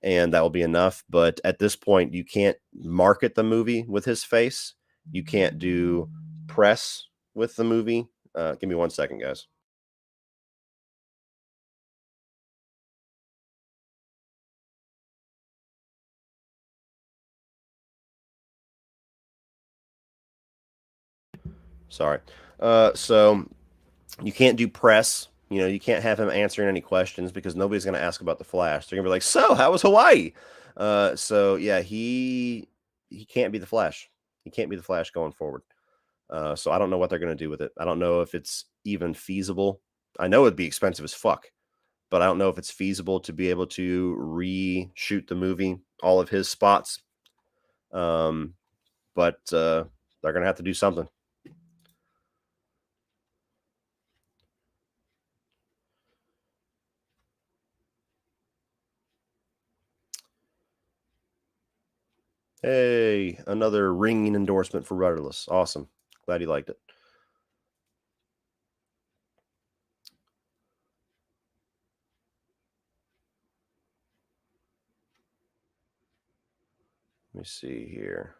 S1: and that will be enough. But at this point, you can't market the movie with his face. You can't do press with the movie. Give me 1 second, guys. Sorry. So you can't do press. You can't have him answering any questions because nobody's going to ask about the Flash. They're going to be like, "So, how was Hawaii?" So yeah, he can't be the Flash. He can't be the Flash going forward. So I don't know what they're going to do with it. I don't know if it's even feasible. I know it'd be expensive as fuck, but I don't know if it's feasible to be able to reshoot the movie, all of his spots. But they're going to have to do something. Hey, another ringing endorsement for Rudderless. Awesome. Glad you liked it. Let me see here.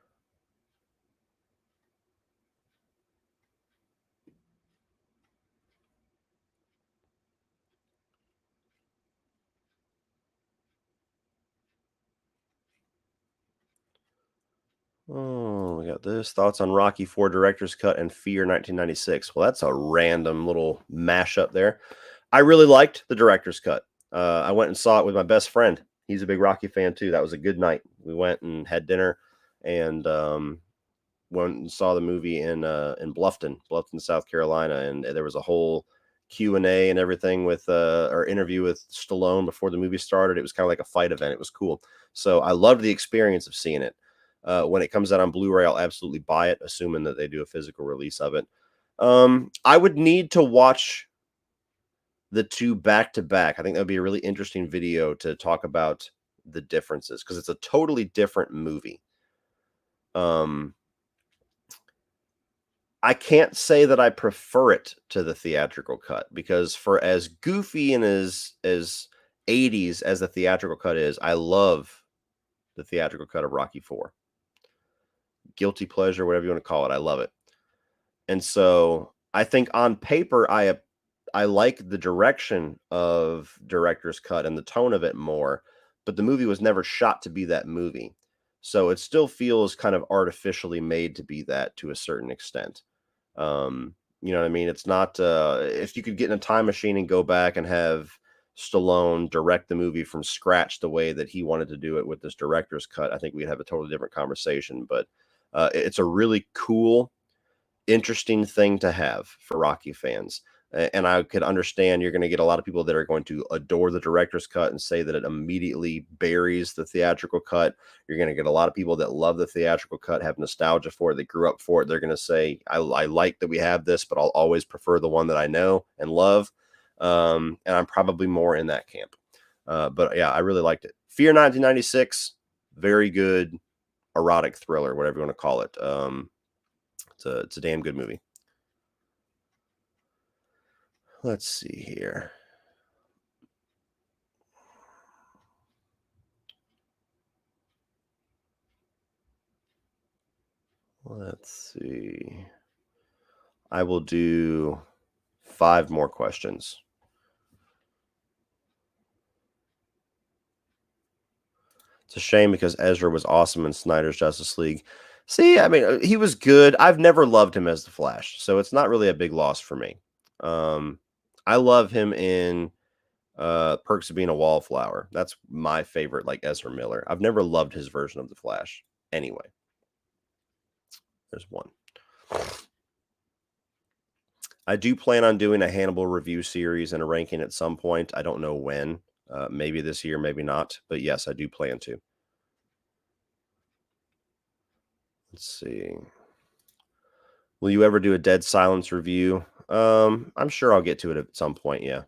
S1: Oh, we got this. Thoughts on Rocky 4 Director's Cut and Fear 1996. Well, that's a random little mashup there. I really liked the Director's Cut. I went and saw it with my best friend. He's a big Rocky fan too. That was a good night. We went and had dinner and went and saw the movie in Bluffton, South Carolina, and there was a whole Q&A and everything with our interview with Stallone before the movie started. It was kind of like a fight event. It was cool. So I loved the experience of seeing it. When it comes out on Blu-ray, I'll absolutely buy it, assuming that they do a physical release of it. I would need to watch the two back to back. I think that would be a really interesting video to talk about the differences because it's a totally different movie. I can't say that I prefer it to the theatrical cut because for as goofy and as 80s as the theatrical cut is, I love the theatrical cut of Rocky 4. Guilty pleasure, whatever you want to call it. I love it. And so I think on paper, I I like the direction of director's cut and the tone of it more, but the movie was never shot to be that movie. So it still feels kind of artificially made to be that to a certain extent. You know what I mean? It's not if you could get in a time machine and go back and have Stallone direct the movie from scratch the way that he wanted to do it with this director's cut, I think we'd have a totally different conversation. But it's a really cool, interesting thing to have for Rocky fans. And I could understand you're going to get a lot of people that are going to adore the director's cut and say that it immediately buries the theatrical cut. You're going to get a lot of people that love the theatrical cut, have nostalgia for it, they grew up for it. They're going to say, I like that we have this, but I'll always prefer the one that I know and love. And I'm probably more in that camp. But yeah, I really liked it. Fear 1996, very good erotic thriller, whatever you want to call it. It's a damn good movie. Let's see here. Let's see. I will do 5 more questions. It's a shame because Ezra was awesome in Snyder's Justice League. See, I mean, he was good. I've never loved him as the Flash, so it's not really a big loss for me. I love him in Perks of Being a Wallflower. That's my favorite, like Ezra Miller. I've never loved his version of the Flash. Anyway, there's one. I do plan on doing a Hannibal review series and a ranking at some point. I don't know when. Maybe this year, maybe not. But yes, I do plan to. Let's see. Will you ever do a Dead Silence review? I'm sure I'll get to it at some point, yeah.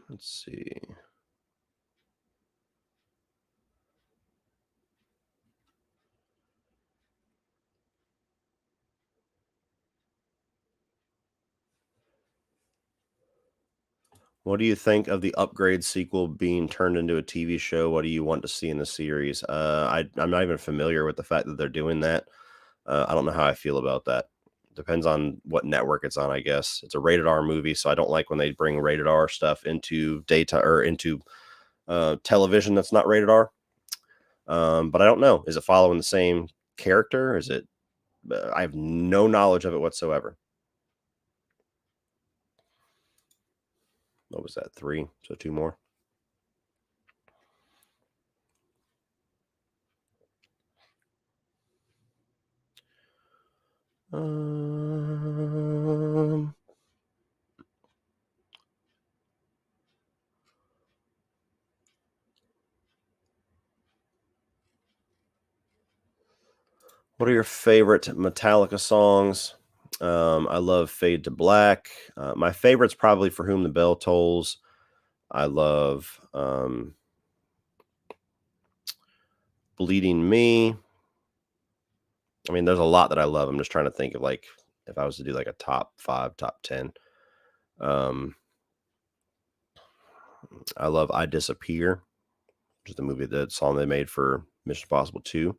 S1: Let's see. What do you think of the Upgrade sequel being turned into a TV show? What do you want to see in the series? I'm not even familiar with the fact that they're doing that. I don't know how I feel about that. Depends on what network it's on, I guess. It's a rated R movie, so I don't like when they bring rated R stuff into data or into television that's not rated R. But I don't know. Is it following the same character? Is it? I have no knowledge of it whatsoever. What was that? 3? So 2 more. What are your favorite Metallica songs? I love Fade to Black. My favorite's probably For Whom the Bell Tolls. I love Bleeding Me. I mean, there's a lot that I love. I'm just trying to think of, like, if I was to do like a top 5, top 10. I love I Disappear, which is the movie, that song they made for Mission Impossible 2.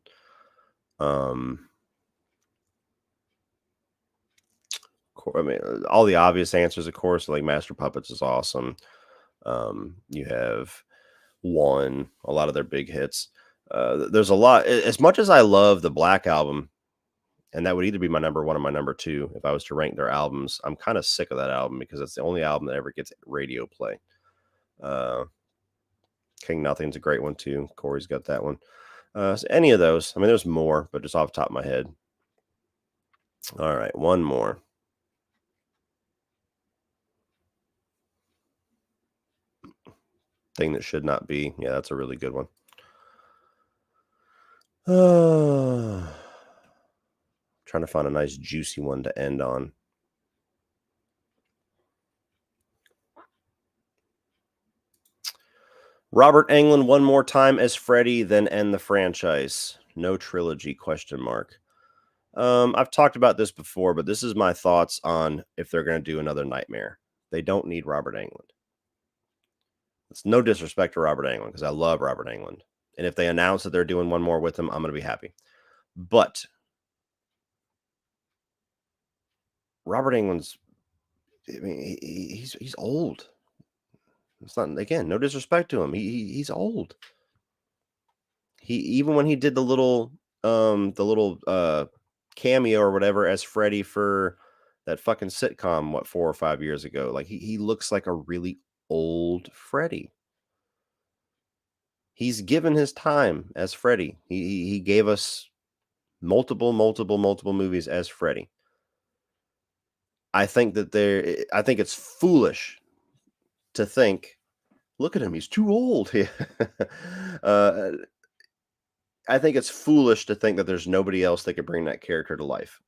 S1: I mean, all the obvious answers, of course, like Master Puppets is awesome. You have One, a lot of their big hits. There's a lot. As much as I love the Black Album, and that would either be my number 1 or my number 2 if I was to rank their albums, I'm kind of sick of that album because it's the only album that ever gets radio play. King Nothing's a great one too. Corey's got that one. So any of those. I mean, there's more, but just off the top of my head. All right, one more. Thing That Should Not Be. Yeah, that's a really good one. Trying to find a nice juicy one to end on. Robert Englund one more time as Freddy, then end the franchise. No trilogy, question mark. I've talked about this before, but this is my thoughts on if they're going to do another Nightmare. They don't need Robert Englund. It's no disrespect to Robert Englund, because I love Robert Englund. And if they announce that they're doing one more with him, I'm going to be happy. But Robert Englund's, I mean, he's old. It's not, again, no disrespect to him. He's old. He, even when he did the little cameo or whatever as Freddy for that fucking sitcom, 4 or 5 years ago, like he looks like a really old Freddy. He's given his time as Freddy. He gave us multiple movies as Freddy. I think it's foolish to think, look at him, he's too old. I think it's foolish to think that there's nobody else that could bring that character to life.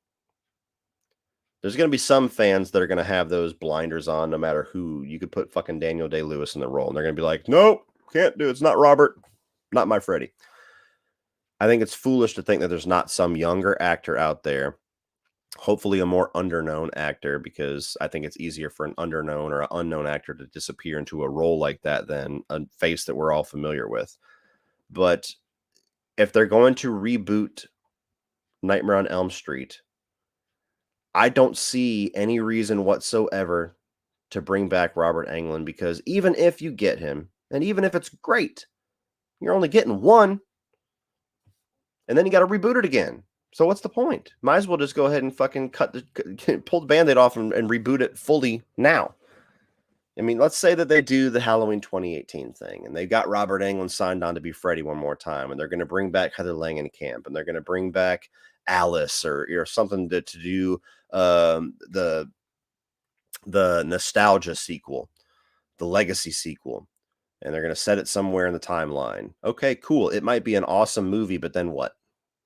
S1: There's going to be some fans that are going to have those blinders on, no matter who. You could put fucking Daniel Day-Lewis in the role, and they're going to be like, nope, can't do it. It's not Robert, not my Freddy. I think it's foolish to think that there's not some younger actor out there, hopefully a more underknown actor, because I think it's easier for an underknown or an unknown actor to disappear into a role like that than a face that we're all familiar with. But if they're going to reboot Nightmare on Elm Street, I don't see any reason whatsoever to bring back Robert Englund, because even if you get him, and even if it's great, you're only getting one, and then you got to reboot it again. So what's the point? Might as well just go ahead and fucking pull the Band-Aid off and reboot it fully now. I mean, let's say that they do the Halloween 2018 thing, and they got Robert Englund signed on to be Freddy one more time, and they're going to bring back Heather Langenkamp, and they're going to bring back Alice, or something to do the nostalgia sequel, the legacy sequel, and they're going to set it somewhere in the timeline. Okay, cool. It might be an awesome movie, but then what?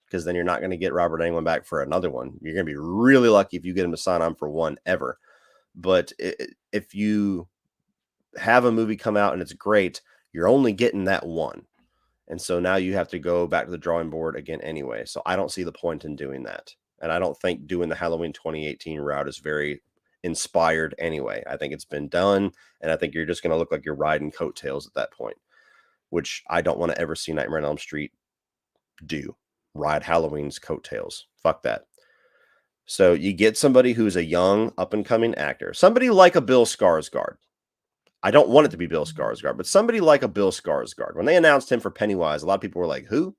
S1: Because then you're not going to get Robert Englund back for another one. You're going to be really lucky if you get him to sign on for one ever. But if you have a movie come out and it's great, you're only getting that one. And so now you have to go back to the drawing board again anyway. So I don't see the point in doing that. And I don't think doing the Halloween 2018 route is very inspired anyway. I think it's been done, and I think you're just going to look like you're riding coattails at that point, which I don't want to ever see Nightmare on Elm Street do. Ride Halloween's coattails. Fuck that. So you get somebody who's a young, up-and-coming actor. Somebody like a Bill Skarsgård. I don't want it to be Bill Skarsgård, but somebody like a Bill Skarsgård. When they announced him for Pennywise, a lot of people were like, who?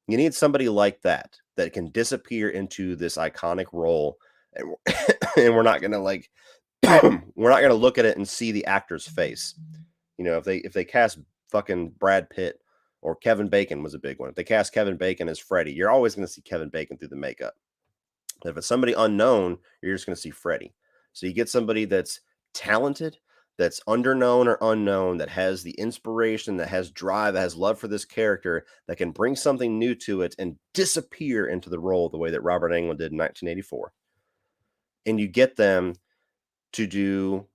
S1: You need somebody like that can disappear into this iconic role, and we're not going to like we're not going to look at it and see the actor's face. You know, if they cast fucking Brad Pitt, or Kevin Bacon was a big one. If they cast Kevin Bacon as Freddy, you're always going to see Kevin Bacon through the makeup. But if it's somebody unknown, you're just going to see Freddy. So you get somebody that's talented, that's underknown or unknown, that has the inspiration, that has drive, that has love for this character, that can bring something new to it and disappear into the role the way that Robert Englund did in 1984. And you get them to do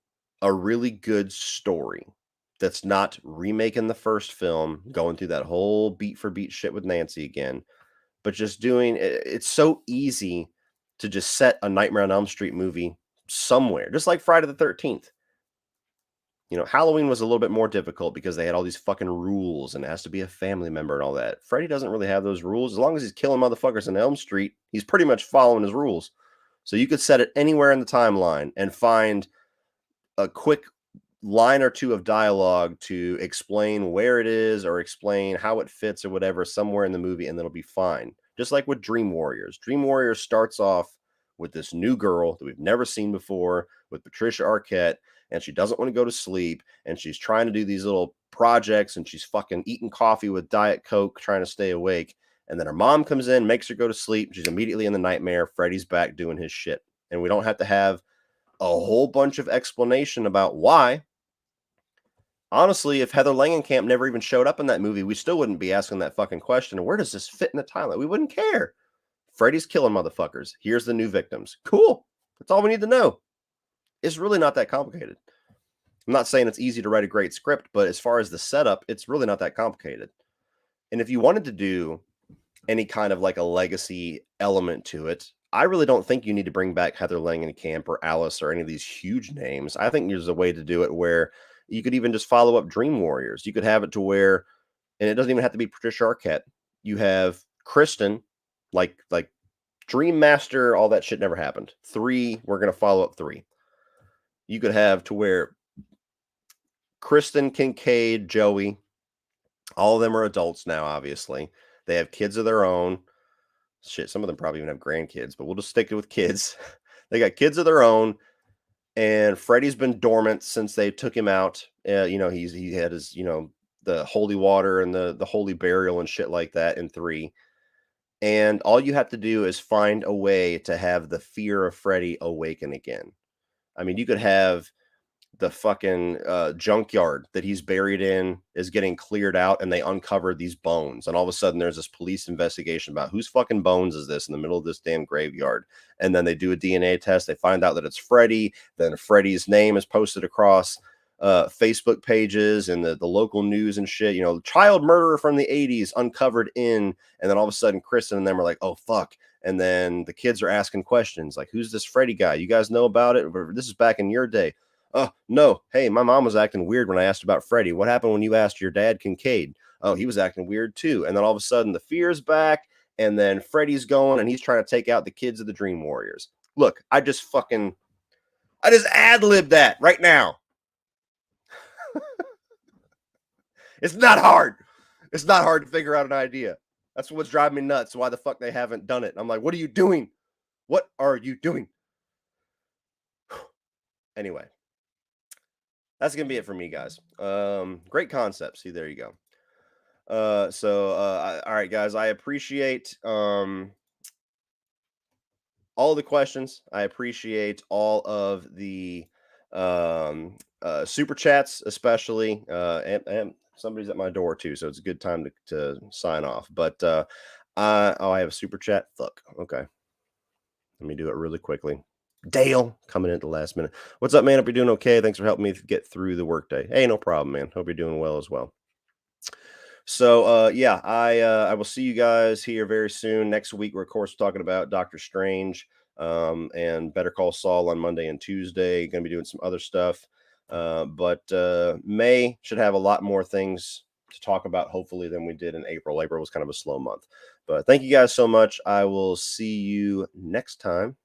S1: a really good story that's not remaking the first film, going through that whole beat for beat shit with Nancy again, but just doing it. It's so easy to just set a Nightmare on Elm Street movie somewhere, just like Friday the 13th. You know, Halloween was a little bit more difficult because they had all these fucking rules, and it has to be a family member and all that. Freddy doesn't really have those rules. As long as he's killing motherfuckers in Elm Street, he's pretty much following his rules. So you could set it anywhere in the timeline and find a quick line or two of dialogue to explain where it is or explain how it fits or whatever somewhere in the movie, and it'll be fine. Just like with Dream Warriors. Dream Warriors starts off with this new girl that we've never seen before, with Patricia Arquette, and she doesn't want to go to sleep, and she's trying to do these little projects, and she's fucking eating coffee with Diet Coke, trying to stay awake. And then her mom comes in, makes her go to sleep. She's immediately in the nightmare. Freddy's back doing his shit. And we don't have to have a whole bunch of explanation about why. Honestly, if Heather Langenkamp never even showed up in that movie, we still wouldn't be asking that fucking question. Where does this fit in the timeline? We wouldn't care. Freddy's killing motherfuckers. Here's the new victims. Cool. That's all we need to know. It's really not that complicated. I'm not saying it's easy to write a great script, but as far as the setup, it's really not that complicated. And if you wanted to do any kind of like a legacy element to it, I really don't think you need to bring back Heather Langenkamp or Alice or any of these huge names. I think there's a way to do it where You could even just follow up Dream Warriors. You could have it to where, and it doesn't even have to be Patricia Arquette. You have Kristen, like Dream Master, all that shit never happened. 3, we're gonna follow up 3. You could have to where Kristen, Kincaid, Joey, all of them are adults now, obviously. They have kids of their own. Shit, some of them probably even have grandkids, but we'll just stick it with kids. They got kids of their own, and Freddy's been dormant since they took him out. He had his, the holy water and the holy burial and shit like that in 3. And all you have to do is find a way to have the fear of Freddy awaken again. I mean, you could have the fucking junkyard that he's buried in is getting cleared out, and they uncover these bones, and all of a sudden there's this police investigation about whose fucking bones is this in the middle of this damn graveyard. And then they do a DNA test, they find out that it's Freddy. Then Freddy's name is posted across Facebook pages and the local news and shit. Child murderer from the 80s uncovered in. And then all of a sudden Kristen and them are like, oh fuck. And then the kids are asking questions like, who's this Freddy guy? You guys know about it? This is back in your day. Oh, no. Hey, my mom was acting weird when I asked about Freddy. What happened when you asked your dad, Kincaid? Oh, he was acting weird too. And then all of a sudden the fear's back, and then Freddy's going and he's trying to take out the kids of the Dream Warriors. Look, I just ad-libbed that right now. It's not hard. It's not hard to figure out an idea. That's what's driving me nuts. Why the fuck they haven't done it? I'm like, what are you doing? What are you doing? Anyway. That's going to be it for me, guys. Great concept. See, there you go. All right, guys, I appreciate all the questions. I appreciate all of the super chats, especially. And somebody's at my door too, so it's a good time to sign off. But I have a super chat. Fuck. Okay. Let me do it really quickly. Dale coming in at the last minute. What's up, man? Hope you're doing okay. Thanks for helping me get through the workday. Hey, no problem, man. Hope you're doing well as well. So, yeah, I will see you guys here very soon. Next week, we're of course talking about Doctor Strange and Better Call Saul on Monday and Tuesday. Going to be doing some other stuff, but May should have a lot more things to talk about, hopefully, than we did in April. April was kind of a slow month, but thank you guys so much. I will see you next time.